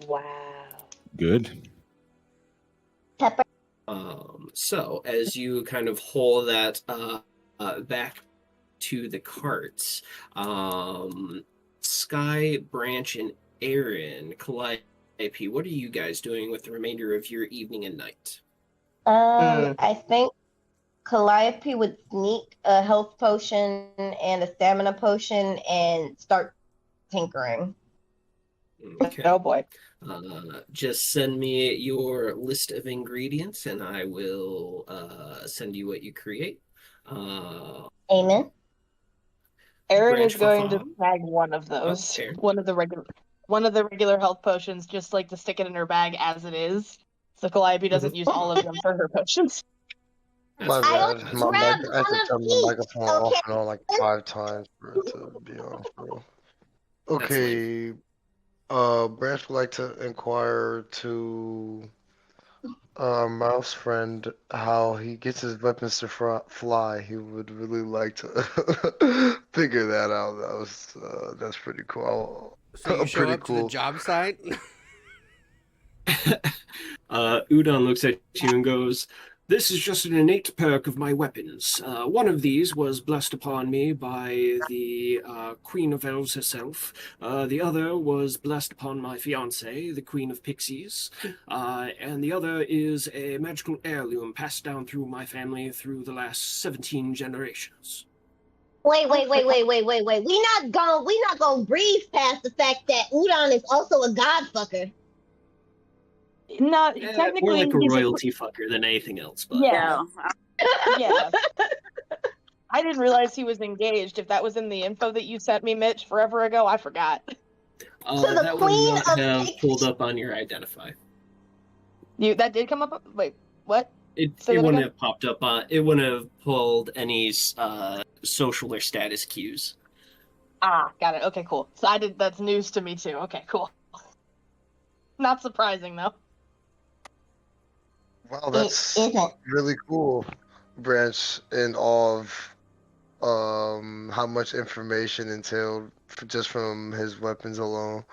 Wow. Good. Pepper. So as you kind of haul that back to the carts, Sky, Branch, and Aaron, Calliope, what are you guys doing with the remainder of your evening and night? I think Calliope would sneak a health potion and a stamina potion and start tinkering. Okay. Oh boy. Just send me your list of ingredients and I will send you what you create. Amen. Aaron Branch is going for to snag one of those, Okay. one of the regular health potions, just like to stick it in her bag as it is, so Calliope doesn't use all of them for her potions. My I bad. only grabbed I had to one turn of my each. microphone off Okay. and on like 5 times for it to be off, bro. That's Okay. Branch would like to inquire to Mouse friend how he gets his weapons to fly. He would really like to figure that out. That's pretty cool. So you show Pretty up to the cool. job site? Udon looks at you and goes, "This is just an innate perk of my weapons. One of these was blessed upon me by the Queen of Elves herself. The other was blessed upon my fiancée, the Queen of Pixies. And the other is a magical heirloom passed down through my family through the last 17 generations." Wait. We not gonna breeze past the fact that Udon is also a godfucker. Not More technically like a he's royalty fucker than anything else. But Yeah. Yeah. I didn't realize he was engaged. If that was in the info that you sent me, Mitch, forever ago, I forgot. the that would Queen not of have Pixies. pulled up on your identify. That did come up. Wait, what? It Say that wouldn't again? have popped up on. It wouldn't have pulled any social or status cues. Ah, got it. Okay, cool. So that's news to me too. Okay, cool. Not surprising though. Wow, that's isn't. really cool. Branch in all of how much information entailed just from his weapons alone.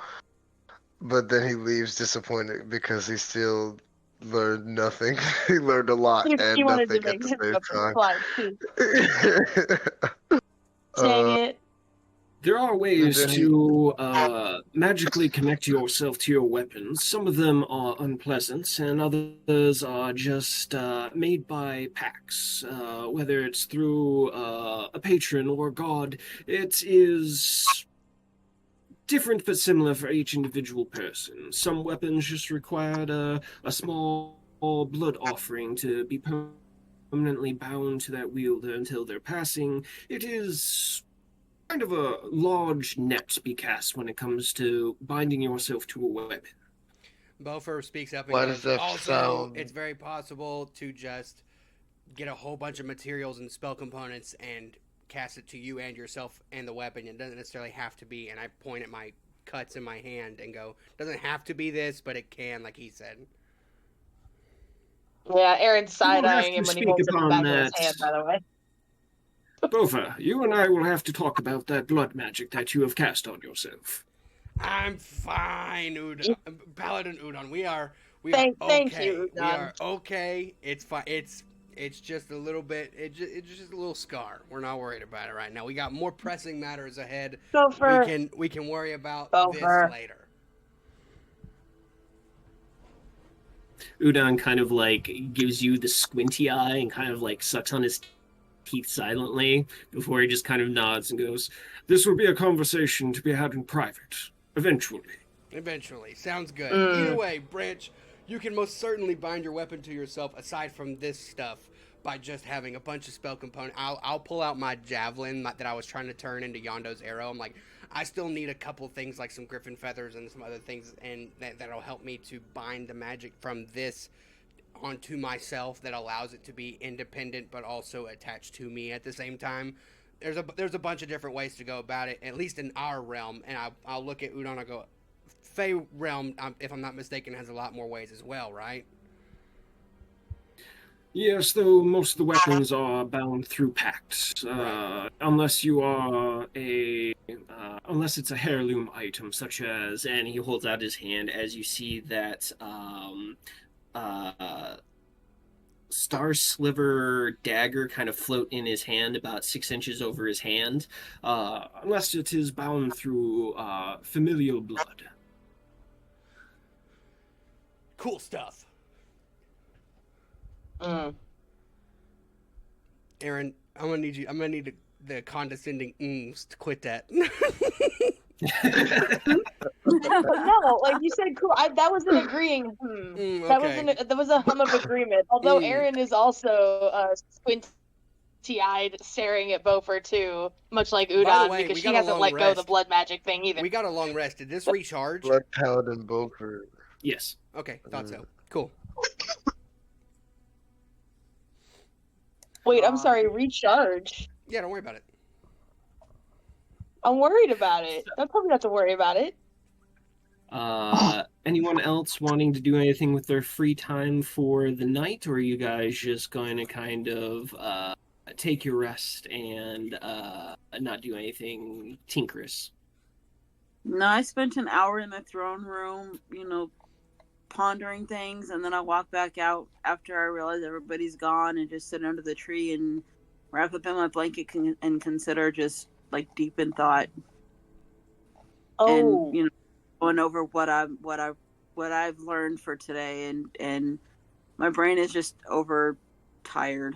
But then he leaves disappointed because he still learned nothing. He learned a lot He and wanted to nothing make at the his same weapons time. fly too. Dang it. There are ways then he- to magically connect yourself to your weapons. Some of them are unpleasant, and others are just made by packs. Whether it's through a patron or a god, it is different but similar for each individual person. Some weapons just required a small blood offering to be permanently bound to that wielder until their passing. It is kind of a large net to be cast when it comes to binding yourself to a weapon. Bofer speaks up and Why goes, does that also, sound- it's very possible to just get a whole bunch of materials and spell components and cast it to you and yourself and the weapon. It doesn't necessarily have to be, and I point at my cuts in my hand and go, doesn't have to be this, but it can, like he said. Yeah, Aaron's You will have side-eyeing to him when he speak holds it upon back in his that. hand, by the way. Bofa, you and I will have to talk about that blood magic that you have cast on yourself. I'm fine, Udon. Paladin Udon. We are Thank okay. you, We Udon. are okay. It's fine. It's just a little bit. It's just a little scar. We're not worried about it right now. We got more pressing matters ahead. Bofer. We can worry about Bofer. this later. Udon kind of like gives you the squinty eye and kind of like sucks on his teeth silently before he just kind of nods and goes, "This will be a conversation to be had in private, eventually." Eventually. Sounds good. Mm. Either way, Branch, you can most certainly bind your weapon to yourself aside from this stuff by just having a bunch of spell components. I'll pull out my javelin that I was trying to turn into Yondo's arrow. I'm like, I still need a couple things like some griffin feathers and some other things, and that'll help me to bind the magic from this onto myself that allows it to be independent but also attached to me at the same time. There's a bunch of different ways to go about it, at least in our realm, and I'll look at Udon and go, Fey realm, if I'm not mistaken, has a lot more ways as well, right? Yes, though most of the weapons are bound through pacts, unless you are unless it's a heirloom item, such as, and he holds out his hand as you see that star sliver dagger kind of float in his hand about 6 inches over his hand, unless it is bound through familial blood. Cool stuff. Aaron, I'm gonna need the condescending to quit that. No, like you said, cool. That was an agreeing. Okay. That was a hum of agreement. Although Aaron is also squinty-eyed, staring at Bofer too, much like Udon, way, because we she got a hasn't long let go of the rest. blood magic thing either. We got a long rest. Did this recharge? Blood Paladin Boker. Yes. Okay, thought so. Cool. Wait, I'm sorry, recharge. Yeah, don't worry about it. I'm worried about it. I probably have to worry about it. Anyone else wanting to do anything with their free time for the night, or are you guys just going to kind of take your rest and not do anything tinkerous? No, I spent an hour in the throne room, pondering things, and then I walk back out after I realize everybody's gone and just sit under the tree and wrap up in my blanket and consider just like deep in thought. Oh. And going over what I've learned for today, and my brain is just overtired.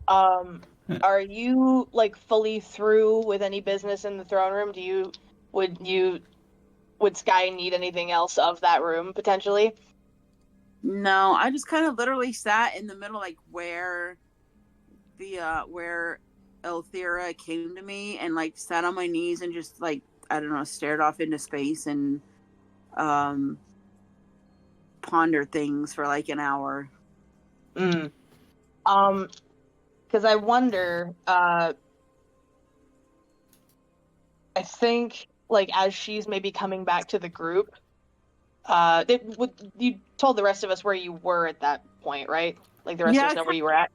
Are you like fully through with any business in the throne room? Would Sky need anything else of that room potentially? No, I just kind of literally sat in the middle, like where Elthira came to me, and like sat on my knees and just like, I don't know, stared off into space and pondered things for like an hour. Because I wonder, I think like as she's maybe coming back to the group, you told the rest of us where you were at that point, right? Like the rest of us know where you were at.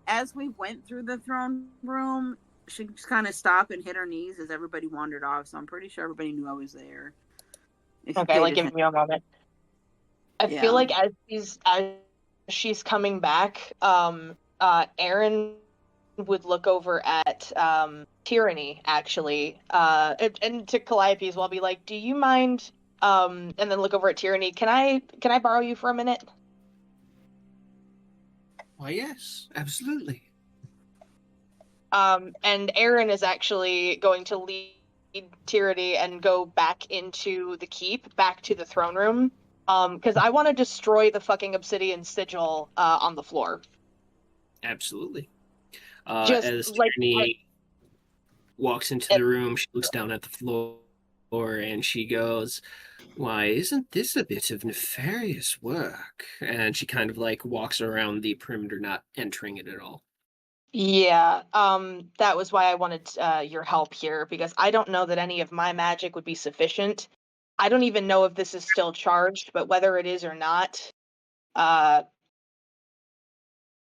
As we went through the throne room, she just kind of stopped and hit her knees as everybody wandered off. So I'm pretty sure everybody knew I was there. Okay, like give me a moment. I feel like as she's coming back, Aaron would look over at Tyranny actually, and to Calliope as well, be like, "Do you mind?" And then look over at Tyranny. Can I borrow you for a minute? Why, yes, absolutely. And Aaron is actually going to lead Tyranny and go back into the keep, back to the throne room. Because I want to destroy the fucking obsidian sigil on the floor. Absolutely. Just as like Tyranny walks into the room, she looks down at the floor and she goes, "Why, isn't this a bit of nefarious work?" And she kind of like walks around the perimeter, not entering it at all. Yeah, that was why I wanted your help here, because I don't know that any of my magic would be sufficient. I don't even know if this is still charged, but whether it is or not,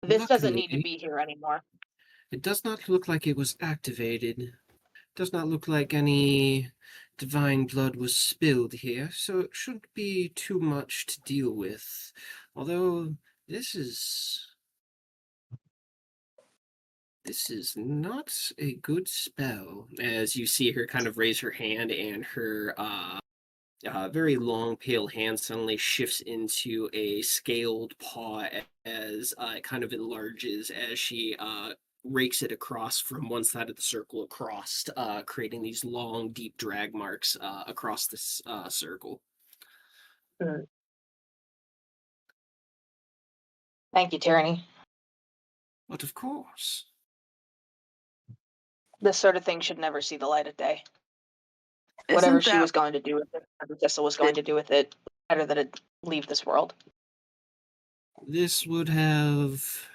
this doesn't need to be here anymore. It does not look like it was activated. It does not look like any divine blood was spilled here, so it shouldn't be too much to deal with. Although this is not a good spell. As you see her kind of raise her hand, and her very long, pale hand suddenly shifts into a scaled paw as it kind of enlarges as she rakes it across from one side of the circle across, creating these long, deep drag marks across this circle. Thank you, Tyranny. But of course. This sort of thing should never see the light of day. Whatever she was going to do with it, whatever Thistle was going to do with it, better that it leave this world. This would have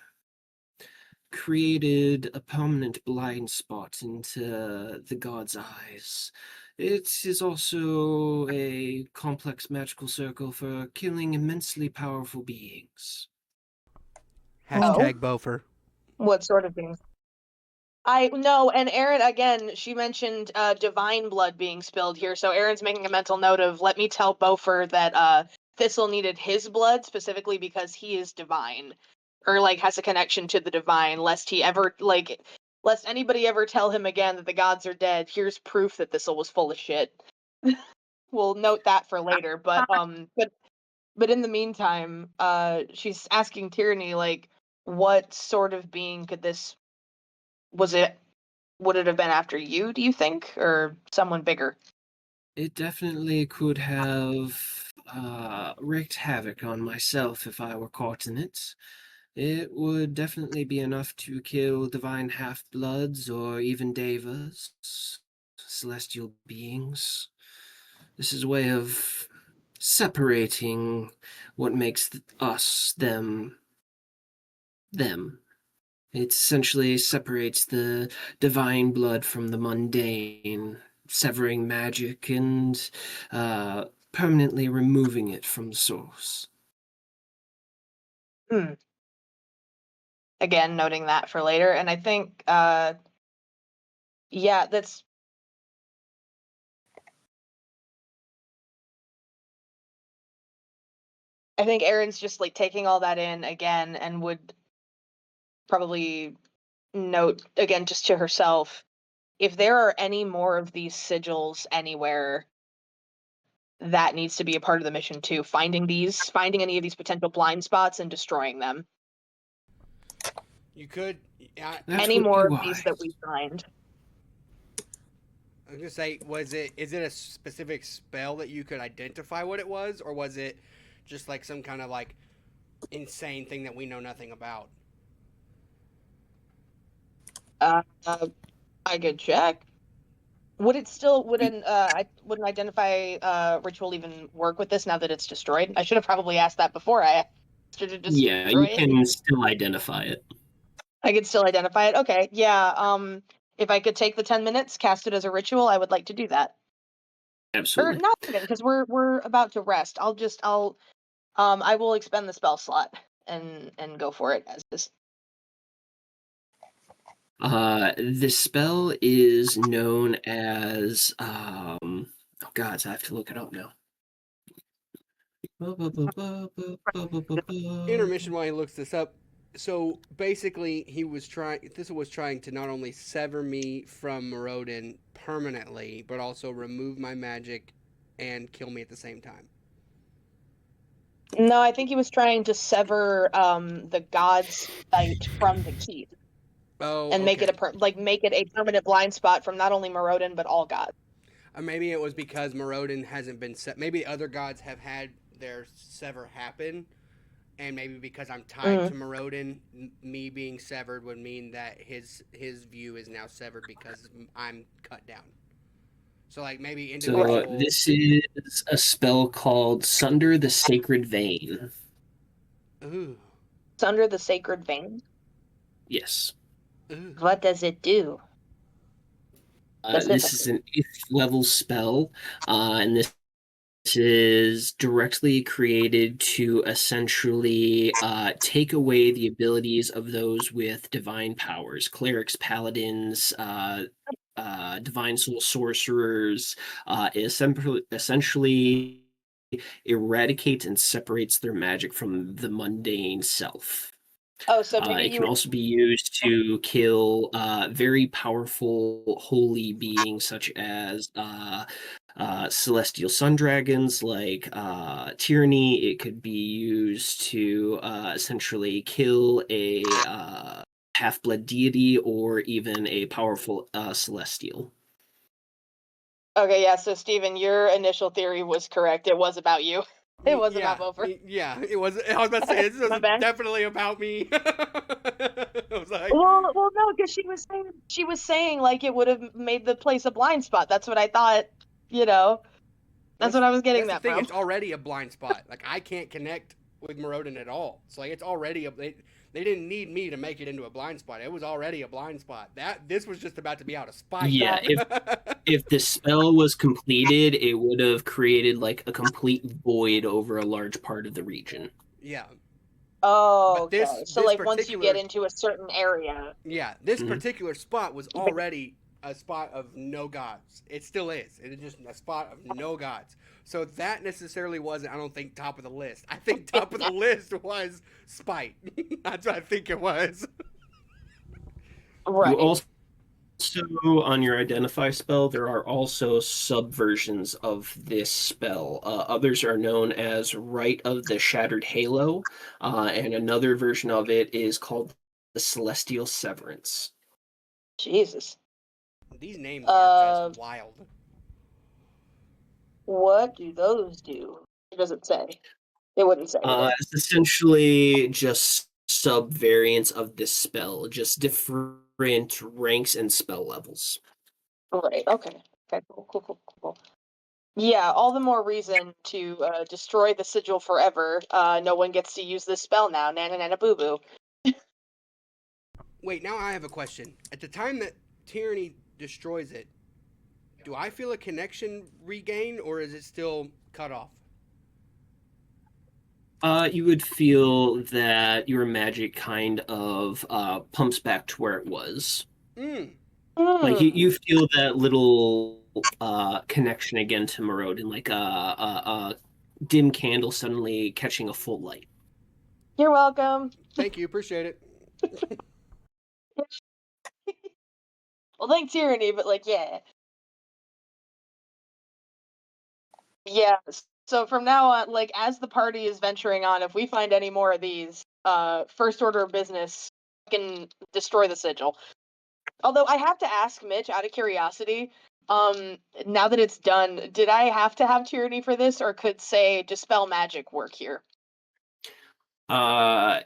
created a permanent blind spot into the god's eyes. It is also a complex magical circle for killing immensely powerful beings. Hashtag Bofer. What sort of things? I know, and Aaron, again, she mentioned divine blood being spilled here, so Aaron's making a mental note of, let me tell Bofer that Thistle needed his blood specifically because he is divine, or like has a connection to the divine, lest anybody ever tell him again that the gods are dead. Here's proof that Thistle was full of shit. We'll note that for later, but in the meantime, she's asking Tyranny, like, what sort of being could this? Would it have been after you, do you think, or someone bigger? It definitely could have wreaked havoc on myself if I were caught in it. It would definitely be enough to kill divine half-bloods or even devas, celestial beings. This is a way of separating what makes us them. It essentially separates the divine blood from the mundane, severing magic and permanently removing it from the source. Again, noting that for later. And I think, yeah, that's. I think Erin's just like taking all that in again and would probably note again just to herself, if there are any more of these sigils anywhere, that needs to be a part of the mission too. Finding any of these potential blind spots and destroying them. You could. Any more of these that we find. I was gonna say, is it a specific spell that you could identify what it was, or was it just like some kind of like insane thing that we know nothing about? I could check. Would it still wouldn't identify ritual even work with this now that it's destroyed? I should have probably asked that before I asked her to destroy it. Yeah, you can still identify it. I could still identify it. Okay, yeah. If I could take the 10 minutes, cast it as a ritual, I would like to do that. Absolutely. Or not even, because we're about to rest. I will expend the spell slot and go for it as is. The spell is known as oh god, I have to look it up now. Intermission while he looks this up. So basically, this was trying to not only sever me from Morodin permanently, but also remove my magic and kill me at the same time. No, I think he was trying to sever the god's sight from the keep. Oh, and make it a permanent blind spot from not only Morodin but all gods. Or maybe it was because Morodin hasn't been set. Maybe other gods have had their sever happen, and maybe because I'm tied to Morodin, me being severed would mean that his view is now severed because I'm cut down. So like maybe individual. So this is a spell called Sunder the Sacred Vein. Ooh. Sunder the Sacred Vein? Yes. Ooh. What does it do? This is an 8th level spell, and this is directly created to essentially take away the abilities of those with divine powers, clerics, paladins, divine soul sorcerers. Essentially eradicates and separates their magic from the mundane self. Oh, so it can also be used to kill very powerful holy beings such as celestial sun dragons like Tyranny. It could be used to essentially kill a half-blood deity or even a powerful celestial. Okay, yeah, so Steven, your initial theory was correct. It was about you. It was about Beaufort. Yeah, it was. I was about to say, this was definitely about me. I was like, well, no, because she was saying like it would have made the place a blind spot. That's what I thought. That's what I was getting that from. from. It's already a blind spot. Like I can't connect with Morodin at all. It's like it's already they didn't need me to make it into a blind spot. It was already a blind spot. This was just about to be out of spite. Yeah, if the spell was completed, it would have created like a complete void over a large part of the region. Yeah. Oh, okay. So like once you get into a certain area. Yeah, this particular spot was already a spot of no gods. It still is. It is just a spot of no gods. So that necessarily wasn't, I don't think, top of the list. I think top of the list was spite. That's what I think it was. Right. You also, on your identify spell, there are also subversions of this spell. Others are known as Rite of the Shattered Halo, and another version of it is called the Celestial Severance. Jesus. These names are just wild. What do those do? It doesn't say. It wouldn't say. It's essentially just sub-variants of this spell, just different ranks and spell levels. Right, okay. Okay, cool. Yeah, all the more reason to destroy the sigil forever. No one gets to use this spell now. Nana boo boo. Wait, now I have a question. At the time that Tyranny destroys it, do I feel a connection regain, or is it still cut off? You would feel that your magic kind of pumps back to where it was. Mm. Like you feel that little connection again to Marode, like a dim candle suddenly catching a full light. You're welcome. Thank you, appreciate it. Well, thanks, Tyranny, but like, yeah. Yeah. So from now on, like, as the party is venturing on, if we find any more of these, first order of business, can destroy the sigil. Although I have to ask Mitch, out of curiosity, now that it's done, did I have to have Tyranny for this, or could, say, Dispel Magic work here?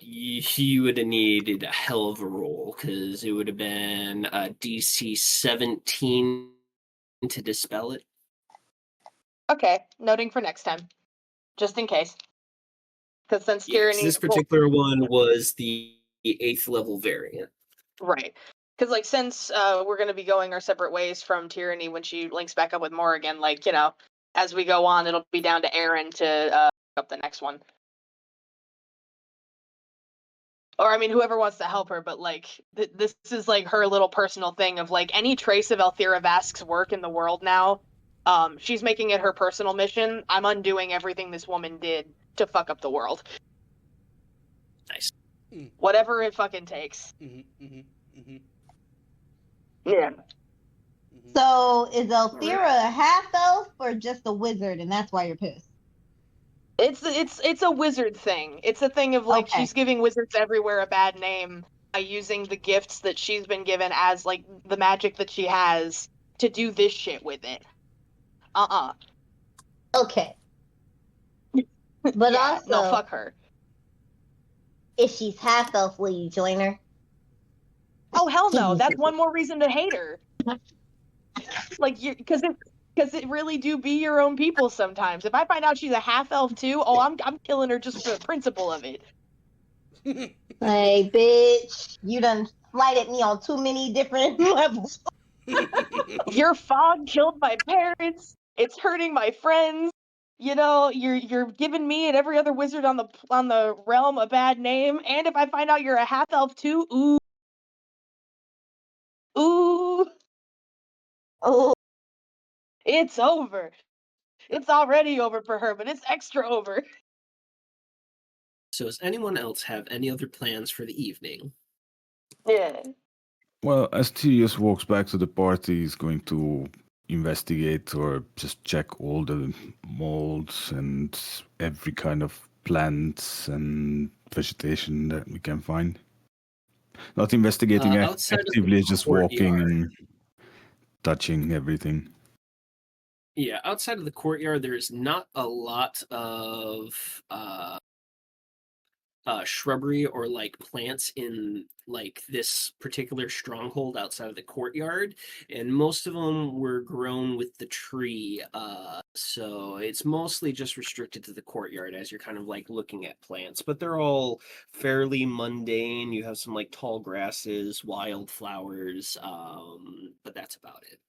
You would have needed a hell of a roll, because it would have been a DC 17 to dispel it. Okay, noting for next time, just in case. Because since Yeah, 'cause Tyranny, this particular one was the 8th level variant. right? Because like since we're gonna be going our separate ways from Tyranny when she links back up with Morrigan, like, you know, as we go on, it'll be down to Aaron to pick up the next one. Or I mean, whoever wants to help her, but like this is like her little personal thing of like any trace of Althira Vask's work in the world now. She's making it her personal mission. I'm undoing everything this woman did to fuck up the world. Nice. Whatever it fucking takes. Mm-hmm, mm-hmm, mm-hmm. Yeah. Mm-hmm. So is Elthira a half elf or just a wizard, and that's why you're pissed? It's a wizard thing. It's a thing of like Okay. she's giving wizards everywhere a bad name by using the gifts that she's been given as like the magic that she has to do this shit with it. Okay. But Yeah, also, no, fuck her. if she's half elf, will you join her? Oh hell no! That's one more reason to hate her. Like, because it really do be your own people sometimes. If I find out she's a half elf too, oh, I'm killing her just for the principle of it. Hey, bitch, you done slighted me on too many different levels. Your fog killed my parents. It's hurting my friends. You know, you're giving me and every other wizard on the realm a bad name. And if I find out you're a half elf too, ooh. Oh, It's over. It's already over for her, but it's extra over. So does anyone else have any other plans for the evening? Yeah. Well, as Tyrius walks back to the party, he's going to investigate or just check all the molds and every kind of plants and vegetation that we can find. Not investigating actively, just walking and touching everything. Yeah, outside of the courtyard, there's not a lot of shrubbery or like plants in like this particular stronghold outside of the courtyard, and most of them were grown with the tree. So it's mostly just restricted to the courtyard as you're kind of like looking at plants, but they're all fairly mundane. You have some like tall grasses, wildflowers, but that's about it.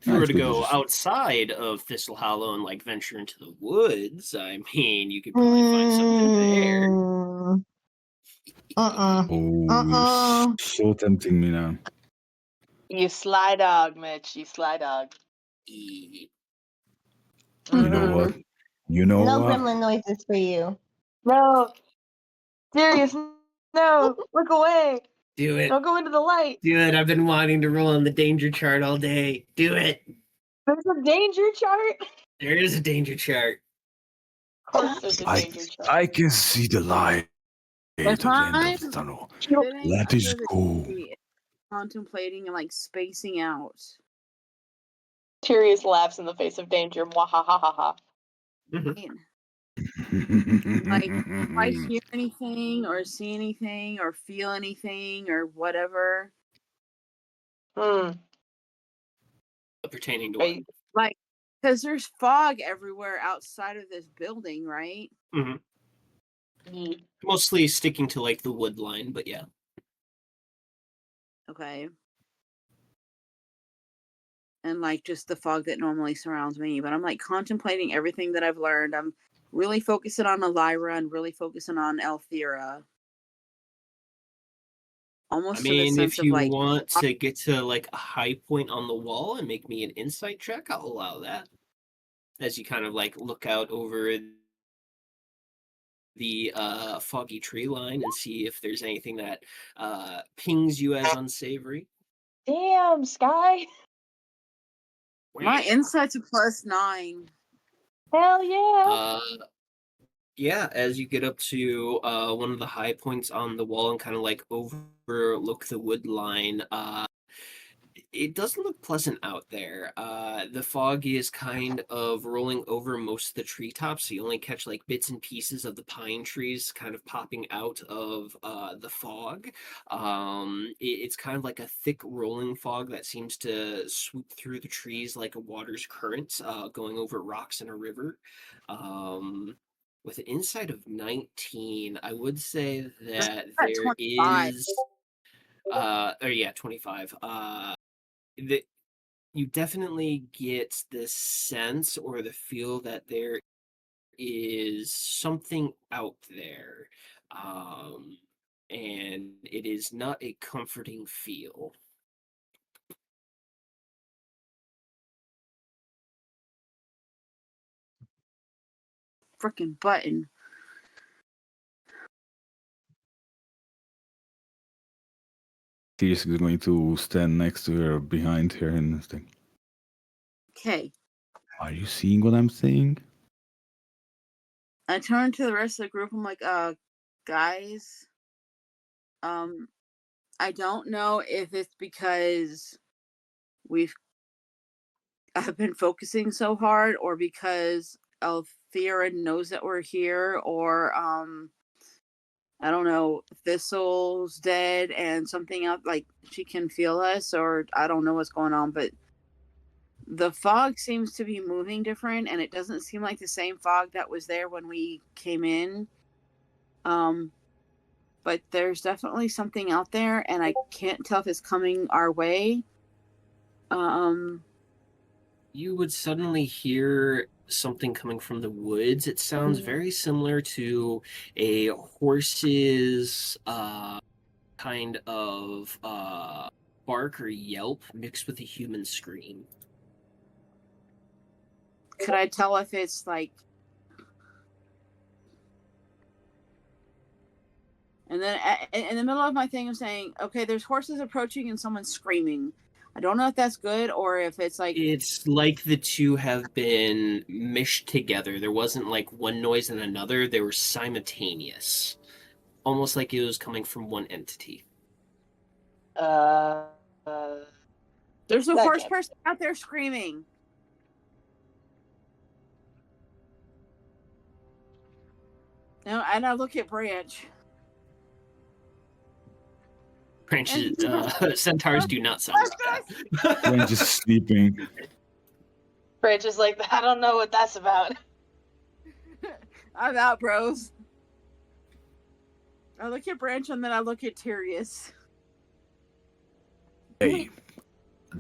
If you were to go outside of Thistle Hollow and like venture into the woods, I mean, you could probably find something there. Oh, you're so tempting me now. You sly dog, Mitch. You sly dog. You know what? You know no what? gremlin noises for you. No. Serious. No. Look away. Do it. Don't go into the light. Do it. I've been wanting to roll on the danger chart all day. Do it. There's a danger chart? There is a danger chart. Of course there's a danger chart. I can see the light at the end of the tunnel. Let us go. Contemplating and like spacing out. Tyrius laughs in the face of danger. Mwahahaha. Like, if I hear anything or see anything or feel anything or whatever. Pertaining to what? Like, because there's fog everywhere outside of this building, right? Mm-hmm. Mostly sticking to like the wood line, but yeah. Okay. and like just the fog that normally surrounds me. But I'm like contemplating everything that I've learned. I'm really focusing on Elira and really focusing on Althera. Almost to the sense If of you like, want to get to like a high point on the wall and make me an insight check, I'll allow that. As you kind of like look out over the foggy tree line and see if there's anything that pings you as unsavory. Damn, Sky. my insight's a +9. Hell yeah. Yeah, as you get up to one of the high points on the wall and kind of like overlook the wood line, it doesn't look pleasant out there. The fog is kind of rolling over most of the treetops, so you only catch like bits and pieces of the pine trees kind of popping out of the fog. It's kind of like a thick rolling fog that seems to swoop through the trees like a water's current, going over rocks in a river. With an insight of 19, I would say that At there 25. is 25. That you definitely get this sense or the feel that there is something out there, and it is not a comforting feel. Freaking button. She's going to stand next to her, behind her, and think, Okay. are you seeing what I'm saying? I turn to the rest of the group. I'm like, guys, I don't know if it's because I've been focusing so hard, or because Althea knows that we're here, or I don't know, Thistle's dead and something else, like she can feel us, or I don't know what's going on, but the fog seems to be moving different, and it doesn't seem like the same fog that was there when we came in. But there's definitely something out there, and I can't tell if it's coming our way. You would suddenly hear something coming from the woods. It sounds very similar to a horse's kind of bark or yelp mixed with a human scream. Could I tell if it's like... And then in the middle of my thing, I'm saying, okay, there's horses approaching and someone's screaming. I don't know if that's good or if it's like... It's like the two have been meshed together. There wasn't like one noise and another. They were simultaneous. Almost like it was coming from one entity. There's a horse person out there screaming. No, and I look at Branch. Branches, centaurs do not sound like that. Branch is sleeping. Branch is like, I don't know what that's about. I'm out, bros. I look at Branch and then I look at Tyrius. Hey,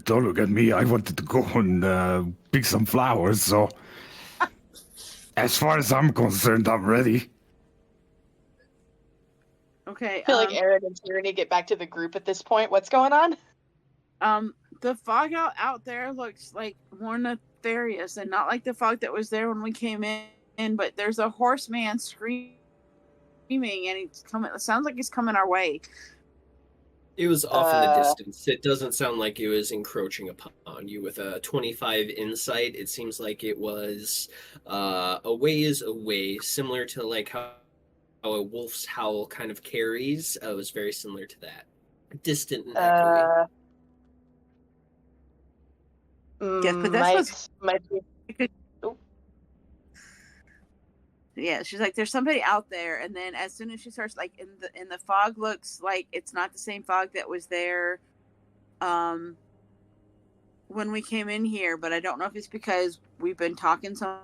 don't look at me. I wanted to go and pick some flowers, so as far as I'm concerned, I'm ready. Okay. I feel like Aaron and Tyranny get back to the group at this point. What's going on? The fog out there looks like more nefarious and not like the fog that was there when we came in, but there's a horseman screaming and he's coming. It sounds like he's coming our way. It was off in the distance. It doesn't sound like it was encroaching upon you. With a 25 insight, it seems like it was a ways away, similar to like how a wolf's howl kind of carries. It was very similar to that. Distant and echoey. Yes, but that's might be. Yeah, she's like, there's somebody out there, and then as soon as she starts, like, in the fog looks like it's not the same fog that was there when we came in here, but I don't know if it's because we've been talking so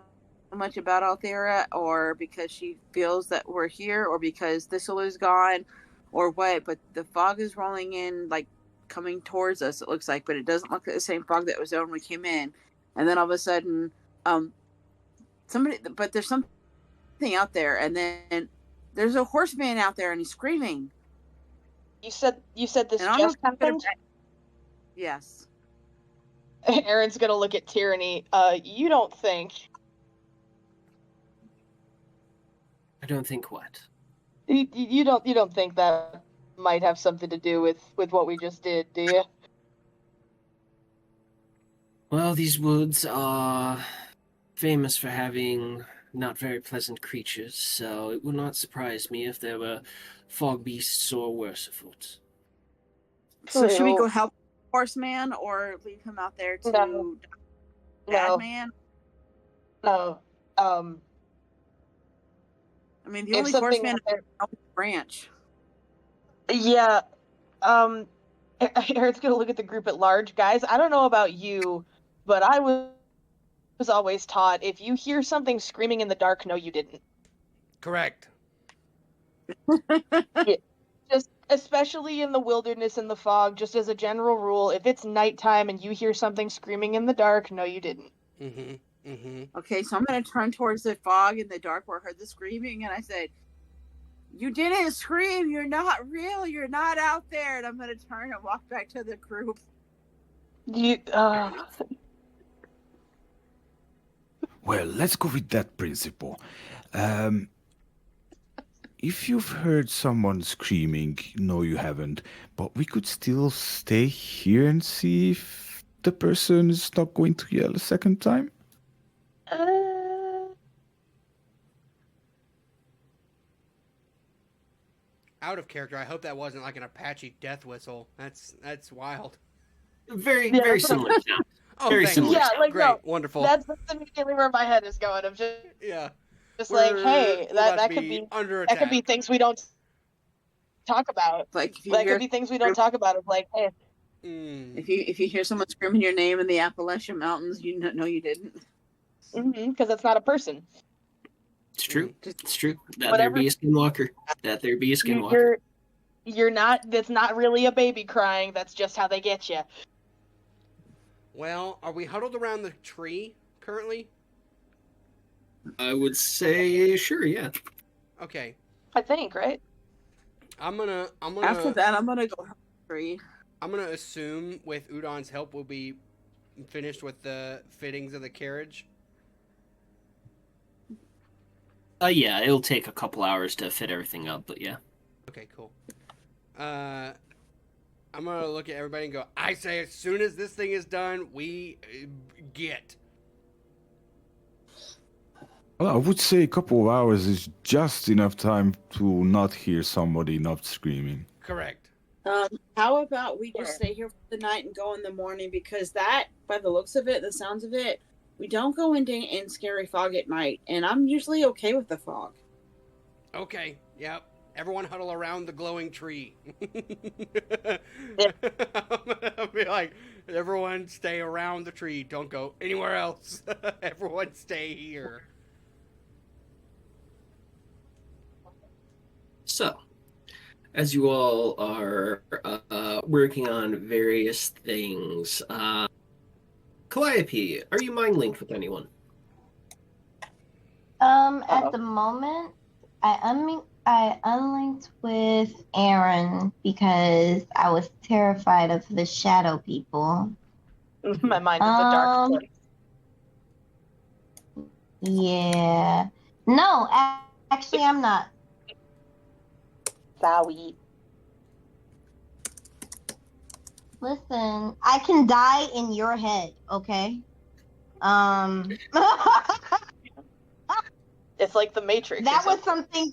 much about Althea, or because she feels that we're here, or because Thistle is gone, or what, but the fog is rolling in, like, coming towards us, it looks like, but it doesn't look like the same fog that was there when we came in. And then all of a sudden, there's something out there, and then there's a horseman out there, and he's screaming. You said this And just happened? Yes. Aaron's gonna look at Tyranny. You don't think... I don't think what? You don't think that might have something to do with what we just did, do you? Well, these woods are famous for having not very pleasant creatures, so it would not surprise me if there were fog beasts or worse afoot. So should we go help the horseman or leave him out there to bad man? No. I mean, the only horseman is the branch. Yeah. Eric's gonna look at the group at large. Guys, I don't know about you, but I was always taught, if you hear something screaming in the dark, no, you didn't. Correct. Yeah. Just especially in the wilderness and the fog, just as a general rule, if it's nighttime and you hear something screaming in the dark, no, you didn't. Mm-hmm. Mm-hmm. Okay, so I'm going to turn towards the fog in the dark where I heard the screaming, and I said, "You didn't scream. You're not real. You're not out there." And I'm going to turn and walk back to the group. Well, let's go with that principle. If you've heard someone screaming, no, you haven't, but we could still stay here and see if the person is not going to yell a second time. Out of character. I hope that wasn't like an Apache death whistle. That's wild. Very similar sound. Oh, very similar. Yeah, like great, no, wonderful. That's immediately where my head is going. I'm just like, We're hey, about that to could be under that could be attack. things we don't talk about. Like if you That hear, could be things we don't talk about. Of like, hey, if you hear someone screaming your name in the Appalachian Mountains, you know you didn't. Because that's not a person. It's true. It's true. That Whatever. there be a skinwalker. That there be a skinwalker. You're not. That's not really a baby crying. That's just how they get you. Well, are we huddled around the tree currently? I would say sure, yeah. Okay. I think, right? I'm gonna After that, I'm gonna go tree. I'm gonna assume with Udon's help we'll be finished with the fittings of the carriage. Yeah, it'll take a couple hours to fit everything up, but yeah. Okay, cool. I'm gonna look at everybody and go, I say as soon as this thing is done, we get. Well, I would say a couple of hours is just enough time to not hear somebody not screaming. Correct. How about we just stay here for the night and go in the morning? Because that, by the looks of it, the sounds of it, we don't go in scary fog at night, and I'm usually okay with the fog. Okay, yep. Everyone huddle around the glowing tree. I'll be like, everyone stay around the tree. Don't go anywhere else. Everyone stay here. So, as you all are working on various things, Calliope, are you mind linked with anyone? At the moment, I unlinked with Aaron because I was terrified of the shadow people. My mind is a dark place. Yeah. No, actually, I'm not. Sorry. Listen, I can die in your head, okay? It's like the Matrix. That was something.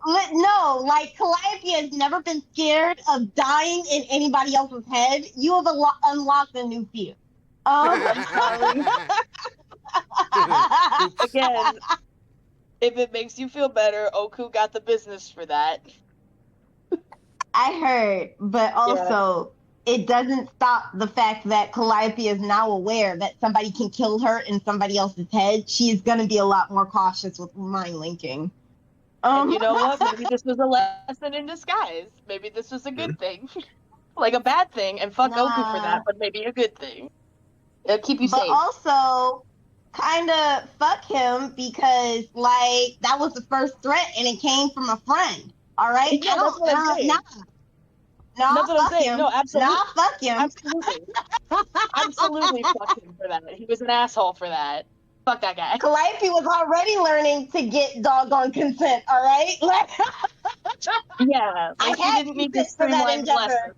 No, like Calliope has never been scared of dying in anybody else's head. You have unlocked a new fear. Again, if it makes you feel better, Oku got the business for that. I heard, but also it doesn't stop the fact that Calliope is now aware that somebody can kill her in somebody else's head. She is going to be a lot more cautious with mind linking. And you know what? Maybe this was a lesson in disguise. Maybe this was a good thing. Like a bad thing, and fuck Goku for Nah. that, but maybe a good thing. It'll keep you But safe. also, kind of fuck him because, like, that was the first threat and it came from a friend. All right? Yeah, that's what I'm saying. Nah, That's what I'm fuck saying. him. No, absolutely. Nah, fuck him. Absolutely. Absolutely fuck him for that. He was an asshole for that. Fuck that guy. Calliope was already learning to get doggone consent, all right? Like, Yeah, I like he had didn't need to consent for that streamline the lesson. endeavor.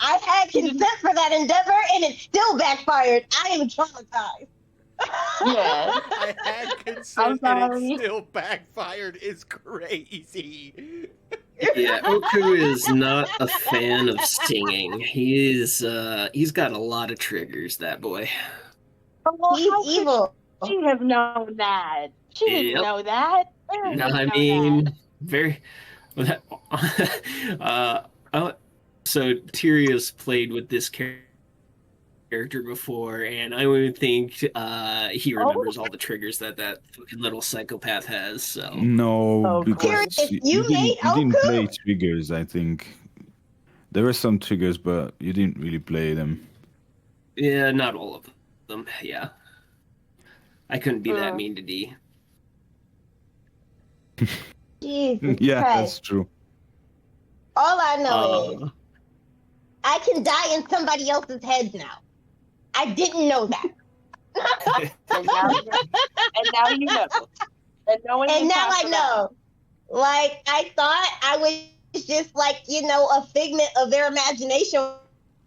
I had consent for that endeavor and it still backfired. I am traumatized. Yeah. I had consent I'm and sorry. it still backfired is crazy. Yeah, Oku is not a fan of singing. He's got a lot of triggers, that boy. Well, He's how could evil. she have known that? She didn't Yep. know that. Aaron No, didn't I know mean, that. very. So Tyrion's played with this character before, and I would think he remembers all the triggers that fucking little psychopath has. So No, Oh, because Curious, you made didn't Oku? play triggers. I think there were some triggers, but you didn't really play them. yeah, not all of them. Yeah, I couldn't be that mean to D. Jesus Yeah, Christ. that's true. All I know is I can die in somebody else's head now. I didn't know that. And now you know. And knowing And you now pass I it know. Like, I thought I was just like, a figment of their imagination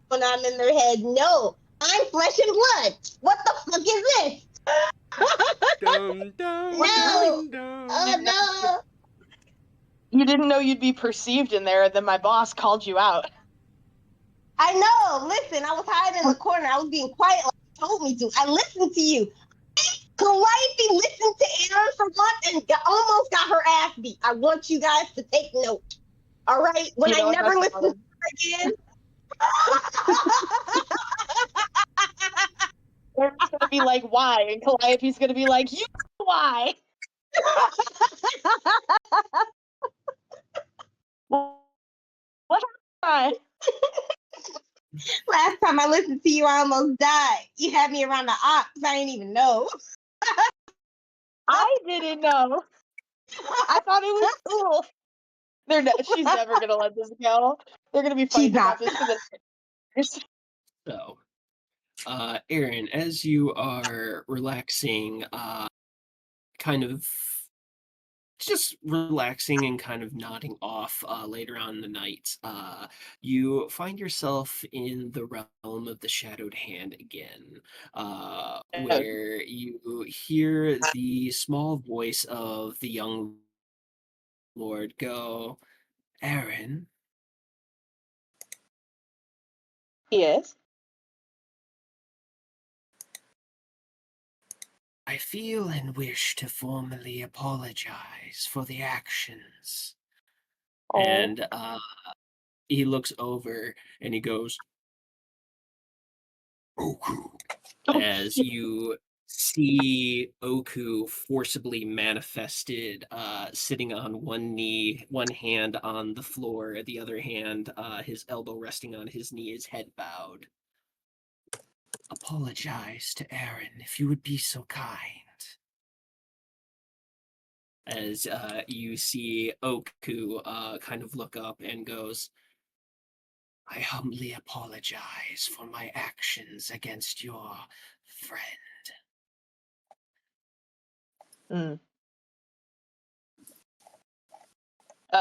when I'm in their head. No, I'm flesh and blood. What the fuck is this? Dum, dum, No. dum, dum. Oh, no. You didn't know you'd be perceived in there, and then my boss called you out. I know. Listen, I was hiding in the corner. I was being quiet like you told me to. I listened to you. Calliope listened to Aaron for once and almost got her ass beat. I want you guys to take note. All right? When You know I what, never that's listen to her again. Aaron's gonna be like, why? And Calliope's gonna be like, you know why? What happened? Last time I listened to you, I almost died. You had me around the ox. I didn't even know. I didn't know. I thought it was cool. She's never gonna let this go. They're gonna be fighting about this for the years. So, Aaron, as you are relaxing, kind of just relaxing and kind of nodding off later on in the night, you find yourself in the realm of the Shadowed Hand again, where you hear the small voice of the young lord go, Aaron. Yes. I feel and wish to formally apologize for the actions. Oh. And he looks over and he goes, Oku. As you see Oku forcibly manifested, sitting on one knee, one hand on the floor, the other hand, his elbow resting on his knee, his head bowed. Apologize to Aaron, if you would be so kind. As you see Oku kind of look up and goes, I humbly apologize for my actions against your friend.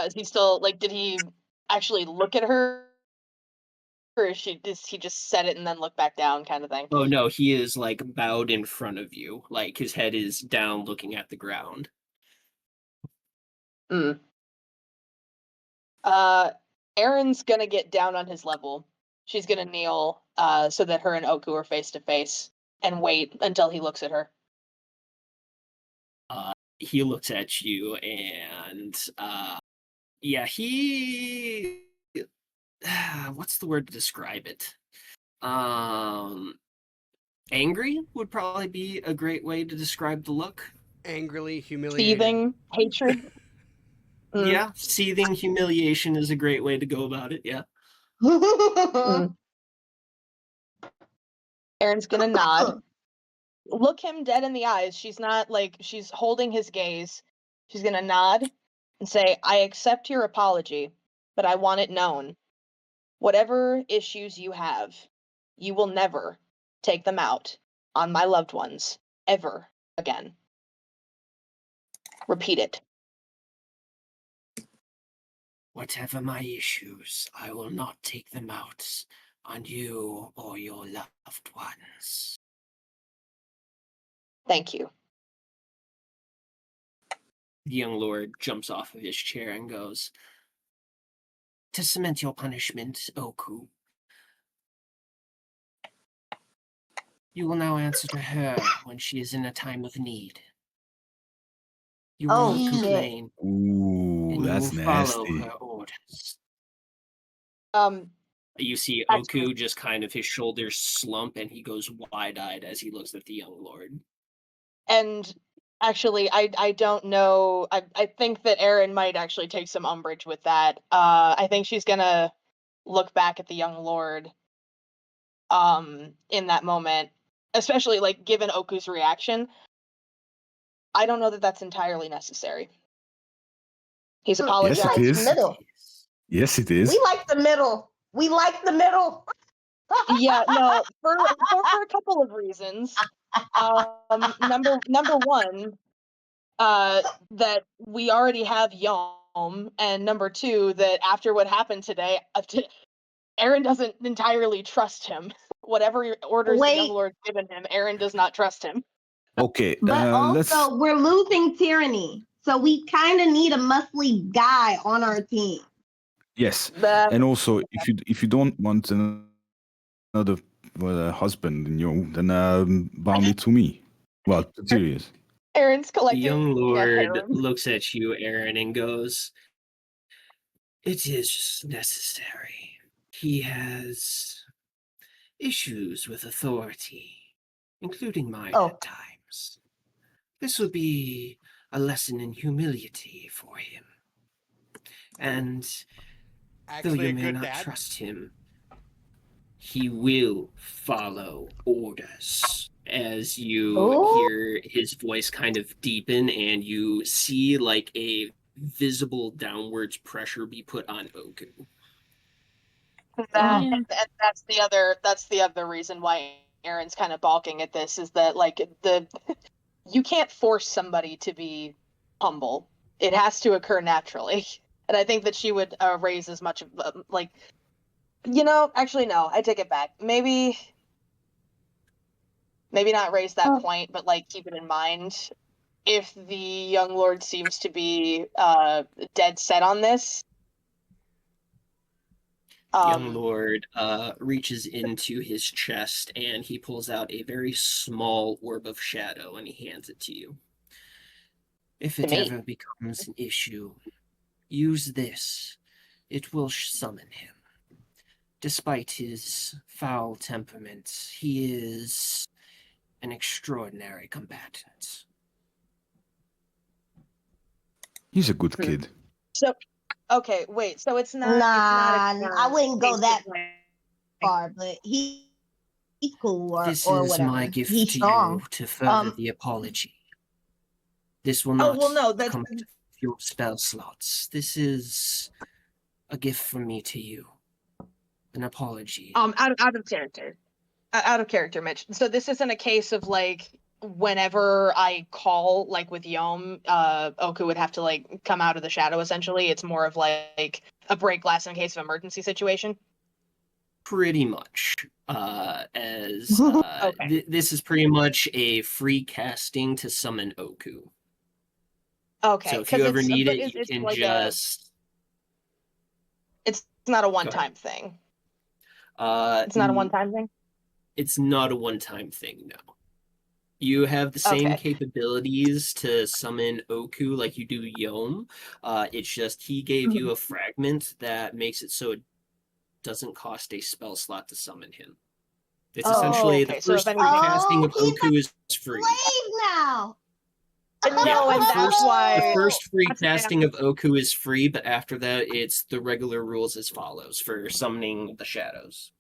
Is he still, like, did he actually look at her? Or is he just said it and then look back down kind of thing? Oh no, he is like bowed in front of you. Like his head is down looking at the ground. Erin's gonna get down on his level. She's gonna kneel so that her and Oku are face to face and wait until he looks at her. He looks at you and yeah, he what's the word to describe it? Angry would probably be a great way to describe the look. Angrily humiliated. Seething hatred. Yeah, seething humiliation is a great way to go about it, yeah. Erin's gonna nod. Look him dead in the eyes. She's not like, she's holding his gaze. She's gonna nod and say, I accept your apology, but I want it known. Whatever issues you have, you will never take them out on my loved ones ever again. Repeat it. Whatever my issues, I will not take them out on you or your loved ones. Thank you. The young lord jumps off of his chair and goes, to cement your punishment, Oku, you will now answer to her when she is in a time of need. You will not complain. Ooh, and that's you will follow nasty. her orders. Um, You see Oku just kind of his shoulders slump and he goes wide-eyed as he looks at the young lord. and actually, I don't know. I think that Erin might actually take some umbrage with that. I think she's gonna look back at the young lord in that moment, especially like given Oku's reaction. I don't know that that's entirely necessary. He's apologized. Yes, it is. Middle. Yes, it is. We like the middle. We like the middle. Yeah, no, for a couple of reasons. Number one, that we already have Yom, and number two, that after what happened today, Erin doesn't entirely trust him. Whatever orders the young lord's given him, Erin does not trust him. Okay, But let's. also, we're losing tyranny. So we kind of need a muscly guy on our team. Yes, and also if you don't want another husband in you, then bound it to me. Well, serious. Erin's The collecting. young lord Aaron. looks at you, Aaron, and goes, it is necessary. He has issues with authority, including mine at times. This will be a lesson in humility for him. And though Actually, you a may good not dad. trust him, he will follow orders. As you hear his voice kind of deepen and you see like a visible downwards pressure be put on Oku. And that's the other reason why Erin's kind of balking at this, is that like you can't force somebody to be humble. It has to occur naturally. And I think that she would raise as much of actually no, I take it back. Maybe not raise that point, but like keep it in mind. If the young lord seems to be dead set on this, Young lord reaches into his chest and he pulls out a very small orb of shadow and he hands it to you. If it ever becomes an issue, use this. It will summon him. Despite his foul temperament, he is an extraordinary combatant. He's a good kid. So, okay, wait. So it's not. I wouldn't go that far, but he's cool This or is whatever. my gift He's to strong. you to further the apology. This will not come to your spell slots. This is a gift from me to you. An apology. Out of character. Out of character, Mitch. So this isn't a case of like whenever I call, like with Yom, Oku would have to like come out of the shadow. Essentially, it's more of like a break glass in case of emergency situation. Pretty much. This is pretty much a free casting to summon Oku. Okay. So if you ever need it, you it's can like just. It's not a one-time thing. It's not a one-time thing. It's not a one-time thing. No. You have the same capabilities to summon Oku like you do Yom. It's just he gave you a fragment that makes it so it doesn't cost a spell slot to summon him. It's essentially the first free casting of Oku is free. Slave now. No, and that's why The first free that's casting of Oku is free, but after that, it's the regular rules as follows for summoning the shadows.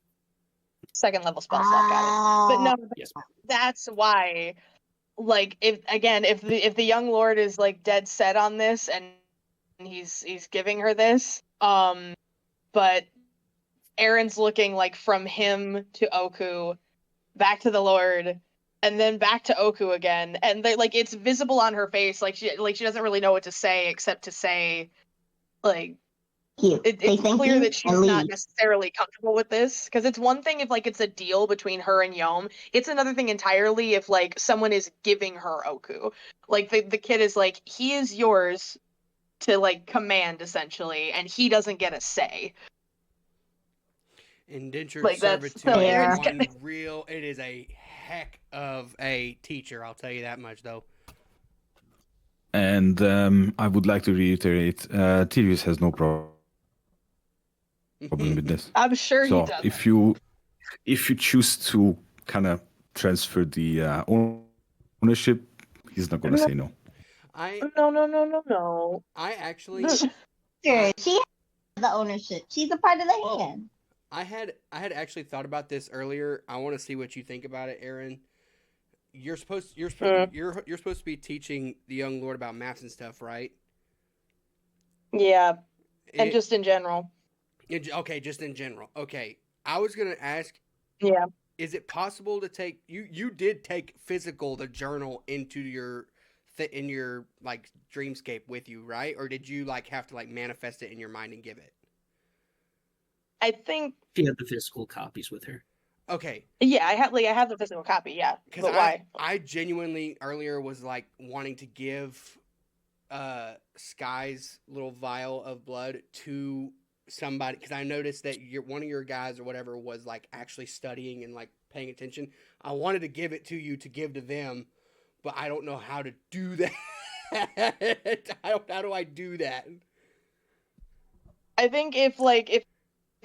second level spell slot, got it. But no, Yes. that's why. Like, if the young lord is like dead set on this, and he's giving her this, but Aaron's looking like from him to Oku, back to the lord, and then back to Oku again, and they, like, it's visible on her face, like she doesn't really know what to say except to say, like, it's clear that she's not necessarily comfortable with this, because it's one thing if like it's a deal between her and Yom. It's another thing entirely if like someone is giving her Oku. Like the kid is like, he is yours to like command essentially, and he doesn't get a say. Indentured Like, that's servitude so is one real. It is a heck of a teacher. I'll tell you that much, though. And I would like to reiterate, Tirius has no problem with this. I'm sure he So does. if you choose to kind of transfer the ownership, he's not gonna say no. No. I actually. She has the ownership. She's a part of the hand. I had actually thought about this earlier. I want to see what you think about it, Aaron. You're supposed to be teaching the young lord about maps and stuff, right? Yeah, and just in general. Okay, just in general. Okay, I was gonna ask. Yeah. Is it possible to take you did take physical the journal into your in your like dreamscape with you, right? Or did you like have to like manifest it in your mind and give it? I think she had the physical copies with her. Okay. Yeah, I have the physical copy. Yeah, because why? I genuinely earlier was like wanting to give Sky's little vial of blood to somebody, because I noticed that one of your guys or whatever was like actually studying and like paying attention. I wanted to give it to you to give to them, but I don't know how to do that. How do I do that? I think if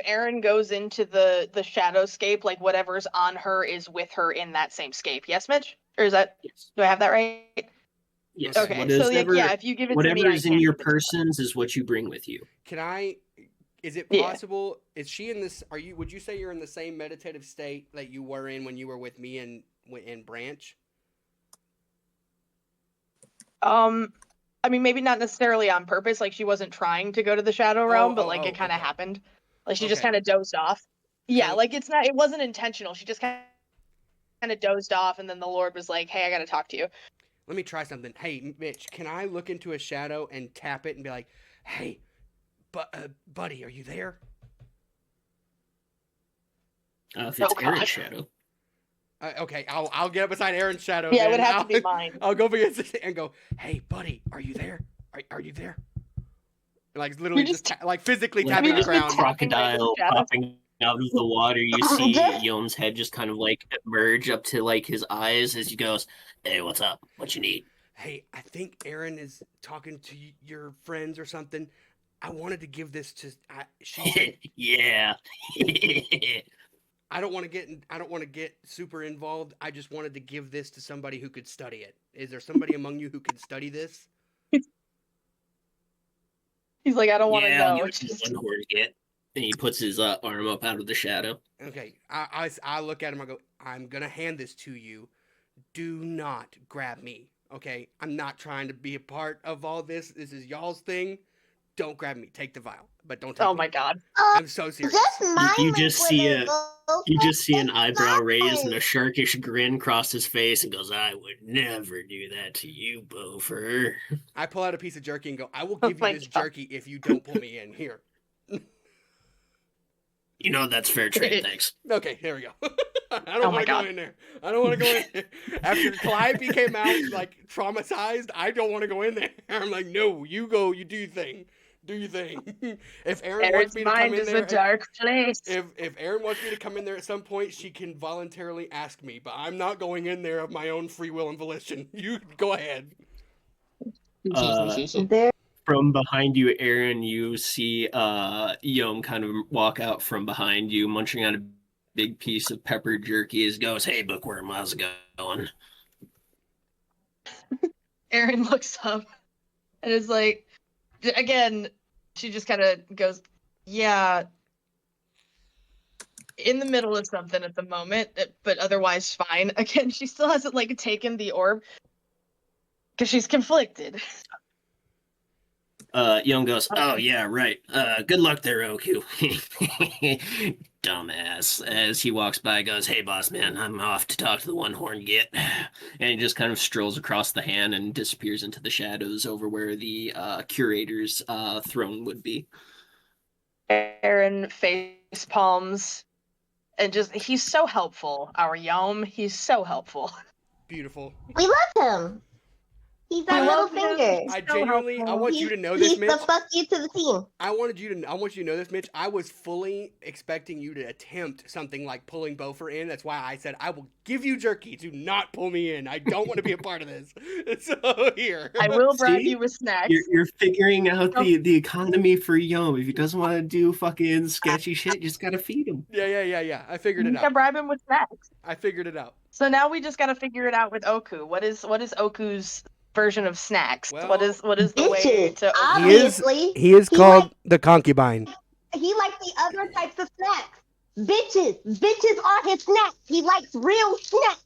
Erin goes into the shadowscape, like whatever's on her is with her in that same scape. Yes, Mitch? Or is that? Yes. Do I have that right? Yes. Okay. So yeah, if you give it to me, whatever is in your persons is what you bring with you. Can I? Is it possible? Yeah. Is she in this? Would you say you're in the same meditative state that you were in when you were with me in Branch? I mean, maybe not necessarily on purpose. Like, she wasn't trying to go to the shadow realm, but like it kind of happened. Like, she just kind of dozed off. Yeah, like it wasn't intentional. She just kind of dozed off, and then the Lord was like, "Hey, I got to talk to you." Let me try something. Hey, Mitch, can I look into a shadow and tap it and be like, "Hey, buddy, are you there?" If it's Aaron's shadow. Okay, I'll get beside Aaron's shadow. Yeah, it would have to be mine. I'll go against it and go, "Hey, buddy, are you there? Are you there?" Like literally just like physically tapping the ground. Crocodile popping out of the water. You see Yom's head just kind of like emerge up to like his eyes as he goes, "Hey, what's up? What you need?" Hey, I think Aaron is talking to your friends or something. I wanted to give this to. Yeah. I don't want to get super involved. I just wanted to give this to somebody who could study it. Is there somebody among you who could study this? He's like, I don't want to know. I'll give it to one horn get. And he puts his arm up out of the shadow. Okay, I look at him. I go, I'm gonna hand this to you. Do not grab me. Okay, I'm not trying to be a part of all this. This is y'all's thing. Don't grab me. Take the vial, but don't take me. My god. I'm so serious. You just see an eyebrow raised and a sharkish grin cross his face and goes, "I would never do that to you, Bofer." I pull out a piece of jerky and go, "I will give you this jerky if you don't pull me in here." You know that's fair trade, thanks. Okay, here we go. I don't want to go in there. I don't want to go in there. After Calliope came out, like, traumatized, I don't want to go in there. I'm like, no, you go, you do your thing. Do your thing. If Aaron wants me to come in there, a dark place. If Aaron wants me to come in there at some point, she can voluntarily ask me, but I'm not going in there of my own free will and volition. You go ahead. From behind you, Aaron, you see Yom kind of walk out from behind you, munching on a big piece of pepper jerky. As goes, "Hey, bookworm, how's it going?" Erin looks up and is like, again, she just kind of goes, yeah, in the middle of something at the moment, but otherwise fine. Again, she still hasn't like taken the orb because she's conflicted. Young goes, oh yeah, right. Good luck there, Oku. Dumbass. As he walks by, goes, hey boss man, I'm off to talk to the one-horned git. And he just kind of strolls across the hand and disappears into the shadows over where the curator's throne would be. Erin face palms and just, he's so helpful, our Yom. He's so helpful. Beautiful. We love him. He's our little finger. I genuinely, I want you to know this, He's Mitch. the fuck you to the team. I want you to know this, Mitch. I was fully expecting you to attempt something like pulling Bopher in. That's why I said I will give you jerky. Do not pull me in. I don't want to be a part of this. So here, I will bribe you with snacks. You're figuring out the economy for Yom. If he doesn't want to do fucking sketchy shit, you just gotta feed him. Yeah. I figured it You can out. bribe him with snacks. I figured it out. So now we just gotta figure it out with Oku. What is Oku's version of snacks? Well, what is the way to? Obviously, He is called the concubine. he likes the other types of snacks. Bitches are his snacks. He likes real snacks.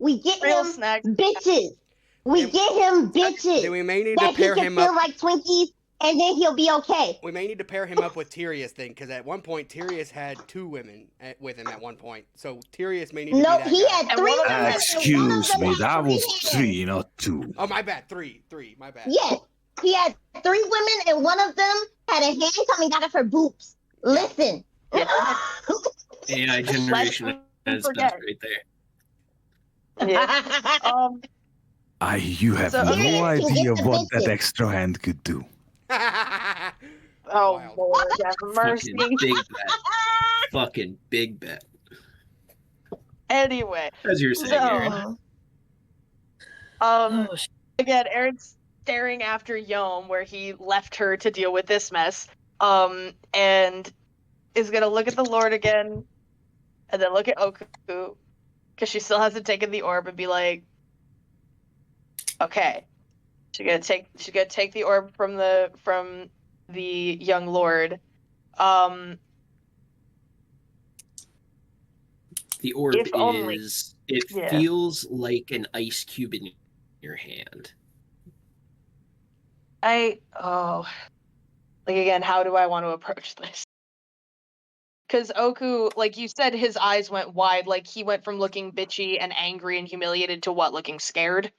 We get Real him snacks. bitches. We get him bitches. Then we may need to that he pair can him feel up. like Twinkies, and then he'll be okay. We may need to pair him up with Tyrius then, because at one point Tyrius had 2 women with him at one point. So Tyrius may need to be No, that he guy. had And 3 one of women. them Excuse me, that was three. 3, not 2. Oh, my bad. 3. My bad. Yes, he had 3 women, and one of them had a hand coming out of her boobs. Listen. AI generation has been forget. right there. Yeah. You have So, no okay. idea Get the what that biscuit. extra hand could do. Oh Wild. Lord, have mercy. Fucking big bet. Fucking big bet. Anyway, As you're saying, Aaron. Oh, again, Aaron's staring after Yom, where he left her to deal with this mess, and is gonna look at the Lord again, and then look at Oku, because she still hasn't taken the orb, and be like, okay, she's gonna take the orb from the young Lord. The orb If only- it yeah. feels like an ice cube in your hand. Like again, how do I want to approach this? Because Oku, like you said, his eyes went wide. Like he went from looking bitchy and angry and humiliated to what? Looking scared?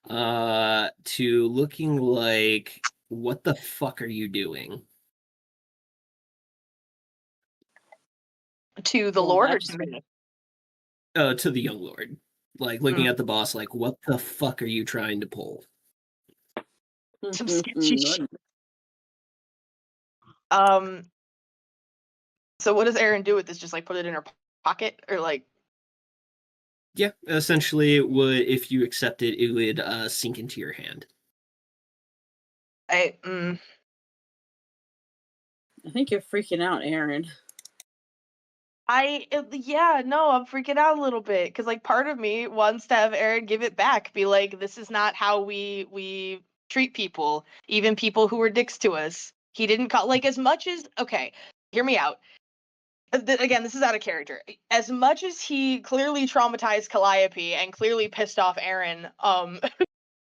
To looking like, what the fuck are you doing? To the Well, Lord or that's- to me? To the young lord. Like, looking at the boss like, what the fuck are you trying to pull? Some sketchy shit. So what does Erin do with this? Just like put it in her pocket, or like? Yeah, essentially, it would, if you accept it, it would sink into your hand. I think you're freaking out, Aaron. Yeah, no, I'm freaking out a little bit because like part of me wants to have Erin give it back, be like, this is not how we treat people, even people who were dicks to us. He didn't call, like, as much as, okay, hear me out. Again, this is out of character. As much as he clearly traumatized Calliope and clearly pissed off Erin,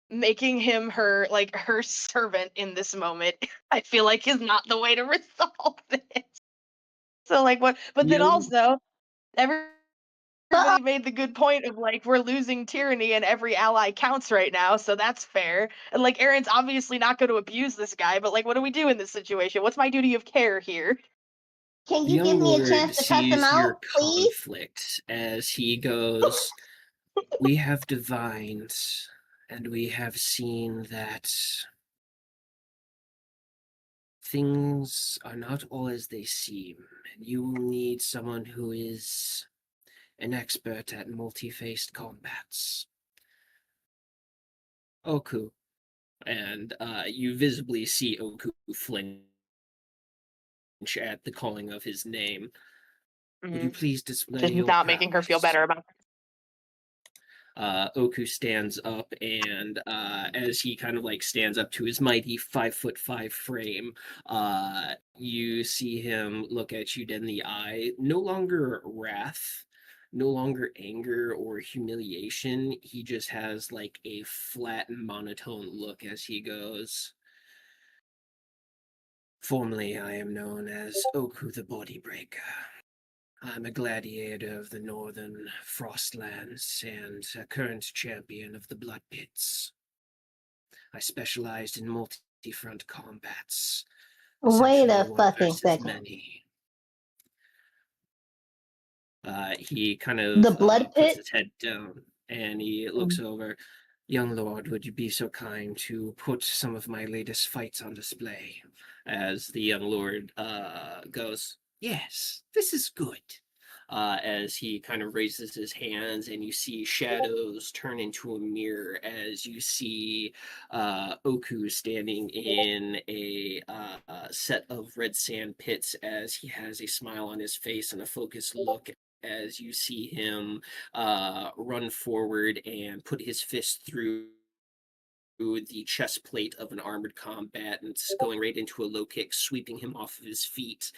making him her servant in this moment, I feel like is not the way to resolve this. So like what? But then also, everybody made the good point of like, we're losing tyranny and every ally counts right now, so that's fair. And like Aaron's obviously not going to abuse this guy, but like, what do we do in this situation? What's my duty of care here? Can you give me a chance to cuss him out, please? Conflict as he goes, we have divined, and we have seen that things are not all as they seem, and you will need someone who is an expert at multi-faced combats. Oku. And you visibly see Oku flinch at the calling of his name. Would you please display Just your not making her feel powers? better about it. Oku stands up, and as he kind of like stands up to his mighty 5'5" frame, you see him look at you dead in the eye. No longer wrath, no longer anger or humiliation. He just has like a flat and monotone look as he goes, "Formerly, I am known as Oku the Bodybreaker. I'm a gladiator of the northern Frostlands and a current champion of the Blood Pits. I specialized in multi-front combats. Wait Essentially a one fucking versus second. many." He kind The of blood puts pit? his head down and he looks over. "Young lord, would you be so kind to put some of my latest fights on display?" As the young lord goes, "Yes, this is good." As he kind of raises his hands, and you see shadows turn into a mirror as you see Oku standing in a set of red sand pits as he has a smile on his face and a focused look as you see him run forward and put his fist through the chest plate of an armored combatant, going right into a low kick, sweeping him off of his feet.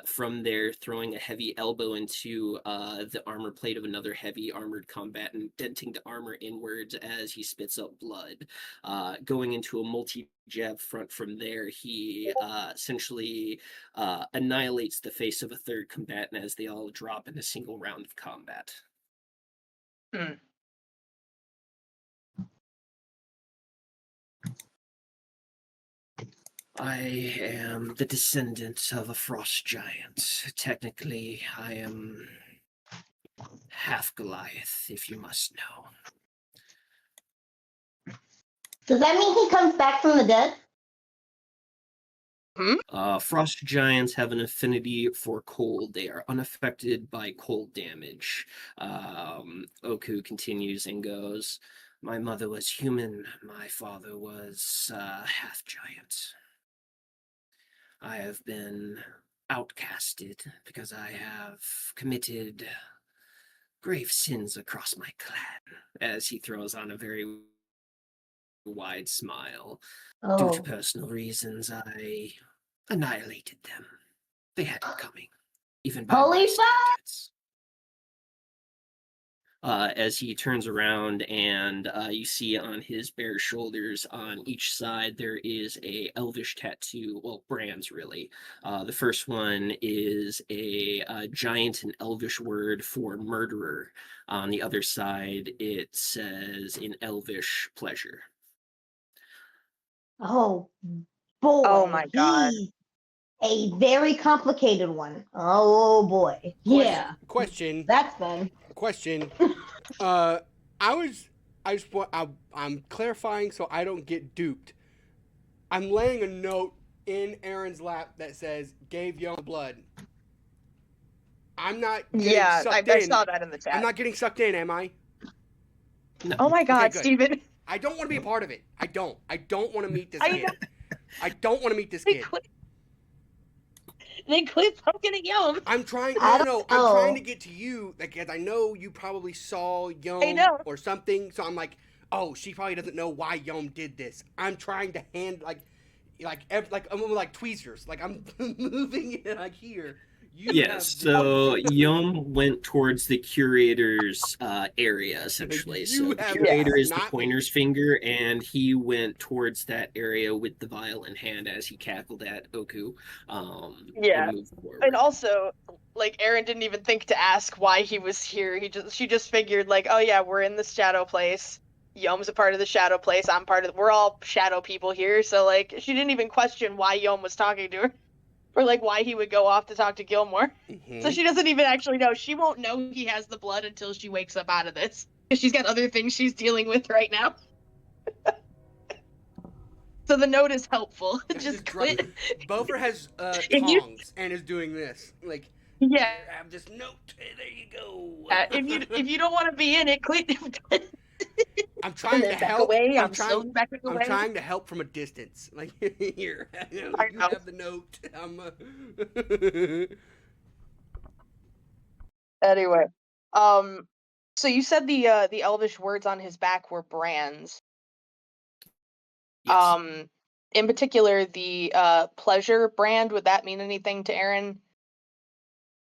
From there, throwing a heavy elbow into the armor plate of another heavy armored combatant, denting the armor inwards as he spits out blood. Going into a multi-jab front from there, he essentially annihilates the face of a third combatant as they all drop in a single round of combat. I am the descendant of a frost giant. Technically, I am half Goliath, if you must know. Does that mean he comes back from the dead? Frost giants have an affinity for cold. They are unaffected by cold damage. Oku continues and goes, "My mother was human. My father was half giant. I have been outcasted because I have committed grave sins across my clan," as he throws on a very wide smile. "Due to personal reasons, I annihilated them. They had it coming, even by my standards." As he turns around and you see on his bare shoulders on each side there is a elvish tattoo, well, brands really. The first one is a giant and elvish word for murderer. On the other side it says in elvish pleasure. Oh boy. Oh my God. He's a very complicated one. Oh boy. Yeah. Question. That's fun. Question. I'm clarifying so I don't get duped. I'm laying a note in Aaron's lap that says "gave Young blood." I'm not getting sucked in. I saw that in the chat. I'm not getting sucked in, am I? No. Oh my God, Okay, good. Steven. I don't want to be a part of it. I don't want to meet this kid. I don't want to meet this kid. They quit poking at Yum. I'm trying. No. I'm trying to get to you because I know you probably saw Yom or something. So I'm like, oh, she probably doesn't know why Yom did this. I'm trying to I'm like tweezers. Like I'm moving it like here. Yes, so Yum went towards the curator's area, essentially. So the curator is the pointer's finger, and he went towards that area with the vial in hand as he cackled at Oku. And moved forward. And also, like, Aaron didn't even think to ask why he was here. She just figured, like, oh yeah, we're in the shadow place. Yom's a part of the shadow place. We're all shadow people here. So, like, she didn't even question why Yom was talking to her. Or, like, why he would go off to talk to Gilmore. Mm-hmm. So she doesn't even actually know. She won't know he has the blood until she wakes up out of this. Because she's got other things she's dealing with right now. So the note is helpful. Just quit. Bofer has tongs and is doing this. Like, yeah. I have this note. There you go. If you don't want to be in it, quit. I'm trying to help. I'm trying to help from a distance. Like here, you have the note. Anyway, So you said the elvish words on his back were brands. Yes. In particular, the pleasure brand. Would that mean anything to Aaron?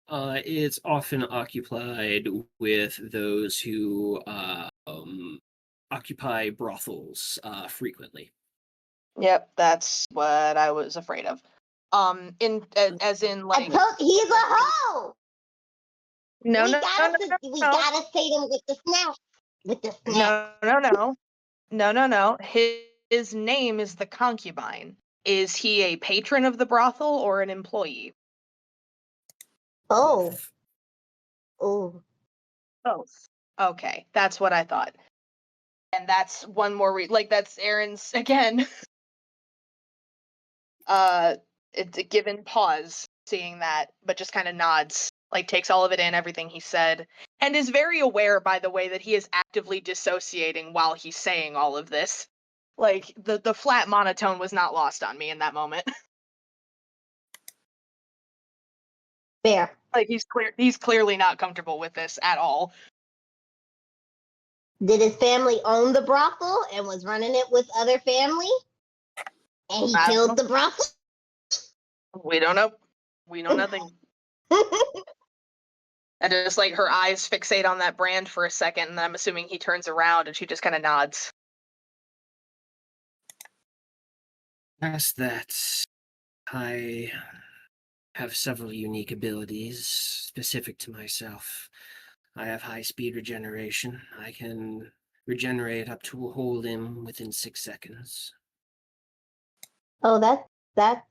It's often occupied with those who occupy brothels frequently. Yep, that's what I was afraid of. As in like He's a hoe. no, we no, gotta no, no, we no, gotta say them with the snap. With the snap. no. His name is the concubine. Is he a patron of the brothel or an employee? Oh. Both. Oh. Both. Okay, that's what I thought. And that's one more like that's Aaron's again. It's a given pause seeing that, but just kind of nods, like takes all of it in, everything he said, and is very aware, by the way, that he is actively dissociating while he's saying all of this. Like the flat monotone was not lost on me in that moment. Fair. Like he's clearly not comfortable with this at all. Did his family own the brothel and was running it with other family? And he killed the brothel? We don't know. We know nothing. And just like her eyes fixate on that brand for a second, and then I'm assuming he turns around and she just kind of nods. Past that, I have several unique abilities specific to myself. I have high speed regeneration. I can regenerate up to a whole limb within 6 seconds. Oh, that's. And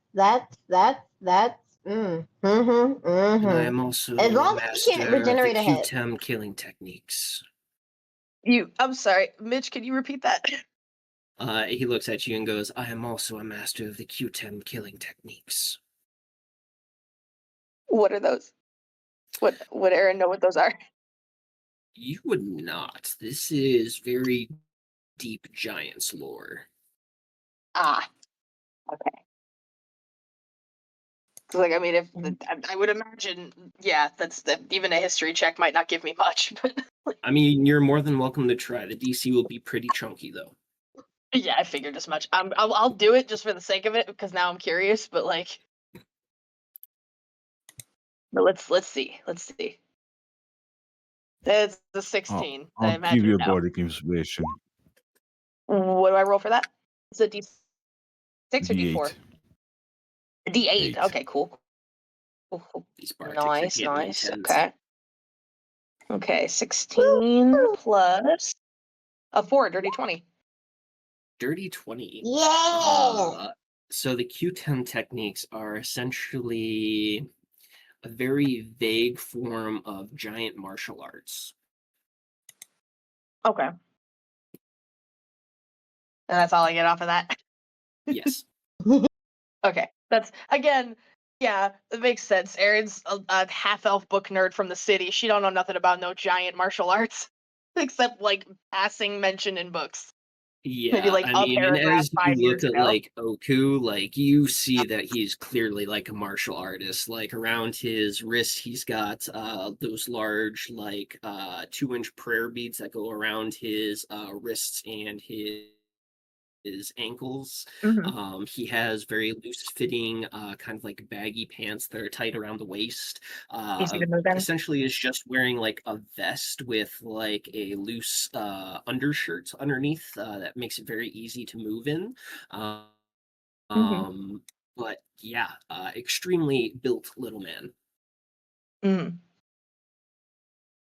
And I am also as long a as you can't master of the regenerate a head. Q-Tem killing techniques. I'm sorry, Mitch, can you repeat that? He looks at you and goes, I am also a master of the Q-Tem killing techniques. What are those? Would Aaron know what those are? You would not. This is very deep Giants lore. Ah, okay. Like, I mean, if I would imagine, yeah, even a history check might not give me much. But I mean, you're more than welcome to try. The DC will be pretty chunky, though. yeah, I figured as much. I'll do it just for the sake of it because now I'm curious. But like, let's see. That's the 16. I I'll imagine give you a no. bardic inspiration. What do I roll for that? It's a D6 or D4? D8. D8. Eight. Okay, cool. These barticks are Nice. getting intense. Okay, 16 plus a 4, dirty 20. Dirty 20. Yeah. So the Q-Tem techniques are essentially a very vague form of giant martial arts. Okay. And that's all I get off of that? Yes. Okay. That's, again, yeah, it makes sense. Erin's a half-elf book nerd from the city. She don't know nothing about no giant martial arts. Except, like, passing mention in books. Yeah, Maybe, like, I a mean, and paragraph as you 5 look years at ago. like Oku, like you see that he's clearly like a martial artist. Like around his wrist, he's got those large, like 2-inch prayer beads that go around his wrists and his ankles. Mhm. He has very loose fitting, kind of like baggy pants that are tight around the waist. Easy to move in. Essentially is just wearing like a vest with like a loose undershirt underneath that makes it very easy to move in. But yeah, extremely built little man.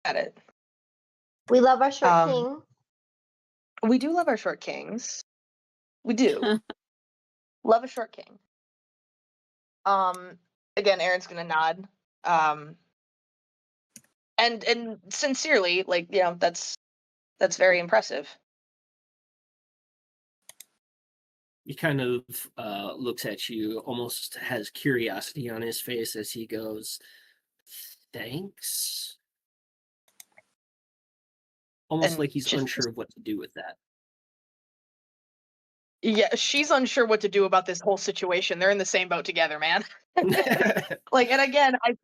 Got it. We love our short king. We do love our short kings. We do. Love a short king. Again, Aaron's gonna nod. And sincerely, like, you know, that's very impressive. He kind of looks at you, almost has curiosity on his face as he goes, thanks? Almost And like he's just- unsure of what to do with that. Yeah, she's unsure what to do about this whole situation. They're in the same boat together, man. Like, and again, I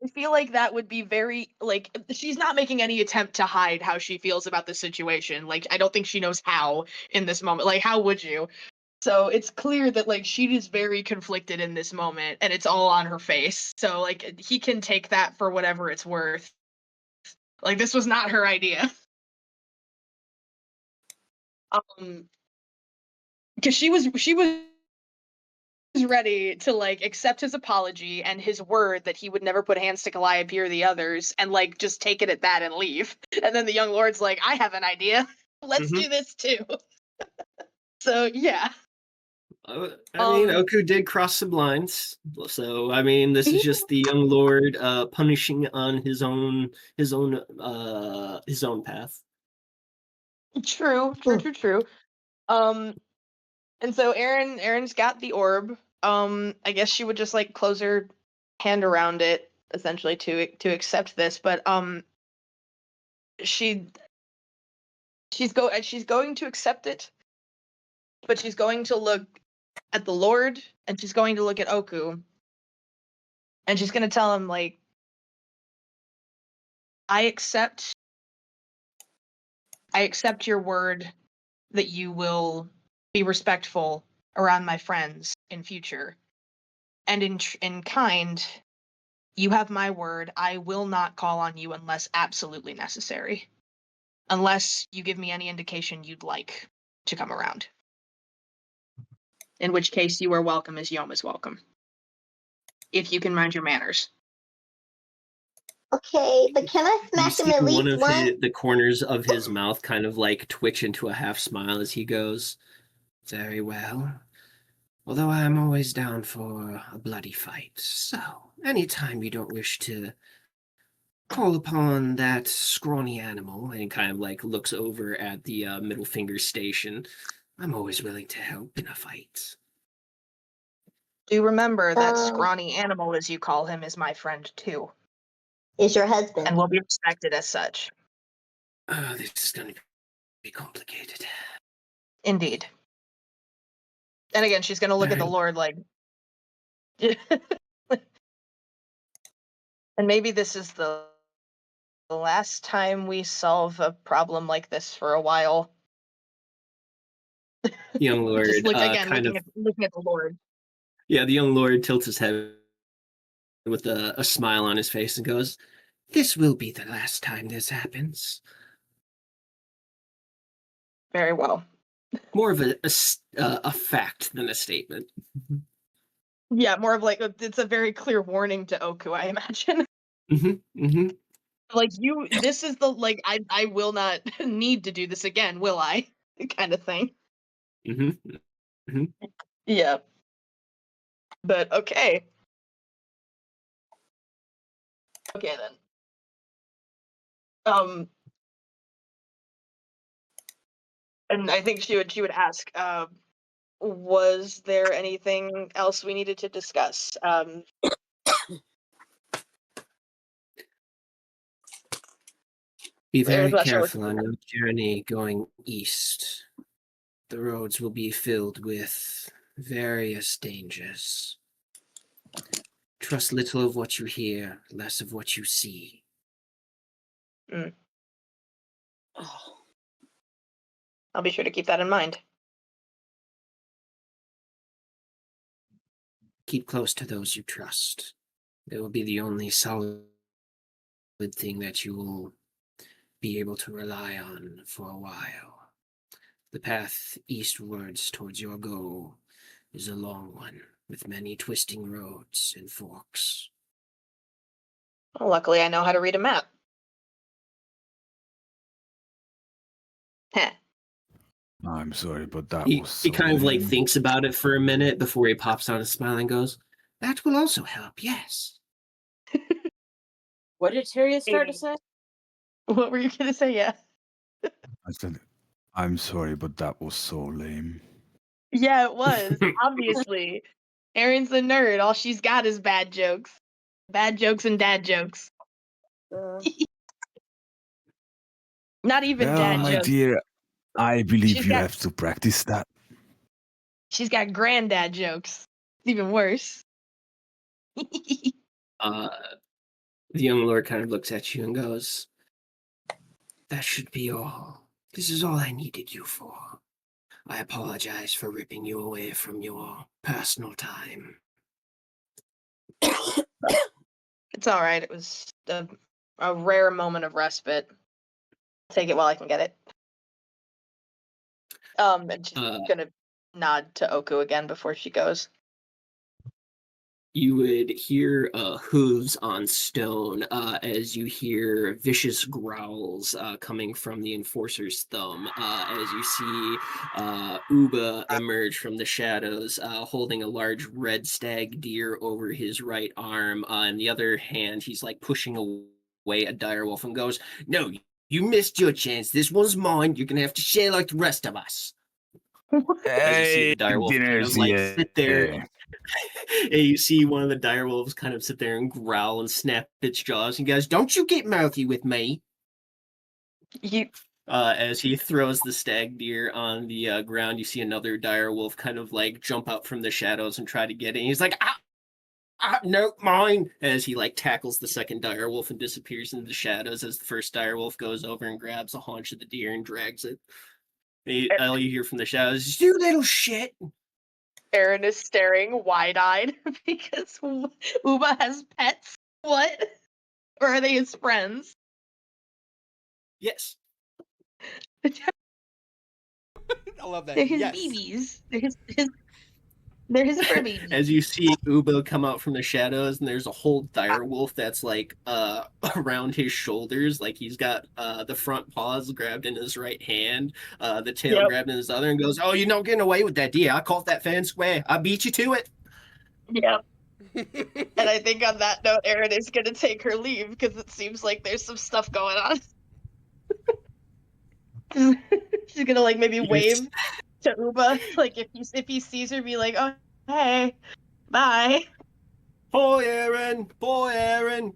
feel like that would be very, like, she's not making any attempt to hide how she feels about the situation. Like, I don't think she knows how in this moment. Like, how would you? So it's clear that, like, she is very conflicted in this moment, and it's all on her face. So, like, he can take that for whatever it's worth. Like, this was not her idea. Because she was ready to, like, accept his apology and his word that he would never put hands to Calliope or the others, and, like, just take it at that and leave. And then the young lord's like, I have an idea. Let's do this too. So yeah. I mean, Oku did cross some lines, so I mean, this is just the young lord punishing on his own path. True. And so Erin's got the orb. I guess she would just, like, close her hand around it essentially to accept this, but she's going to accept it, but she's going to look at the Lord, and she's going to look at Oku, and she's going to tell him, like, I accept your word that you will be respectful around my friends in future, and in kind, you have my word. I will not call on you unless absolutely necessary, unless you give me any indication you'd like to come around. In which case, you are welcome as Yom is welcome. If you can mind your manners. Okay, but can I smack him at least once? The corners of his mouth kind of, like, twitch into a half smile as he goes, very well. Although I am always down for a bloody fight, so anytime you don't wish to call upon that scrawny animal, and kind of, like, looks over at the middle finger station, I'm always willing to help in a fight. Do remember that scrawny animal, as you call him, is my friend too. Is your husband. And will be respected as such. This is going to be complicated. Indeed. And again, she's going to look at the Lord like... And maybe this is the last time we solve a problem like this for a while. Young Lord, just looking at the Lord. Yeah, the young Lord tilts his head with a smile on his face and goes, "This will be the last time this happens." Very well. More of a fact than a statement. Yeah, more of, like, it's a very clear warning to Oku, I imagine. Like, this is the, like, I will not need to do this again, will I? Kind of thing. Yeah. But okay. Okay then. And I think she would ask, was there anything else we needed to discuss? Be very careful on your journey going east. The roads will be filled with various dangers. Trust little of what you hear, less of what you see. I'll be sure to keep that in mind. Keep close to those you trust. They will be the only solid thing that you will be able to rely on for a while. The path eastwards towards your goal is a long one, with many twisting roads and forks. Well, luckily I know how to read a map. Heh. I'm sorry, but that He was so kind of, like, lame. thinks about it for a minute before he pops on a smile and goes, "That will also help, yes." What did Tyria start to say? What were you going to say? Yeah. I said, I'm sorry, but that was so lame. Yeah, it was. Obviously. Erin's a nerd. All she's got is bad jokes. Bad jokes and dad jokes. Not even Well, dad my jokes. dear, I believe She's you got- have to practice that. She's got granddad jokes. It's even worse. The young lord kind of looks at you and goes, "That should be all. This is all I needed you for. I apologize for ripping you away from your personal time." It's all right. It was a rare moment of respite. Take it while I can get it. And she's gonna nod to Oku again before she goes. You would hear hooves on stone as you hear vicious growls coming from the enforcer's thumb as you see Uba emerge from the shadows holding a large red stag deer over his right arm. In the other hand, he's like pushing away a direwolf and goes, "No, you missed your chance. This one's mine. You're going to have to share like the rest of us." As you see the direwolf kind of like sit there. And you see one of the direwolves kind of sit there and growl and snap its jaws and goes, "Don't you get mouthy with me." As he throws the stag deer on the ground, you see another direwolf kind of like jump out from the shadows and try to get it. And he's like, no, mine. As he like tackles the second direwolf and disappears into the shadows as the first direwolf goes over and grabs a haunch of the deer and drags it. All you hear from the shadows is, "You little shit." Aaron is staring wide-eyed because Uba has pets. What? Or are they his friends? Yes. I love that. They're his yes. babies. They're his fur babies. As you see Ubo come out from the shadows, and there's a whole direwolf that's like around his shoulders, like he's got the front paws grabbed in his right hand, the tail grabbed in his other, and goes, "Oh, you're not getting away with that, dear. I caught that fair and square. I beat you to it." Yep. And I think on that note, Erin is going to take her leave because it seems like there's some stuff going on. She's going to like maybe wave to Uba, like if he sees her, be like, "Oh, hey, bye." Boy, Aaron,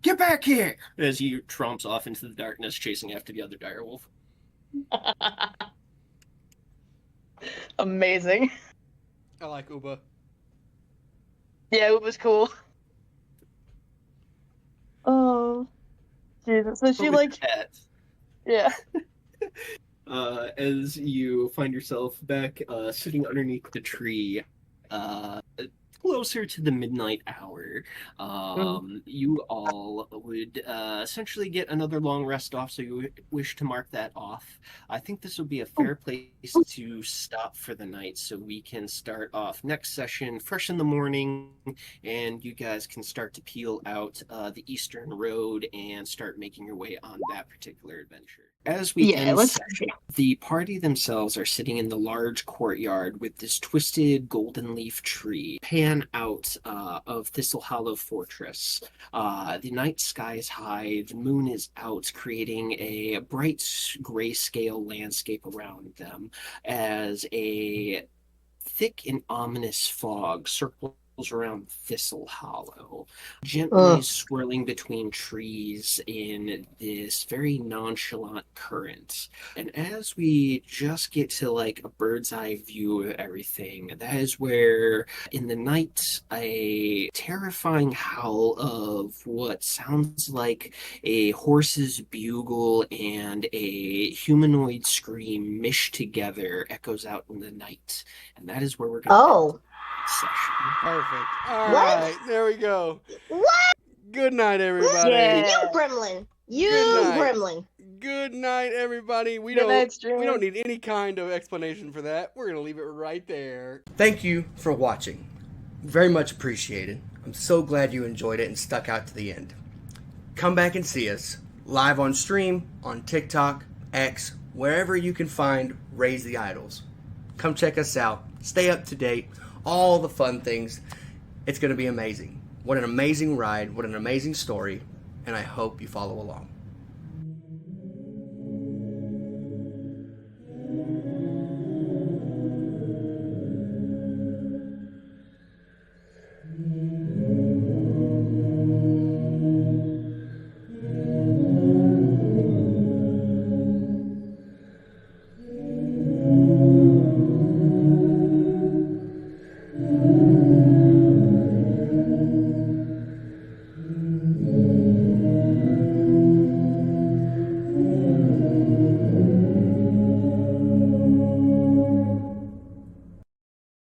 get back here! As he tromps off into the darkness, chasing after the other direwolf. Amazing. I like Uba. Yeah, it was cool. Oh, Jesus. So she like, yeah. As you find yourself back sitting underneath the tree, closer to the midnight hour, you all would essentially get another long rest off, so you wish to mark that off. I think this would be a fair place to stop for the night, so we can start off next session fresh in the morning, and you guys can start to peel out the Eastern Road and start making your way on that particular adventure. As we end session, the party themselves are sitting in the large courtyard with this twisted golden leaf tree. Pan out of Thistle Hollow Fortress. The night sky is high, the moon is out, creating a bright grayscale landscape around them as a thick and ominous fog circles around Thistle Hollow, gently swirling between trees in this very nonchalant current. And as we just get to like a bird's eye view of everything, that is where in the night a terrifying howl of what sounds like a horse's bugle and a humanoid scream mished together echoes out in the night. And that is where we're going to session. Perfect. All right, there we go. What? Good night, everybody. Yeah. You gremlin. Gremlin. Good night, everybody. We don't need any kind of explanation for that. We're gonna leave it right there. Thank you for watching. Very much appreciated. I'm so glad you enjoyed it and stuck out to the end. Come back and see us live on stream, on TikTok, X, wherever you can find Raise the Idols. Come check us out. Stay up to date. All the fun things. It's going to be amazing. What an amazing ride. What an amazing story. And I hope you follow along.